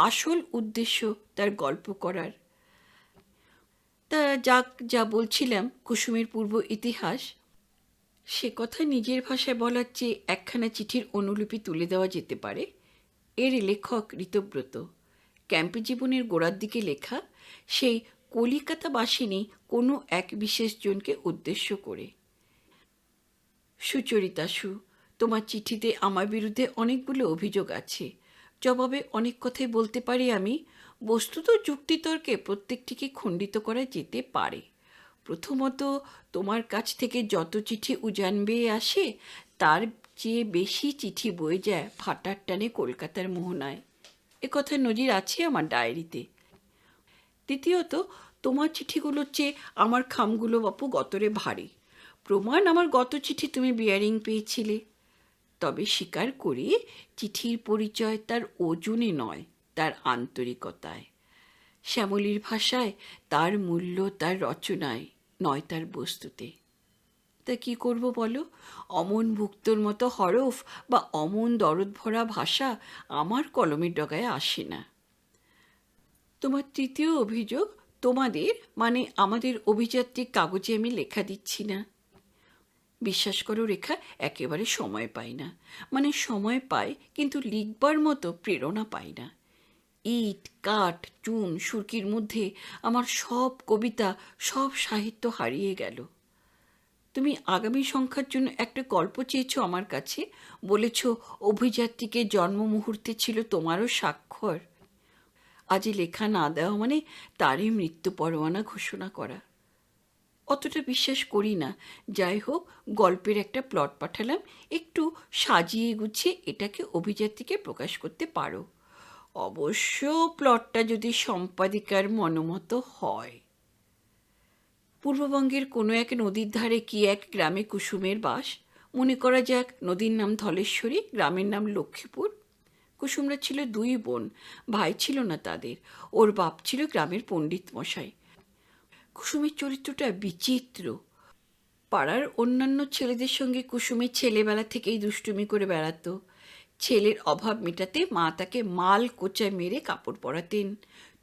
আসল উদ্দেশ্য তার গল্প করার। তা যাক, যা বলছিলাম কুসুমের পূর্ব ইতিহাস, সে কথা নিজের ভাষায় বলার চেয়ে একখানা চিঠির অনুলিপি তুলে দেওয়া যেতে পারে। এর লেখক ঋতব্রত। ক্যাম্পে জীবনের গোড়ার দিকে লেখা, সেই কলিকাতাবাসিনী কোনো এক বিশেষ জনকে উদ্দেশ্য করে। সুচরিতাশু, তোমার চিঠিতে আমার বিরুদ্ধে অনেকগুলো অভিযোগ আছে। জবাবে অনেক কথাই বলতে পারি আমি। বস্তুত যুক্তিতর্কে প্রত্যেকটিকে খণ্ডিত করা যেতে পারে। প্রথমত, তোমার কাছ থেকে যত চিঠি উজান বেয়ে আসে তার চেয়ে বেশি চিঠি বয়ে যায় ভাটার টানে কলকাতার মোহনায়। একথার নজির আছে আমার ডায়েরিতে। দ্বিতীয়ত, তোমার চিঠিগুলোর চেয়ে আমার খামগুলো বাপু গতরে ভারী। প্রমাণ, আমার গত চিঠি তুমি বিয়ারিং পেয়েছিলে। তবে স্বীকার করি, চিঠির পরিচয় তার ওজনে নয়, তার আন্তরিকতায়। শ্যামলীর ভাষায় তার মূল্য তার রচনায়, নয় তার বস্তুতে। তা কী করব বলো? অমন ভুক্তর মতো হরফ বা অমন দরদ ভরা ভাষা আমার কলমের ডগায় আসে না। তোমার তৃতীয় অভিযোগ, তোমাদের মানে আমাদের অভিযাত্রিক কাগজে আমি লেখা দিচ্ছি না। বিশ্বাস করো রেখা, একেবারে সময় পাই না। মানে সময় পাই, কিন্তু লিখবার মতো প্রেরণা পাই না। ইট, কাঠ, চুন, সুরকির মধ্যে আমার সব কবিতা, সব সাহিত্য হারিয়ে গেল। তুমি আগামী সংখ্যার জন্য একটা গল্প চেয়েছো আমার কাছে, বলেছ অভিযাত্রীকে জন্ম মুহূর্তে ছিল তোমারও স্বাক্ষর। আজ লেখা না দেওয়া মানে তারই মৃত্যু পরোয়ানা ঘোষণা করা। অতটা বিশ্বাস করি না। যাই হোক, গল্পের একটা প্লট পাঠালাম, একটু সাজিয়ে গুছিয়ে এটাকে অভিযাত্রীকে প্রকাশ করতে পারো। অবশ্য প্লটটা যদি সম্পাদিকার মনোমত হয়। পূর্ববঙ্গের কোনো এক নদীর ধারে কি এক গ্রামে কুসুমের বাস। মনে করা যাক নদীর নাম ধলেশ্বরী, গ্রামের নাম লক্ষ্মীপুর। কুসুমরা ছিল 2 বোন, ভাই ছিল না তাদের। ওর বাপ ছিল গ্রামের পণ্ডিত মশাই। কুসুমের চরিত্রটা বিচিত্র। পাড়ার অন্যান্য ছেলেদের সঙ্গে কুসুমের ছেলেবেলা থেকেই দুষ্টুমি করে বেড়াতো। ছেলের অভাব মেটাতে মা তাকে মাল কোচায় মেরে কাপড় পরাতেন।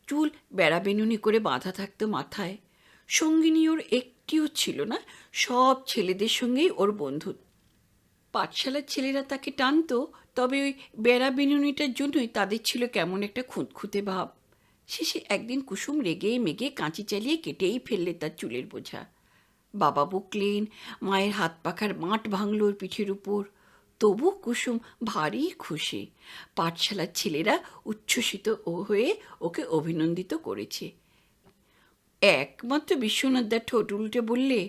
চুল বেড়াবেনুনি করে বাঁধা থাকতো মাথায়। সঙ্গিনী ওর একটিও ছিল না, সব ছেলেদের সঙ্গেই ওর বন্ধুত্ব। পাঠশালার ছেলেরা তাকে টানতো, তবে ওই বেড়া বিনুনিটার জন্যই তাদের ছিল কেমন একটা খুঁতখুঁতে ভাব। শেষে একদিন কুসুম রেগে মেগে কাঁচি চালিয়ে কেটেই ফেললে তার চুলের বোঝা। বাবা বকলেন, মায়ের হাত পাখার মাঠ ভাঙল ওর পিঠের উপর। তবু কুসুম ভারী খুশি। পাঠশালার ছেলেরা উচ্ছ্বসিত হয়ে ওকে অভিনন্দিত করেছে। একমাত্র বিশ্বনাথদার ঠোঁট উল্টে বললে,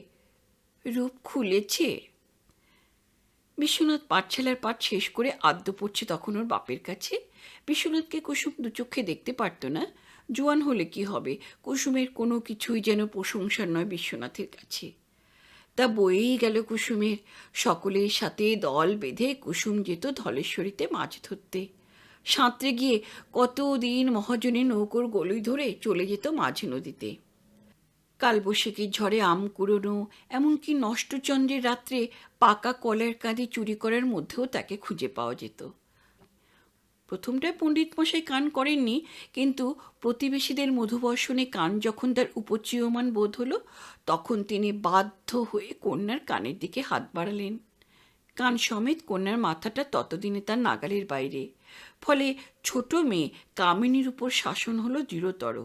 রূপ খুলেছে। বিশ্বনাথ পাঠশালার পাঠ শেষ করে আদ্য পড়ছে তখন ওর বাপের কাছে। বিশ্বনাথকে কুসুম দুচোখে দেখতে পারত না। জোয়ান হলে কি হবে, কুসুমের কোনো কিছুই যেন প্রশংসার নয় বিশ্বনাথের কাছে। তা বয়েই গেল কুসুমের। সকলের সাথে দল বেঁধে কুসুম যেত ধলেশ্বরীতে মাছ ধরতে। সাঁতরে গিয়ে কতদিন মহাজনের নৌকোর গলই ধরে চলে যেত মাঝ নদীতে। কালবৈশাখীর ঝড়ে আম কুড়োনো, এমনকি নষ্টচন্দ্রের রাত্রে পাকা কলের কাঁধে চুরি করার মধ্যেও তাকে খুঁজে পাওয়া যেত। প্রথমটায় পণ্ডিত মশাই কান করেননি, কিন্তু প্রতিবেশীদের মধুবর্ষণে কান যখন তার উপচীয়মান বোধ হলো, তখন তিনি বাধ্য হয়ে কন্যার কানের দিকে হাত বাড়ালেন। কান সমেত কন্যার মাথাটা ততদিনে তার নাগালের বাইরে। ফলে ছোট মেয়ে কামিনীর উপর শাসন হলো দৃঢ়তর।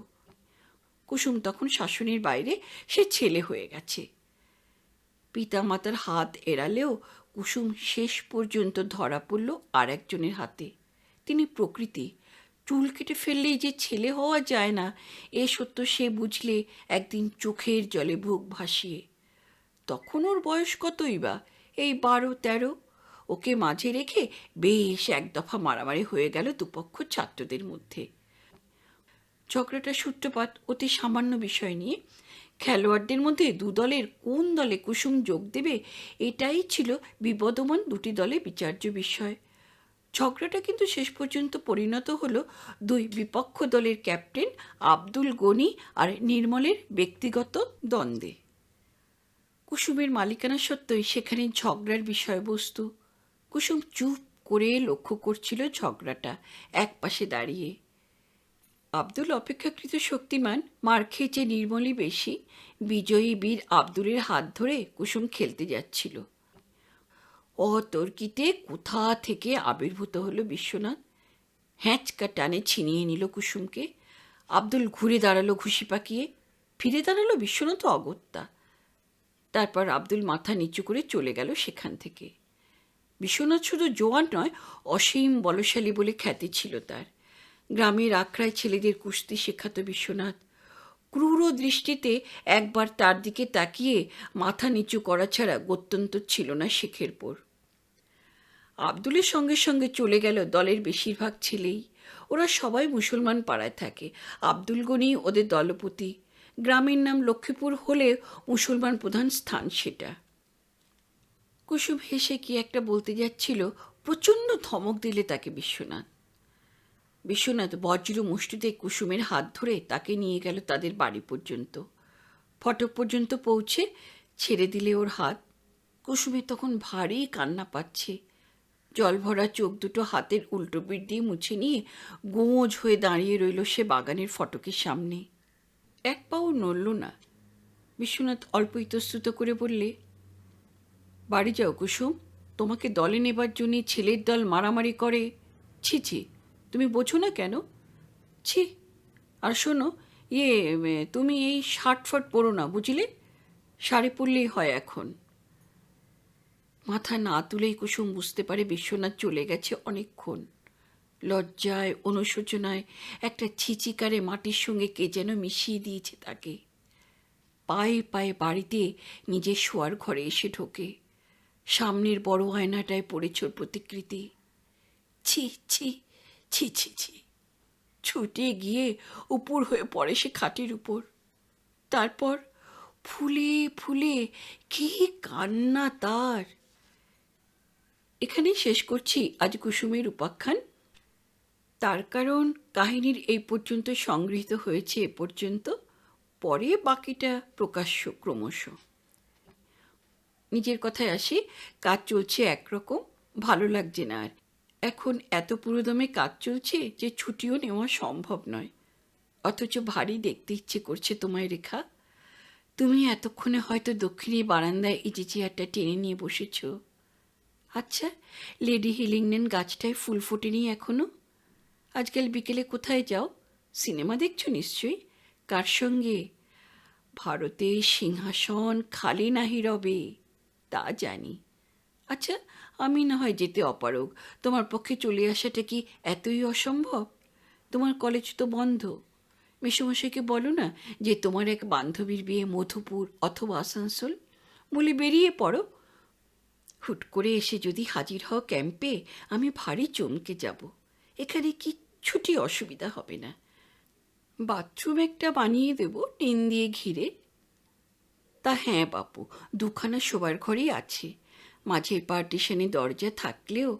কুসুম তখন শাসনের বাইরে, সে ছেলে হয়ে গেছে। পিতামাতার হাত এড়ালেও কুসুম শেষ পর্যন্ত ধরা পড়ল আর একজনের হাতে। তিনি প্রকৃতি। চুল কেটে ফেললেই যে ছেলে হওয়া যায় না, এ সত্য সে বুঝলে একদিন চোখের জলে বুক ভাসিয়ে। তখন ওর বয়স কতই বা, এই 12-13। ওকে মাঝে রেখে বেশ এক দফা মারামারি হয়ে গেল দুপক্ষ ছাত্রদের মধ্যে। ঝগড়াটা সূত্রপাত অতি সামান্য বিষয় নিয়ে। খেলোয়াড়দের মধ্যে দুদলের কোন দলে কুসুম যোগ দেবে, এটাই ছিল বিবদমান দুটি দলে বিচার্য বিষয়। ঝগড়াটা কিন্তু শেষ পর্যন্ত পরিণত হলো দুই বিপক্ষ দলের ক্যাপ্টেন আব্দুল গনি আর নির্মলের ব্যক্তিগত দ্বন্দ্বে। কুসুমের মালিকানা সত্ত্বেই সেখানে ঝগড়ার বিষয়বস্তু। কুসুম চুপ করে লক্ষ্য করছিল ঝগড়াটা এক পাশে দাঁড়িয়ে। আব্দুল অপেক্ষাকৃত শক্তিমান, মার খেয়েছে নির্মলই বেশি। বিজয়ী বীর আব্দুলের হাত ধরে কুসুম খেলতে যাচ্ছিল। অতর্কিতে কোথা থেকে আবির্ভূত হলো বিশ্বনাথ। হ্যাঁচকা টানে ছিনিয়ে নিল কুসুমকে। আব্দুল ঘুরে দাঁড়ালো ঘুষি পাকিয়ে। ফিরে দাঁড়ালো বিশ্বনাথ অগত্যা। তারপর আব্দুল মাথা নিচু করে চলে গেল সেখান থেকে। বিশ্বনাথ শুধু জোয়ান নয়, অসীম বলশালী বলে খ্যাতি ছিল তার। গ্রামের আখড়ায় ছেলেদের কুস্তি শেখাতো বিশ্বনাথ। ক্রূর দৃষ্টিতে একবার তার দিকে তাকিয়ে মাথা নিচু করা ছাড়া গত্যন্তর ছিল না শেখের পর। আব্দুলের সঙ্গে সঙ্গে চলে গেল দলের বেশিরভাগ ছেলেই। ওরা সবাই মুসলমান পাড়ায় থাকে। আব্দুল গনি ওদের দলপতি। গ্রামের নাম লক্ষ্মীপুর হলে মুসলমান প্রধান স্থান সেটা। কুসুম হেসে কি একটা বলতে যাচ্ছিল, প্রচণ্ড ধমক দিলে তাকে বিশ্বনাথ। বিশ্বনাথ বজ্র মুষ্টিতে কুসুমের হাত ধরে তাকে নিয়ে গেল তাদের বাড়ি পর্যন্ত। ফটক পর্যন্ত পৌঁছে ছেড়ে দিলে ওর হাত। কুসুমের তখন ভারী কান্না পাচ্ছে। জলভরা চোখ দুটো হাতের উল্টো পিঠ দিয়ে মুছে নিয়ে গোঁজ হয়ে দাঁড়িয়ে রইল সে বাগানের ফটকের সামনে। এক পাও নড়ল না। বিশ্বনাথ অল্প ইতস্তত করে বললে, বাড়ি যাও কুসুম, তোমাকে দলে নেবার জন্যে ছেলের দল মারামারি করে। ছি ছি, তুমি বোঝো না কেন? ছি। আর শোনো, তুমি এই শার্ট ফাট পরো না, বুঝলে? শাড়ি পরলেই হয় এখন। মাথা না তুলেই কুসুম বুঝতে পারে বিশ্বনাথ চলে গেছে অনেকক্ষণ। লজ্জায় অনুশোচনায় একটা ছিচিকারে মাটির সঙ্গে কে যেন মিশিয়ে দিয়েছে তাকে। পায়ে পায়ে বাড়িতে নিজের শোয়ার ঘরে এসে ঢোকে। সামনের বড় আয়নাটায় পড়েছে ওর প্রতিকৃতি। ছি ছি ছি ছি ছি। ছুটে গিয়ে উপর হয়ে পড়ে সে খাটের উপর। তারপর ফুলে ফুলে কি কান্না তার। এখানেই শেষ করছি আজ কুসুমের উপাখ্যান। তার কারণ কাহিনীর এই পর্যন্ত সংগৃহীত হয়েছে এ পর্যন্ত। পরে বাকিটা প্রকাশ্য ক্রমশ। নিজের কথায় আসি, কাজ চলছে একরকম, ভালো লাগছে না আর। এখন এত পুরোদমে কাজ চলছে যে ছুটিও নেওয়া সম্ভব নয়। অথচ ভারী দেখতে ইচ্ছে করছে তোমায় রেখা। তুমি এতক্ষণে হয়তো দক্ষিণী বারান্দায় ইজি চেয়ারটা টেনে নিয়ে বসেছ। আচ্ছা, লেডি হিলিংডন গাছটায় ফুল ফোটেনি এখনো? আজকাল বিকেলে কোথায় যাও? সিনেমা দেখছো নিশ্চয়ই। কার সঙ্গে? ভারতের সিংহাসন খালি নাহি রবে, তা জানি। আচ্ছা, আমি না হয় যেতে অপারগ, তোমার পক্ষে চলে আসাটা কি এতই অসম্ভব? তোমার কলেজ তো বন্ধ। মেসোমশাইকে বলো না যে তোমার এক বান্ধবীর বিয়ে মধুপুর অথবা আসানসোল, বলে বেরিয়ে পড়ো। হুট করে এসে যদি হাজির হও ক্যাম্পে, আমি ভারী চমকে যাব। এখানে কিচ্ছুটি অসুবিধা হবে না। বাথরুম একটা বানিয়ে দেব টিন দিয়ে ঘিরে। তা হ্যাঁ বাপু, দুখানা শোবার ঘরই আছে। মাঝের পার্টিশনে দরজা থাকলেও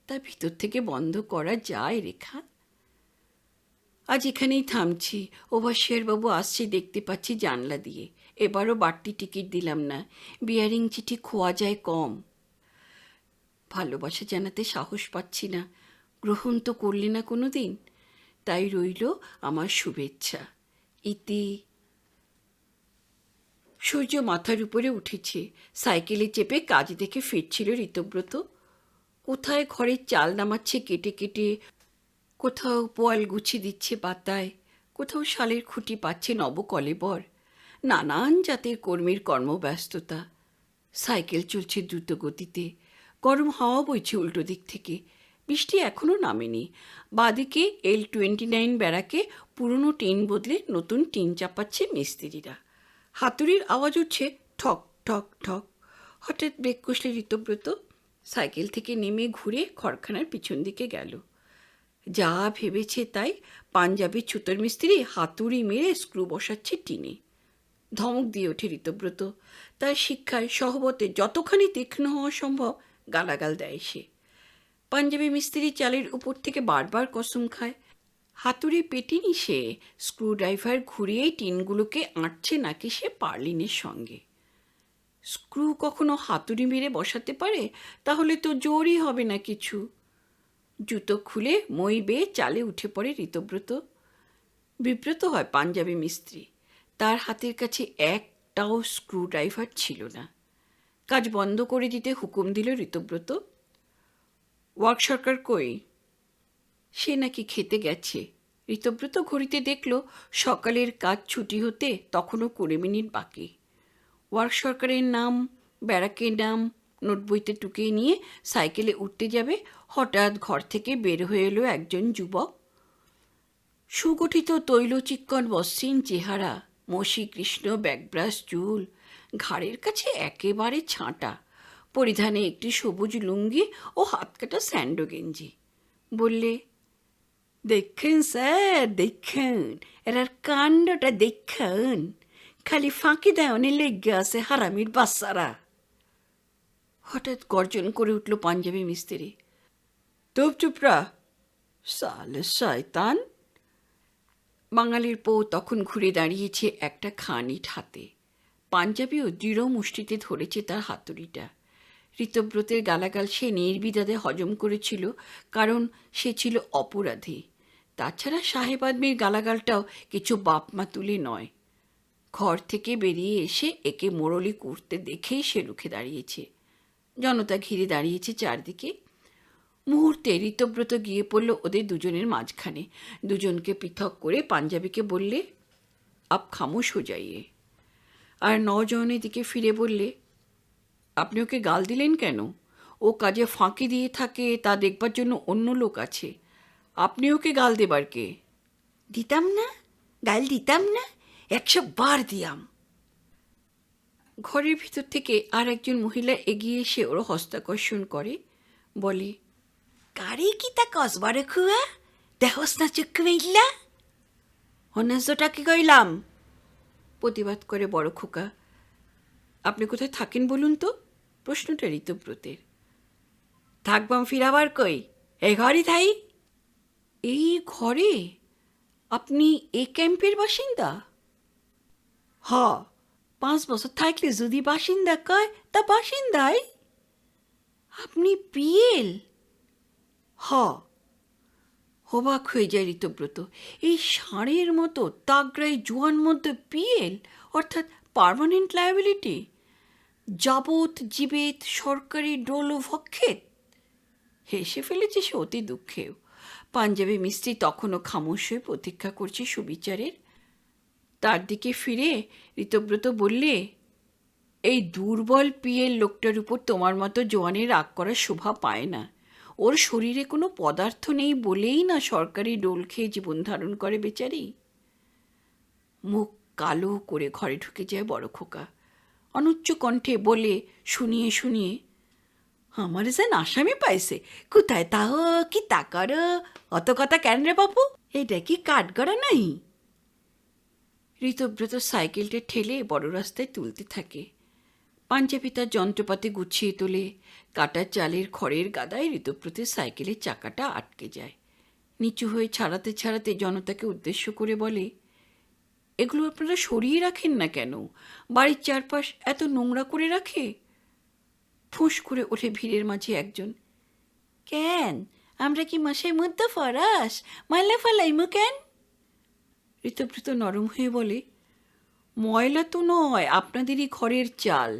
তা ভিতর থেকে বন্ধ করা যায় রেখা। আজ এখানেই থামছি। ওভারসিয়ারবাবু আসছে দেখতে পাচ্ছি জানলা দিয়ে। এবারও বাড়তি টিকিট দিলাম না, বিয়ারিং চিঠি খোয়া যায় কম। ভালোবাসা জানাতে সাহস পাচ্ছি না, গ্রহণ তো করলে না কোনো দিন। তাই রইল আমার শুভেচ্ছা। ইতি। সূর্য মাথার উপরে উঠেছে। সাইকেলে চেপে কাজ দেখে ফিরছিল ঋতব্রত। কোথায় ঘরের চাল নামাচ্ছে কেটে কেটে, কোথাও পোয়াল গুছিয়ে দিচ্ছে পাতায়, কোথাও শালের খুঁটি পাচ্ছে নবকলেবর। নানান জাতের কর্মীর কর্মব্যস্ততা। সাইকেল চলছে দ্রুত গতিতে। গরম হাওয়া বইছে উল্টো দিক থেকে। বৃষ্টি এখনও নামেনি। বাদিকে L29 ব্যারাকে পুরনো টিন বদলে নতুন টিন চাপাচ্ছে মিস্ত্রিরা। হাতুড়ির আওয়াজ উঠছে ঠক ঠক ঠক। হঠাৎ ব্রেক কষলে ঋতব্রত। সাইকেল থেকে নেমে ঘুরে ঘরখানার পিছন দিকে গেল। যা ভেবেছে তাই। পাঞ্জাবি ছুতোর মিস্ত্রি হাতুড়ি মেরে স্ক্রু বসাচ্ছে টিনে। ধমক দিয়ে ওঠে ঋতব্রত। তার শিক্ষায় সহবতে যতখানি তীক্ষ্ণ হওয়া সম্ভব গালাগাল দেয় সে। পাঞ্জাবি মিস্ত্রি চালের উপর থেকে বারবার কসম খায়। হাতুড়ি পেটেনি সে, স্ক্রুড্রাইভার ঘুরিয়েই টিনগুলোকে আঁটছে নাকি সে পার্লিনের সঙ্গে। স্ক্রু কখনো হাতুড়ি মেরে বসাতে পারে? তাহলে তো জোরই হবে না কিছু। জুতো খুলে মই বেয়ে চালে উঠে পড়ে ঋতব্রত। বিব্রত হয় পাঞ্জাবি মিস্ত্রি। তার হাতের কাছে একটাও স্ক্রুড্রাইভার ছিল না। কাজ বন্ধ করে দিতে হুকুম দিল ঋতব্রত। ওয়ার্ক সরকার কই? সে নাকি খেতে গেছে। ঋতব্রত ঘড়িতে দেখল সকালের কাজ ছুটি হতে তখনও 20 মিনিট বাকি। ওয়ার্ক সরকারের নাম, ব্যারাকের নাম নোটবইতে টুকিয়ে নিয়ে সাইকেলে উঠতে যাবে, হঠাৎ ঘর থেকে বের হয়ে এলো একজন যুবক। সুগঠিত তৈলচিক্কণ মসৃণ চেহারা, মসি কৃষ্ণ ব্যাকব্রাশ চুল, ঘাড়ের কাছে একেবারে ছাঁটা, পরিধানে একটি সবুজ লুঙ্গি ও হাতকাটা স্যান্ডো গেঞ্জি। বললে, দেখুন স্যার দেখুন, এরার কাণ্ডটা দেখুন, খালি ফাঁকি দেওয়ানে লেগে আছে হারামির বাচ্চারা। হঠাৎ গর্জন করে উঠল পাঞ্জাবি মিস্ত্রি। চুপরা, সালে শয়তান। বাঙালির পো তখন ঘুরে দাঁড়িয়েছে একটা খানিট হাতে। পাঞ্জাবিও দৃঢ় মুষ্টিতে ধরেছে তার হাতুড়িটা। ঋতব্রতের গালাগাল সে নির্বিবাদে হজম করেছিল, কারণ সে ছিল অপরাধী। তাছাড়া সাহেব আদমির গালাগালটাও কিছু বাপমা তুলে নয়। ঘর থেকে বেরিয়ে এসে একে মোড়লি করতে দেখেই সে রুখে দাঁড়িয়েছে। জনতা ঘিরে দাঁড়িয়েছে চারদিকে। মুহূর্তে ঋতব্রত গিয়ে পড়ল ওদের দুজনের মাঝখানে। দুজনকে পৃথক করে পাঞ্জাবিকে বললে, আপ খামোশ হো যাইয়ে। আর নজনের দিকে ফিরে বললে, আপনি ওকে গাল দিলেন কেন? ও কাজে ফাঁকি দিয়ে থাকে তা দেখবার জন্য অন্য লোক আছে। আপনি ওকে গাল দেবার কে? দিতাম না, গাল দিতাম না, 100 বার দিয়াম। ঘরের ভিতর থেকে আর একজন মহিলা এগিয়ে এসে ওর হস্তাকর্ষণ করে, বলে, কারি কি তা কসবার খুয়া দেহস না চক্ষু মেইলা? অনার্যটাকে কইলাম, প্রতিবাদ করে বড় খোকা। আপনি কোথায় থাকেন বলুন তো? প্রশ্নটা ঋতব্রতের। থাকবাম ফিরাবার কই, এই ঘরই থাই। এই ঘরে? আপনি এই ক্যাম্পের বাসিন্দা? হ, 5 বছর থাকলে যদি বাসিন্দা কয় তা বাসিন্দাই। আপনি পিএল? হ। অবাক হয়ে যায় ঋতব্রত। এই ষাঁড়ের মতো তাগড়াই জোয়ান মধ্যে পিএল, অর্থাৎ পার্মানেন্ট লায়াবিলিটি, যাবৎ জীবেত সরকারি ডোল ও ভক্ষেত। হেসে ফেলেছে সে অতি দুঃখেও। পাঞ্জাবি মিস্ত্রি তখনও খামোশ হয়ে প্রতীক্ষা করছে সুবিচারের। তার দিকে ফিরে ঋতব্রত বললে, এই দুর্বল পিএল লোকটার উপর তোমার মতো জোয়ানের রাগ করার শোভা পায় না। ওর শরীরে কোনো পদার্থ নেই বলেই না সরকারি ডোল খেয়ে জীবন ধারণ করে বেচারি। মুখ কালো করে ঘরে ঢুকে যায় বড় খোকা। অনুচ্চ কণ্ঠে বলে শুনিয়ে শুনিয়ে, আমার যেন আসামি পাইছে, কোথায় তাহ কি তা কর, অত কথা কেন রে বাবু, এটা কি কাঠগড়া নাই? ঋতব্রত সাইকেলটা ঠেলে বড় রাস্তায় তুলতে থাকে। পাঞ্জাবি তার যন্ত্রপাতি গুছিয়ে তোলে। কাটা চালের খড়ের গাদায় ঋতব্রতের সাইকেলের চাকাটা আটকে যায়। নিচু হয়ে ছাড়াতে ছাড়াতে জনতাকে উদ্দেশ্য করে বলে, এগুলো আপনারা সরিয়ে রাখেন না কেন? বাড়ির চারপাশ এত নোংরা করে রাখে। ফুঁস করে ওঠে ভিড়ের মাঝে একজন, কেন আমরা কি মাসের মধ্যে ফরাস ময়লা ফেলাইমু কেন? ঋতব্রত নরম হয়ে বলে, ময়লা তো নয়, আপনাদেরই ঘরের চাল।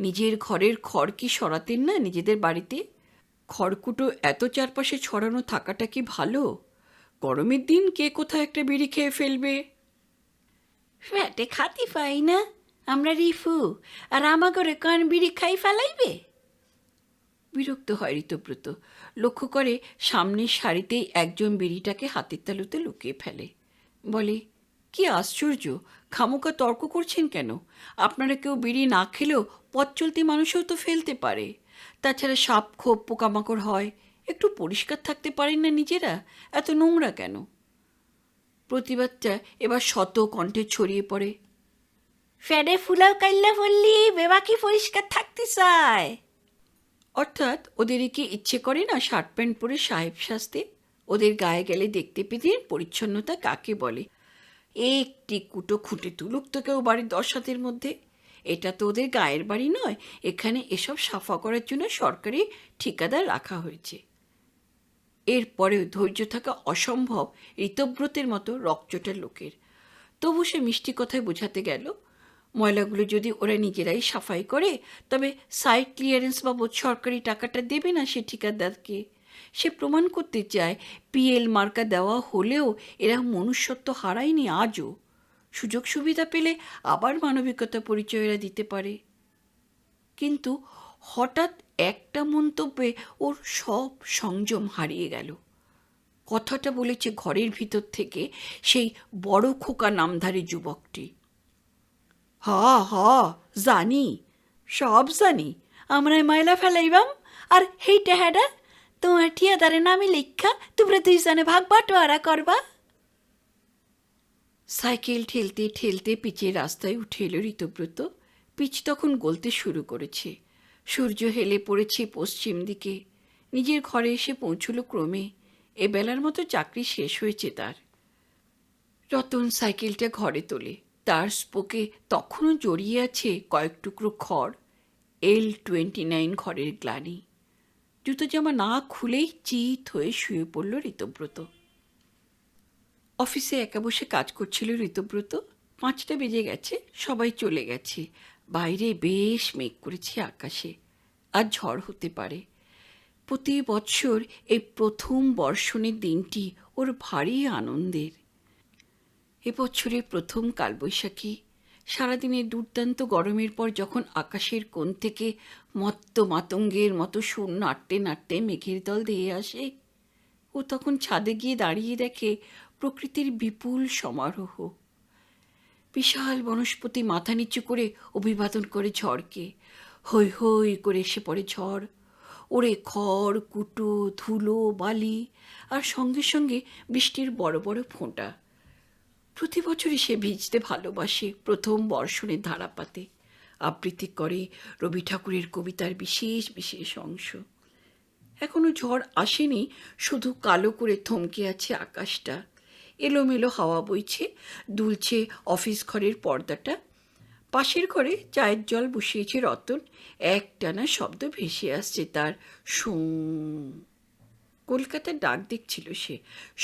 নিজের ঘরের খড় কি সরাতেন না নিজেদের বাড়িতে? খড়কুটো এত চারপাশে ছড়ানো থাকাটা কি ভালো? গরমের দিন কে কোথায় একটা বিড়ি খেয়ে ফেলবে। ফ্যাটে খাতি পাই না আমরা রিফু, আর আমাগরে কান বিড়ি খাই ফেলাইবে? বিরক্ত হয় ঋতব্রত। লক্ষ্য করে সামনের সারিতেই একজন বিড়িটাকে হাতের তালুতে লুকিয়ে ফেলে। বলে, কি আশ্চর্য, খামোকা তর্ক করছেন কেন? আপনারা কেউ বিড়ি না খেলেও পথ চলতি মানুষও তো ফেলতে পারে। তাছাড়া সাপ খোপ পোকামাকড় হয়, একটু পরিষ্কার থাকতে পারেন না নিজেরা? এত নোংরা কেন? প্রতিবাদটা এবার শত কণ্ঠে ছড়িয়ে পড়ে, ফ্যাডে ফুলাও কাইল্লা বললি বেবাকি পরিষ্কার থাকতে চায়। অর্থাৎ ওদের কি ইচ্ছে করে না শার্ট প্যান্ট পরে সাহেব সাজতে? ওদের গায়ে গেলে দেখতে পেতে পরিচ্ছন্নতা কাকে বলে? একটি কুটো খুঁটে তুলুক তো কেউ বাড়ির 10 হাতের মধ্যে। এটা তো ওদের গায়ের বাড়ি নয়, এখানে এসব সাফা করার জন্য সরকারি ঠিকাদার রাখা হয়েছে। এরপরেও ধৈর্য থাকা অসম্ভব ঋতব্রতের মতো রকচটা লোকের। তবু সে মিষ্টি কথায় বোঝাতে গেল, ময়লাগুলো যদি ওরা নিজেরাই সাফাই করে তবে সাইট ক্লিয়ারেন্স বাবদ সরকারি টাকাটা দেবে না সে ঠিকাদারকে। সে প্রমাণ করতে চায় পিএল মার্কা দেওয়া হলেও এরা মনুষ্যত্ব হারায়নি আজও। সুযোগ সুবিধা পেলে আবার মানবিকতা পরিচয় এরা দিতে পারে। কিন্তু হঠাৎ একটা মন্তব্যে ওর সব সংযম হারিয়ে গেল। কথাটা বলেছে ঘরের ভিতর থেকে সেই বড় খোকা নামধারী যুবকটি। জানি, সব জানি, আমরা ময়লা ফেলাইবাম আর হেইটা হ্যাডা তোমার ঠিয়াদারে নামে লেখা তোমরা 2 জনে ভাগ বাটোয়ারা করবা। সাইকেল ঠেলতে ঠেলতে পিচের রাস্তায় উঠে এলো ঋতব্রত। পিচ তখন গলতে শুরু করেছে। সূর্য হেলে পড়েছে পশ্চিম দিকে। নিজের ঘরে এসে পৌঁছল ক্রমে। এ বেলার মতো চাকরি শেষ হয়েছে তার। রতন সাইকেলটা ঘরে তোলে। তার স্পোকে তখনও জড়িয়ে আছে কয়েক টুকরো খড়। L29 ঘরের গ্লানি। জুতো জামা না খুলেই চিত হয়ে শুয়ে পড়ল ঋতব্রত। অফিসে একা বসে কাজ করছিল ঋতব্রত। 5টা বেজে গেছে, সবাই চলে গেছে। বাইরে বেশ মেঘ করেছে আকাশে। আর ঝড় হতে পারে। প্রতি বৎসর এই প্রথম বর্ষণের দিনটি ওর ভারী আনন্দের। এবছরের প্রথম কালবৈশাখী। সারাদিনের দুর্দান্ত গরমের পর যখন আকাশের কোণ থেকে মত্ত মাতঙ্গের মতো সুর নাড়তে নাড়তে মেঘের দল ধেয়ে আসে, ও তখন ছাদে গিয়ে দাঁড়িয়ে দেখে প্রকৃতির বিপুল সমারোহ। বিশাল বনস্পতি মাথা নিচু করে অভিবাদন করে ঝড়কে। হৈ হৈ করে এসে পড়ে ঝড়। ওরে খড় কুটো ধুলো বালি, আর সঙ্গে সঙ্গে বৃষ্টির বড় বড় ফোঁটা। প্রতি বছরই সে ভিজতে ভালোবাসে প্রথম বর্ষণের ধারাপাতে। আবৃত্তি করে রবি ঠাকুরের কবিতার বিশেষ বিশেষ অংশ। এখনো ঝড় আসেনি, শুধু কালো করে থমকে আছে আকাশটা। এলোমেলো হাওয়া বইছে, দুলছে অফিস ঘরের পর্দাটা। পাশের ঘরে চায়ের জল বসিয়েছে রতন। একটানা শব্দ ভেসে আসছে তার, শোঁ। কলকাতার ডাক দেখছিল সে।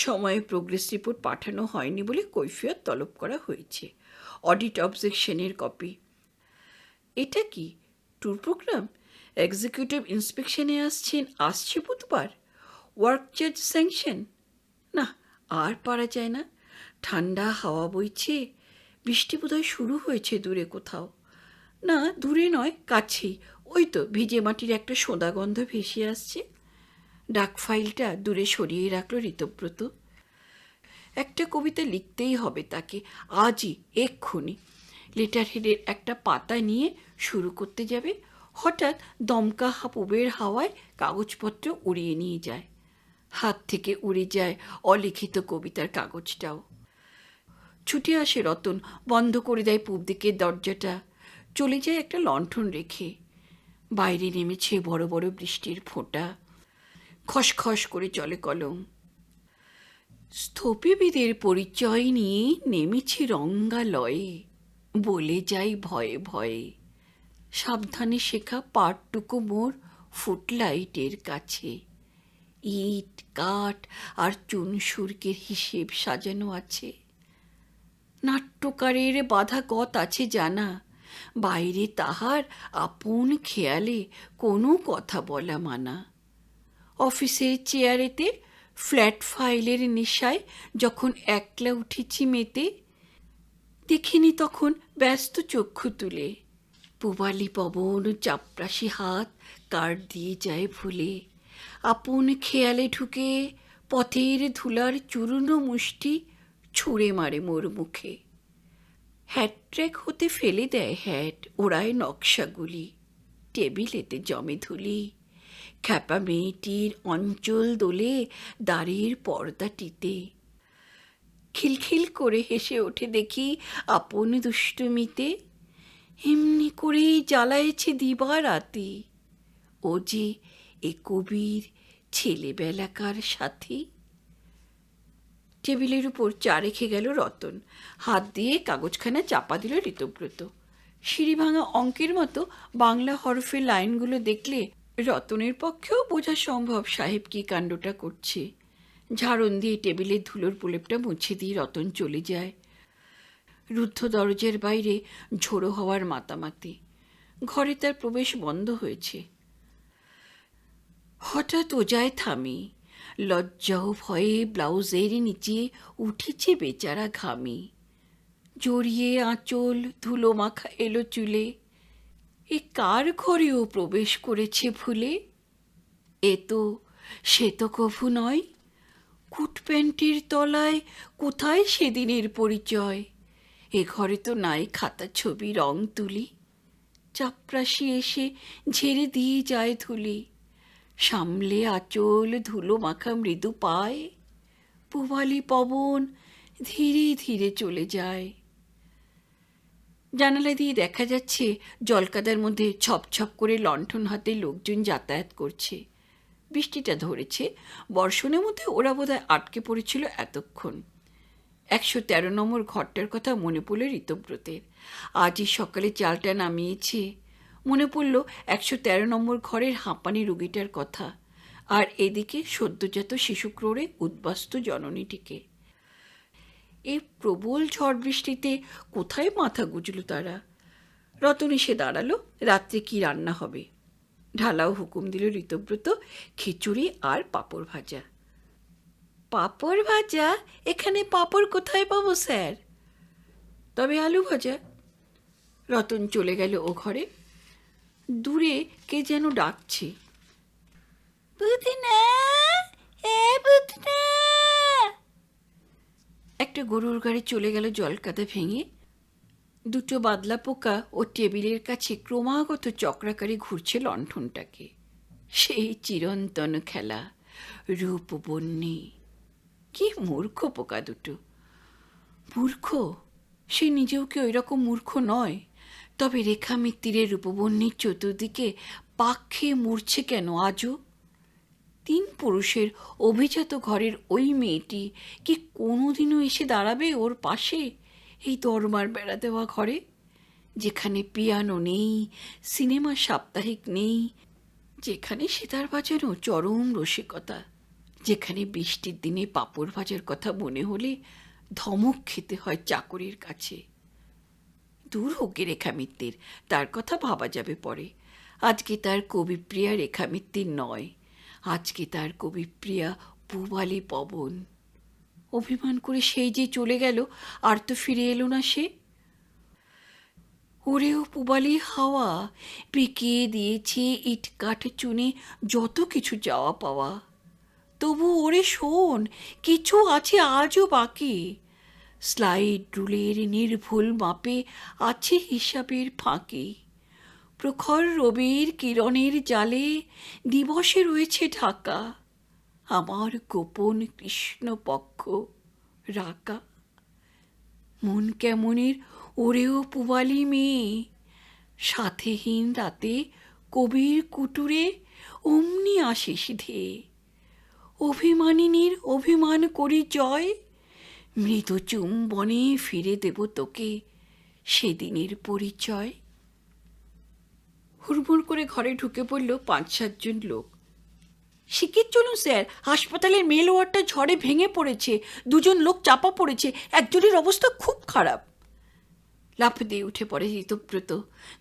সময়ে প্রোগ্রেস রিপোর্ট পাঠানো হয়নি বলে কৈফিয়ত তলব করা হয়েছে। অডিট অবজেকশনের কপি। এটা কি ট্যুর প্রোগ্রাম? এক্সিকিউটিভ ইন্সপেকশনে আসছে বুধবার। Work charge sanction. না, আর পারা যায় না। ঠান্ডা হাওয়া বইছে। বৃষ্টি বোধহয় শুরু হয়েছে দূরে কোথাও। না, দূরে নয়, কাছেই। ওই তো ভিজে মাটির একটা সোঁদা গন্ধ ভেসে আসছে। ডাক ফাইলটা দূরে সরিয়ে রাখল ঋতব্রত। একটা কবিতা লিখতেই হবে তাকে, আজই, এক্ষুনি। লেটার হেডের একটা পাতা নিয়ে শুরু করতে যাবে, হঠাৎ দমকা পুবের হাওয়ায় কাগজপত্র উড়িয়ে নিয়ে যায়। হাত থেকে উড়ে যায় অলিখিত কবিতার কাগজটাও। ছুটে আসে রতন, বন্ধ করে দেয় পূব দিকের দরজাটা। চলে যায় একটা লণ্ঠন রেখে। বাইরে নেমেছে বড় বড় বৃষ্টির ফোঁটা। খসখস করে চলে কলম। স্থপতিবিদের পরিচয় নিয়ে নেমেছে রঙ্গালয়ে, বলে যাই ভয়ে ভয়ে। সাবধানে শেখা পাঠটুকু মোর ফুটলাইটের কাছে। ইট কাঠ আর চুনসুরকের হিসেব সাজানো আছে। নাট্যকারের বাধা কত আছে জানা, বাইরে তাহার আপন খেয়ালে কোনো কথা বলা মানা। অফিসের চেয়ারেতে ফ্ল্যাট ফাইলের নেশায় যখন একলা উঠেছি মেতে, দেখিনি তখন ব্যস্ত চক্ষু তুলে। পূবালি পবন চাপরাশি হাত কাট দিয়ে যায় ভুলে। আপন খেয়ালে ঢুকে পথের ধুলার চূর্ণ মুষ্টি ছুঁড়ে মারে মোর মুখে। হ্যাটট্র্যাক হতে ফেলে দেয় হ্যাট, ওড়ায় নকশাগুলি। টেবিলেতে জমে ধুলি। খ্যাপা মেয়েটির অঞ্চল দোলে দ্বারের পর্দাটিতে। খিলখিল করে হেসে ওঠে দেখি আপন দুষ্টুমিতে। এমনি করেই জ্বালায়েছে দিবা রাতি, ও যে এ কবির ছেলেবেলাকার সাথী। টেবিলের উপর চা রেখে গেল রতন। হাত দিয়ে কাগজখানা চাপা দিল ঋতব্রত। সিঁড়ি ভাঙা অঙ্কের মতো বাংলা হরফের লাইনগুলো দেখলে রতনের পক্ষেও বোঝা সম্ভব সাহেব কি কাণ্ডটা করছে। ঝাড়ন দিয়ে টেবিলের ধুলোর প্রলেপটা মুছে দিয়ে রতন চলে যায়। রুদ্ধ দরজার বাইরে ঝোড়ো হওয়ার মাতামাতি। ঘরে তার প্রবেশ বন্ধ হয়েছে। হঠাৎ ও যায় থামি। লজ্জা ও ভয়ে ব্লাউজের নিচে উঠেছে বেচারা ঘামি। জড়িয়ে আঁচল ধুলো মাখা এলো চুলে। এ কার ঘরেও প্রবেশ করেছে ভুলে? এ তো সে তো কভু নয়। কুট প্যান্টের তলায় কোথায় সেদিনের পরিচয়? এ ঘরে তো নাই খাতা ছবি রং তুলি। চাপরাশি এসে ঝেড়ে দিয়ে যায় ধুলি। সামলে আঁচল ধুলো মাখা মৃদু পায়। পূবালি পবন ধীরে ধীরে চলে যায়। জানালা দিয়ে দেখা যাচ্ছে জলকাদার মধ্যে ছপ ছপ করে লণ্ঠন হাতে লোকজন যাতায়াত করছে। বৃষ্টিটা ধরেছে। বর্ষণের মধ্যে ওরা বোধহয় আটকে পড়েছিল এতক্ষণ। 113 নম্বর ঘরটার কথা মনে পড়ল ঋতব্রতের। আজই সকালে চালটা নামিয়েছে। মনে পড়ল 113 নম্বর ঘরের হাঁপানি রোগীটার কথা, আর এদিকে সদ্যজাত শিশু ক্রোড়ে উদ্বাস্তু জননীটিকে। এই প্রবল ঝড় বৃষ্টিতে কোথায় মাথা গুজল তারা? রতন এসে দাঁড়ালো। রাত্রে কি রান্না হবে? ঢালাও হুকুম দিল ঋতব্রত, খিচুড়ি আর পাঁপড় ভাজা। পাঁপড় ভাজা? এখানে পাঁপড় কোথায় পাবো স্যার? তবে আলু ভাজা। রতন চলে গেল ও ঘরে। দূরে কে যেন ডাকছে, বুধনা, এ বুধনা। একটা গরুর গাড়ি চলে গেল জলকাদা ভেঙে। দুটো বাদলা পোকা ও টেবিলের কাছে ক্রমাগত চক্রাকারে ঘুরছে লণ্ঠনটাকে। সেই চিরন্তন খেলা, রূপবন্যী। কি মূর্খ পোকা দুটো! মূর্খ? সে নিজেও কি ওই রকম মূর্খ নয়? তবে রেখা মিত্তিরের রূপবন্যীর চতুর্দিকে পাক খেয়ে মরছে কেন আজও? 3 পুরুষের অভিজাত ঘরের ওই মেয়েটি কি কোনোদিনও এসে দাঁড়াবে ওর পাশে এই দরমার বেড়া দেওয়া ঘরে? যেখানে পিয়ানো নেই, সিনেমা সাপ্তাহিক নেই, যেখানে সেতার বাজানো চরম রসিকতা, যেখানে বৃষ্টির দিনে পাঁপড় ভাজার কথা মনে হলে ধমক খেতে হয় চাকরের কাছে। দূর হোক গে রেখা মিত্তির, তার কথা ভাবা যাবে পরে। আজকে তার কবিপ্রিয়া রেখা মিত্তির নয়, আজকে তার কবিপ্রিয়া পূবালী পবন। অভিমান করে সেই যে চলে গেল, আর তো ফিরে এলো না সে। ওরেও পূবালী হাওয়া, পেকিয়ে দিয়েছে ইট কাঠ চুনে যত কিছু চাওয়া পাওয়া। তবু ওরে শোন, কিছু আছে আজও বাকি। স্লাইড রুলের নির্ভুল মাপে আছে হিসাবের ফাঁকি। প্রখর রবির কিরণের জালে দিবসে রয়েছে ঢাকা আমার গোপন কৃষ্ণপক্ষ রাকা। মন কেমনের ওরেও পূবালী মেয়ে, সাথেহীন রাতে কবির কুটুরে অমনি আসিস ধেয়ে। অভিমানিনীর অভিমান করি জয়, মৃদু চুম্বনে ফিরে দেব তোকে সেদিনের পরিচয়। হুড়মুড় করে ঘরে ঢুকে পড়ল ৫-৭ জন লোক। শিগগির চলুন স্যার, হাসপাতালের মেল ওয়ার্ডটা ঝড়ে ভেঙে পড়েছে, 2জন লোক চাপা পড়েছে, একজনের অবস্থা খুব খারাপ। লাফ দিয়ে উঠে পড়ে ঋতব্রত,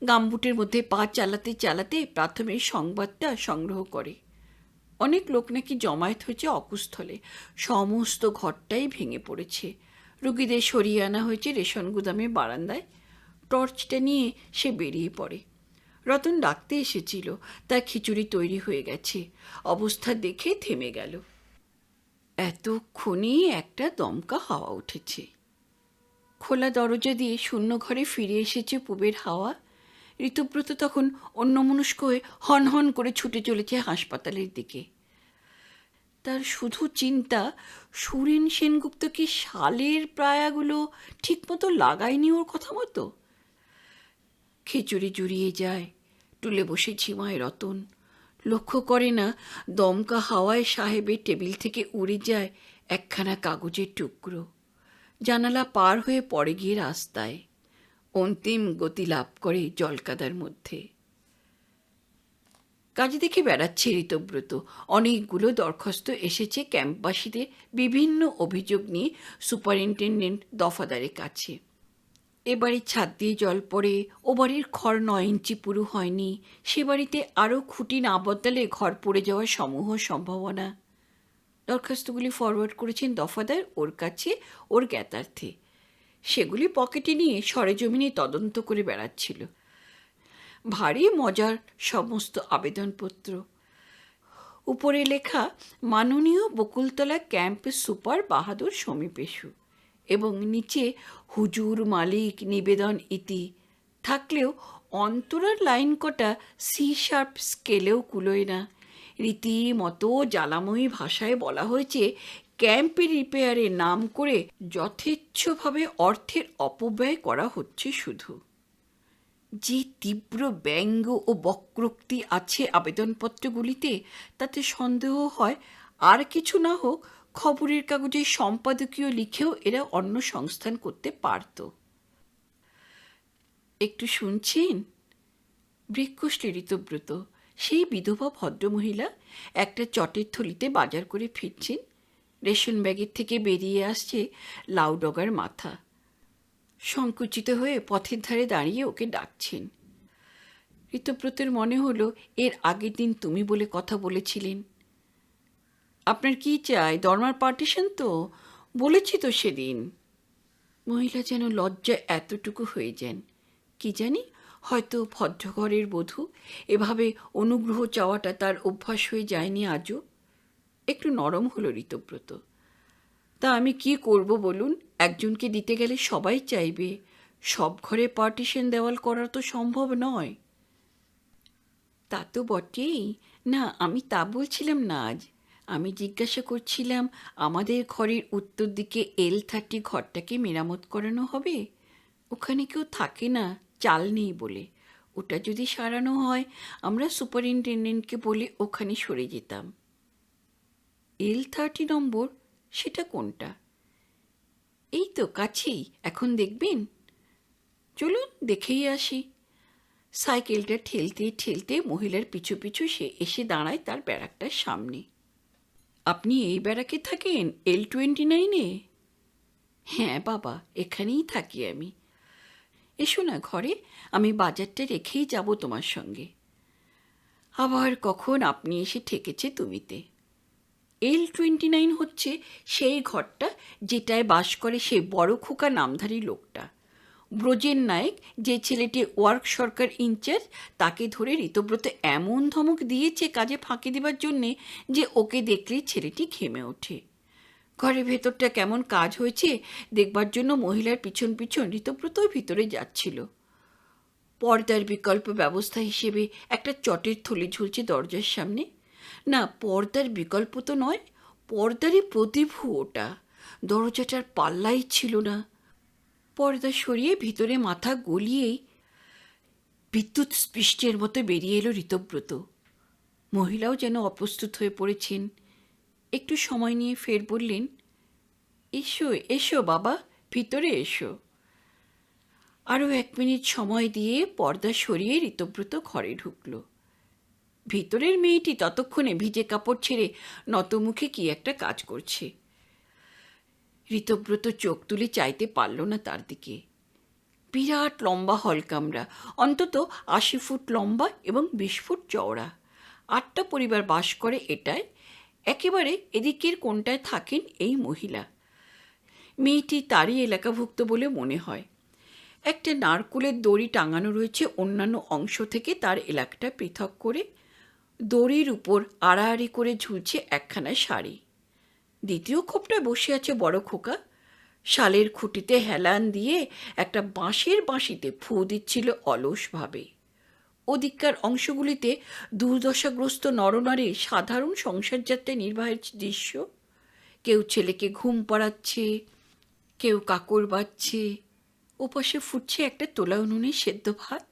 গামবুটের মধ্যে পা চালাতে চালাতে প্রাথমিক সংবাদটা সংগ্রহ করে। অনেক লোক নাকি জমায়েত হয়েছে অকুস্থলে, সমস্ত ঘরটাই ভেঙে পড়েছে। রুগীদের সরিয়ে আনা হয়েছে রেশন গুদামের বারান্দায়। টর্চটা নিয়ে সে বেরিয়ে পড়ে। রতন ডাকতে এসেছিল, তার খিচুড়ি তৈরি হয়ে গেছে। অবস্থা দেখে থেমে গেল। এতক্ষণে একটা দমকা হাওয়া উঠেছে। খোলা দরজা দিয়ে শূন্য ঘরে ফিরে এসেছে পুবের হাওয়া। ঋতব্রত তখন অন্যমনস্ক হয়ে হন হন করে ছুটে চলেছে হাসপাতালের দিকে। তার শুধু চিন্তা, সুরেন সেনগুপ্ত কি শালের প্রায়াগুলো ঠিকমতো লাগায়নি ওর কথা মতো। খিচুড়ি জুড়িয়ে যায়, টুলে বসে ঝিমায় রতন। লক্ষ্য করে না দমকা হাওয়ায় সাহেবের টেবিল থেকে উড়ে যায় একখানা কাগজের টুকরো। জানালা পার হয়ে পড়ে গিয়ে রাস্তায়, অন্তিম গতি লাভ করে জলকাদার মধ্যে। কাজে দেখে বেড়াচ্ছে ঋতব্রত। অনেকগুলো দরখাস্ত এসেছে ক্যাম্পবাসীদের বিভিন্ন অভিযোগ নিয়ে সুপারিনটেন্ডেন্ট দফাদারের কাছে। এ বাড়ির ছাদ দিয়ে জল পড়ে, ও বাড়ির খড় 9 ইঞ্চি পুরো হয়নি, সে বাড়িতে আরও খুঁটি না বদলালে ঘর পড়ে যাওয়ার সমূহ সম্ভাবনা। দরখাস্তগুলি ফরওয়ার্ড করেছেন দফাদার ওর কাছে ওর জ্ঞাতার্থে। সেগুলি পকেটে নিয়ে সরেজমিনে তদন্ত করে বেড়াচ্ছিল। ভারী মজার সমস্ত আবেদনপত্র। উপরে লেখা মাননীয় বকুলতলা ক্যাম্প সুপার বাহাদুর সমীপেশু, এবং নিচে হুজুর মালিক নিবেদন ইতি থাকলেও অন্তরার লাইন কটা সি শার্প স্কেলেও কুলোয় না। রীতিমতো জ্বালাময়ী ভাষায় বলা হয়েছে ক্যাম্পের রিপেয়ারের নাম করে যথেচ্ছভাবে অর্থের অপব্যয় করা হচ্ছে শুধু। যে তীব্র ব্যঙ্গ ও বক্রোক্তি আছে আবেদনপত্রগুলিতে, তাতে সন্দেহ হয় আর কিছু না হোক খবরের কাগজে সম্পাদকীয় লিখেও এরা অন্য সংস্থান করতে পারত। একটু শুনছেন? ব্রেক কষলে ঋতব্রত। সেই বিধবা ভদ্রমহিলা একটা চটের থলিতে বাজার করে ফিরছেন। রেশন ব্যাগের থেকে বেরিয়ে আসছে লাউ ডগার মাথা। সংকুচিত হয়ে পথের ধারে দাঁড়িয়ে ওকে ডাকছেন। ঋতব্রতের মনে হলো এর আগের দিন তুমি বলে কথা বলেছিলেন। আপনার কি চাই? দরমার পার্টিশন তো? বলেছি তো সেদিন। মহিলা যেন লজ্জায় এতটুকু হয়ে যান। কি জানি, হয়তো ভদ্রঘরের বধূ, এভাবে অনুগ্রহ চাওয়াটা তার অভ্যাস হয়ে যায়নি আজও। একটু নরম হলো ঋতব্রত। তা আমি কি করব বলুন? একজনকে দিতে গেলে সবাই চাইবে। সব ঘরে পার্টিশন দেওয়াল করা তো সম্ভব নয়। তা তো বটেই না, আমি তা বলছিলাম না আজ। আমি জিজ্ঞাসা করছিলাম আমাদের ঘরের উত্তর দিকে L30 ঘরটাকে মেরামত করানো হবে। ওখানে কেউ থাকে না, চাল নেই বলে। ওটা যদি সারানো হয়, আমরা সুপারিনটেন্ডেন্টকে বলে ওখানে সরে যেতাম। L30 নম্বর? সেটা কোনটা? এই তো কাছেই, এখন দেখবেন। চলুন দেখেই আসি। সাইকেলটা ঠেলতে ঠেলতে মহিলার পিছু পিছু সে এসে দাঁড়ায় তার ব্যারাকটার সামনে। আপনি এই ব্যারাকে থাকেন L29-এ? হ্যাঁ বাবা, এখানেই থাকি আমি। এসো না ঘরে, আমি বাজারটা রেখেই যাব তোমার সঙ্গে। আবার কখন আপনি এসে ঠেকেছে তুমিতে। L29 হচ্ছে সেই ঘরটা যেটায় বাস করে সেই বড় খোকা নামধারী লোকটা। ব্রজের নায়ক, যে ছেলেটি ওয়ার্ক সরকার ইনচার্জ, তাকে ধরে ঋতব্রত এমন ধমক দিয়েছে কাজে ফাঁকি দেবার জন্যে যে ওকে দেখলেই ছেলেটি ঘেমে ওঠে। ঘরের ভেতরটা কেমন কাজ হয়েছে দেখবার জন্য মহিলার পিছন পিছন ঋতব্রতও ভিতরে যাচ্ছিল। পর্দার বিকল্প ব্যবস্থা হিসেবে একটা চটের থলি ঝুলছে দরজার সামনে। না, পর্দার বিকল্প তো নয়, পর্দারই প্রতিভূ ওটা। দরজাটার পাল্লাই ছিল না। পর্দা সরিয়ে ভিতরে মাথা গলিয়েই বিদ্যুৎ স্পৃষ্টের মতো বেরিয়ে এলো ঋতব্রত। মহিলাও যেন অপ্রস্তুত হয়ে পড়েছেন। একটু সময় নিয়ে ফের বললেন, এসো এসো বাবা, ভিতরে এসো। আরও 1 মিনিট সময় দিয়ে পর্দা সরিয়ে ঋতব্রত ঘরে ঢুকল। ভিতরের মেয়েটি ততক্ষণে ভিজে কাপড় ছেড়ে নতমুখে কি একটা কাজ করছে। ঋতব্রত চোখ তুলে চাইতে পারল না তার দিকে। বিরাট লম্বা হলকামরা, অন্তত 80 ফুট লম্বা এবং 20 ফুট চওড়া। 8টা পরিবার বাস করে এটায়। একেবারে এদিকের কোণটায় থাকেন এই মহিলা। মেয়েটি তারই এলাকাভুক্ত বলে মনে হয়। একটা নারকুলের দড়ি টাঙানো রয়েছে অন্যান্য অংশ থেকে তার এলাকাটা পৃথক করে। দড়ির উপর আড়াআড়ি করে ঝুলছে একখানা শাড়ি। দ্বিতীয় খোপটায় বসে আছে বড় খোকা। শালের খুঁটিতে হেলান দিয়ে একটা বাঁশের বাঁশিতে ফু দিচ্ছিল অলসভাবে। ওদিককার অংশগুলিতে দুর্দশাগ্রস্ত নরনারীর সাধারণ সংসারযাত্রা নির্বাহের দৃশ্য। কেউ ছেলেকে ঘুম পাড়াচ্ছে, কেউ কাকড় বাজছে। ওপাশে ফুটছে একটা তোলা উনুনের সেদ্ধ ভাত।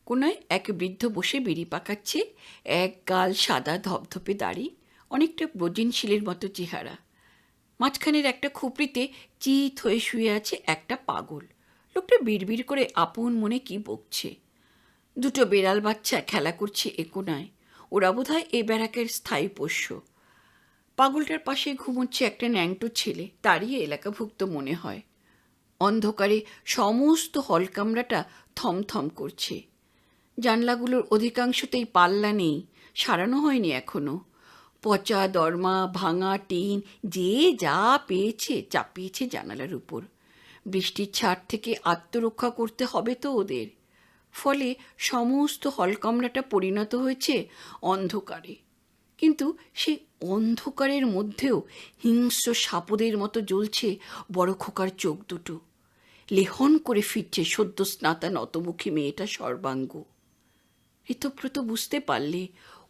কোনায় এক বৃদ্ধ বসে বিড়ি পাকাচ্ছে, এক গাল সাদা ধপধপে দাড়ি, অনেকটা ব্রজেনশীলের মতো চেহারা। মাঝখানের একটা খুপড়িতে চিত হয়ে শুয়ে আছে একটা পাগল। লোকটা বিড়বিড় করে আপন মনে কি বকছে। 2টো বেড়াল বাচ্চা খেলা করছে এ কোনায়। ওরা বোধহয় এ ব্যারাকের স্থায়ী পোষ্য। পাগলটার পাশে ঘুমোচ্ছে একটা ন্যাংটো ছেলে, তারই এলাকাভুক্ত মনে হয়। অন্ধকারে সমস্ত হলকামরাটা থমথম করছে। জানলাগুলোর অধিকাংশতেই পাল্লা নেই, সারানো হয়নি এখনো। পচা দরমা, ভাঙা টিন, যে যা পেয়েছে চাপিয়েছে জানালার উপর। বৃষ্টির ছাট থেকে আত্মরক্ষা করতে হবে তো ওদের। ফলে সমস্ত হলকামরাটা পরিণত হয়েছে অন্ধকারে। কিন্তু সেই অন্ধকারের মধ্যেও হিংস্র সাপদের মতো জ্বলছে বড় খোকার চোখ দুটো। লেহন করে ফিরছে সদ্য স্নাতা নতমুখী মেয়েটা সর্বাঙ্গ। ঋতব্রত বুঝতে পারলে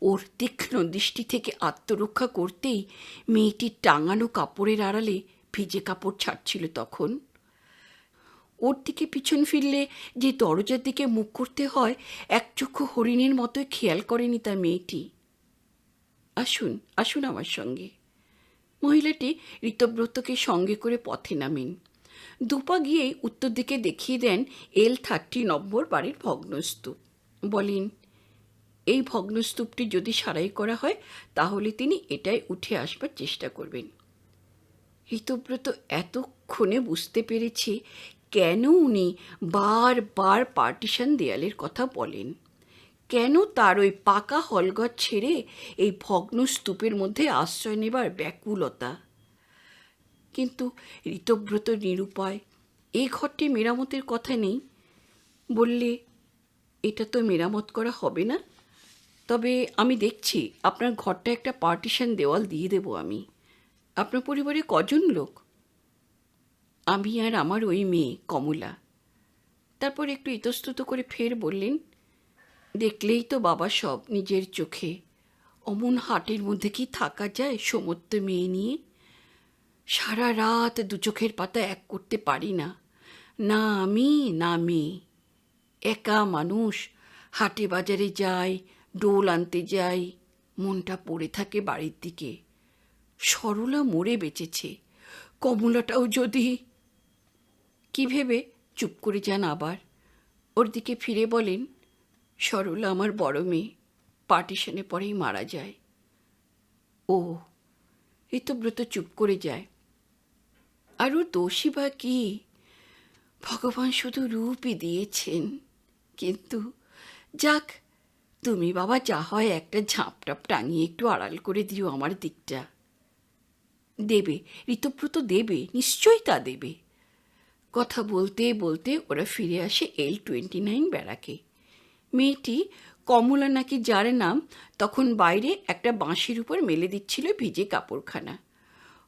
ওর তীক্ষ্ণ দৃষ্টি থেকে আত্মরক্ষা করতেই মেয়েটির টাঙানো কাপড়ের আড়ালে ভিজে কাপড় ছাড়ছিল তখন। ওর দিকে পিছন ফিরলে যে দরজার দিকে মুখ করতে হয়, একচক্ষু হরিণের মতোই খেয়াল করেনি তার মেয়েটি। আসুন আসুন আমার সঙ্গে। মহিলাটি ঋতব্রতকে সঙ্গে করে পথে নামেন। দুপা গিয়েই উত্তর দিকে দেখিয়ে দেন L30 নম্বর বাড়ির ভগ্নস্তূপ। বলেন, এই ভগ্নস্তূপটি যদি সারাই করা হয় তাহলে তিনি এটায় উঠে আসবার চেষ্টা করবেন। ঋতব্রত এতক্ষণে বুঝতে পেরেছে কেন উনি বারবার পার্টিশন দেয়ালের কথা বলেন, কেন তার ওই পাকা হলঘর ছেড়ে এই ভগ্ন স্তূপের মধ্যে আশ্রয় নেবার ব্যাকুলতা। কিন্তু ঋতব্রত নিরুপায়। এই ঘরটি মেরামতের কথা নেই। বললে, এটা তো মেরামত করা হবে না, তবে আমি দেখছি আপনার ঘরটা একটা পার্টিশন দেওয়াল দিয়ে দেব আমি। আপনার পরিবারে কজন লোক? আমি আর আমার ওই মেয়ে কমলা। তারপর একটু ইতস্তত করে ফের বললেন, দেখলেই তো বাবা সব নিজের চোখে। অমন হাটের মধ্যে কি থাকা যায় সমস্ত মেয়ে নিয়ে? সারা রাত 2 চোখের পাতা এক করতে পারি না, না আমি না মেয়ে। একা মানুষ, হাটে বাজারে যাই, ডোল আনতে যাই, মনটা পড়ে থাকে বাড়ির দিকে। সরলা মরে বেঁচেছে, কমলাটাও যদি। কি ভেবে চুপ করে যান আবার। ওর দিকে ফিরে বলেন, সরলা আমার বড় মেয়ে, পার্টিশনে পরেই মারা যায়। ও, ঋতব্রত চুপ করে যায়। আর ও দোষী বা কি? ভগবান শুধু রূপই দিয়েছেন। কিন্তু যাক, তুমি বাবা যা হয় একটা ঝাঁপটাপ টাঙিয়ে একটু আড়াল করে দিও আমার দিকটা। দেবে, ঋতব্রত দেবে, নিশ্চয়ই তা দেবে। কথা বলতে বলতে ওরা ফিরে আসে L29 ব্যারাকে। মেয়েটি, কমলা নাকি যার নাম, তখন বাইরে একটা বাঁশের উপর মেলে দিচ্ছিল ভিজে কাপড়খানা।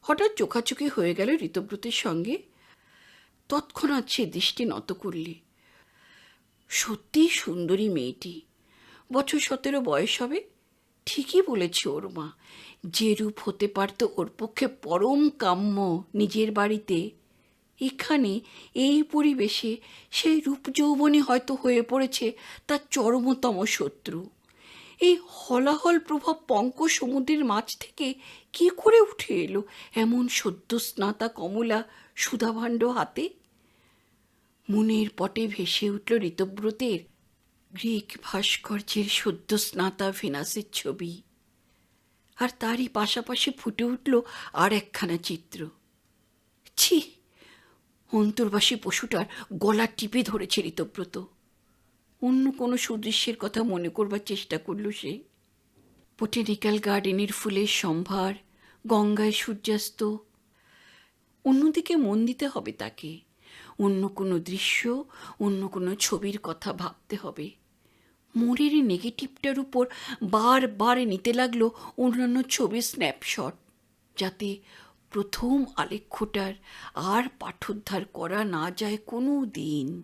হঠাৎ চোখাচোখি হয়ে গেল ঋতব্রতের সঙ্গে। তৎক্ষণাৎ সে দৃষ্টি নত করলে। সত্যিই সুন্দরী মেয়েটি, বছর 17 বয়স হবে। ঠিকই বলেছে ওর মা, যে রূপ হতে পারত ওর পক্ষে পরম কাম্য নিজের বাড়িতে, এখানে এই পরিবেশে সেই রূপ যৌবনী হয়তো হয়ে পড়েছে তার চরমতম শত্রু। এই হলাহল প্রভাব পঙ্ক সমুদ্রের মাছ থেকে কি করে উঠে এলো এমন সদ্য স্নাতা কমলা সুধাভাণ্ড হাতে? মনের পটে ভেসে উঠল ঋতব্রতের গ্রিক ভাস্কর্যের সদ্য স্নাতা ভেনাসের ছবি, আর তারই পাশাপাশি ফুটে উঠল আর একখানা চিত্র। ছি! অন্তর্বাসী পশুটার গলা টিপে ধরেছে ঋতব্রত। অন্য কোনো সুদৃশ্যের কথা মনে করবার চেষ্টা করল সে। বোটানিক্যাল গার্ডেনের ফুলের সম্ভার, গঙ্গায় সূর্যাস্ত। অন্যদিকে মন দিতে হবে তাকে, অন্য কোনো দৃশ্য, অন্য কোনো ছবির কথা ভাবতে হবে। মোড়ের নেগেটিভটার উপর বারবার নিতে লাগলো অন্যান্য ছবির স্ন্যাপশট, যাতে প্রথম আলেখ্যটার আর পাঠোদ্ধার করা না যায় কোনো দিন।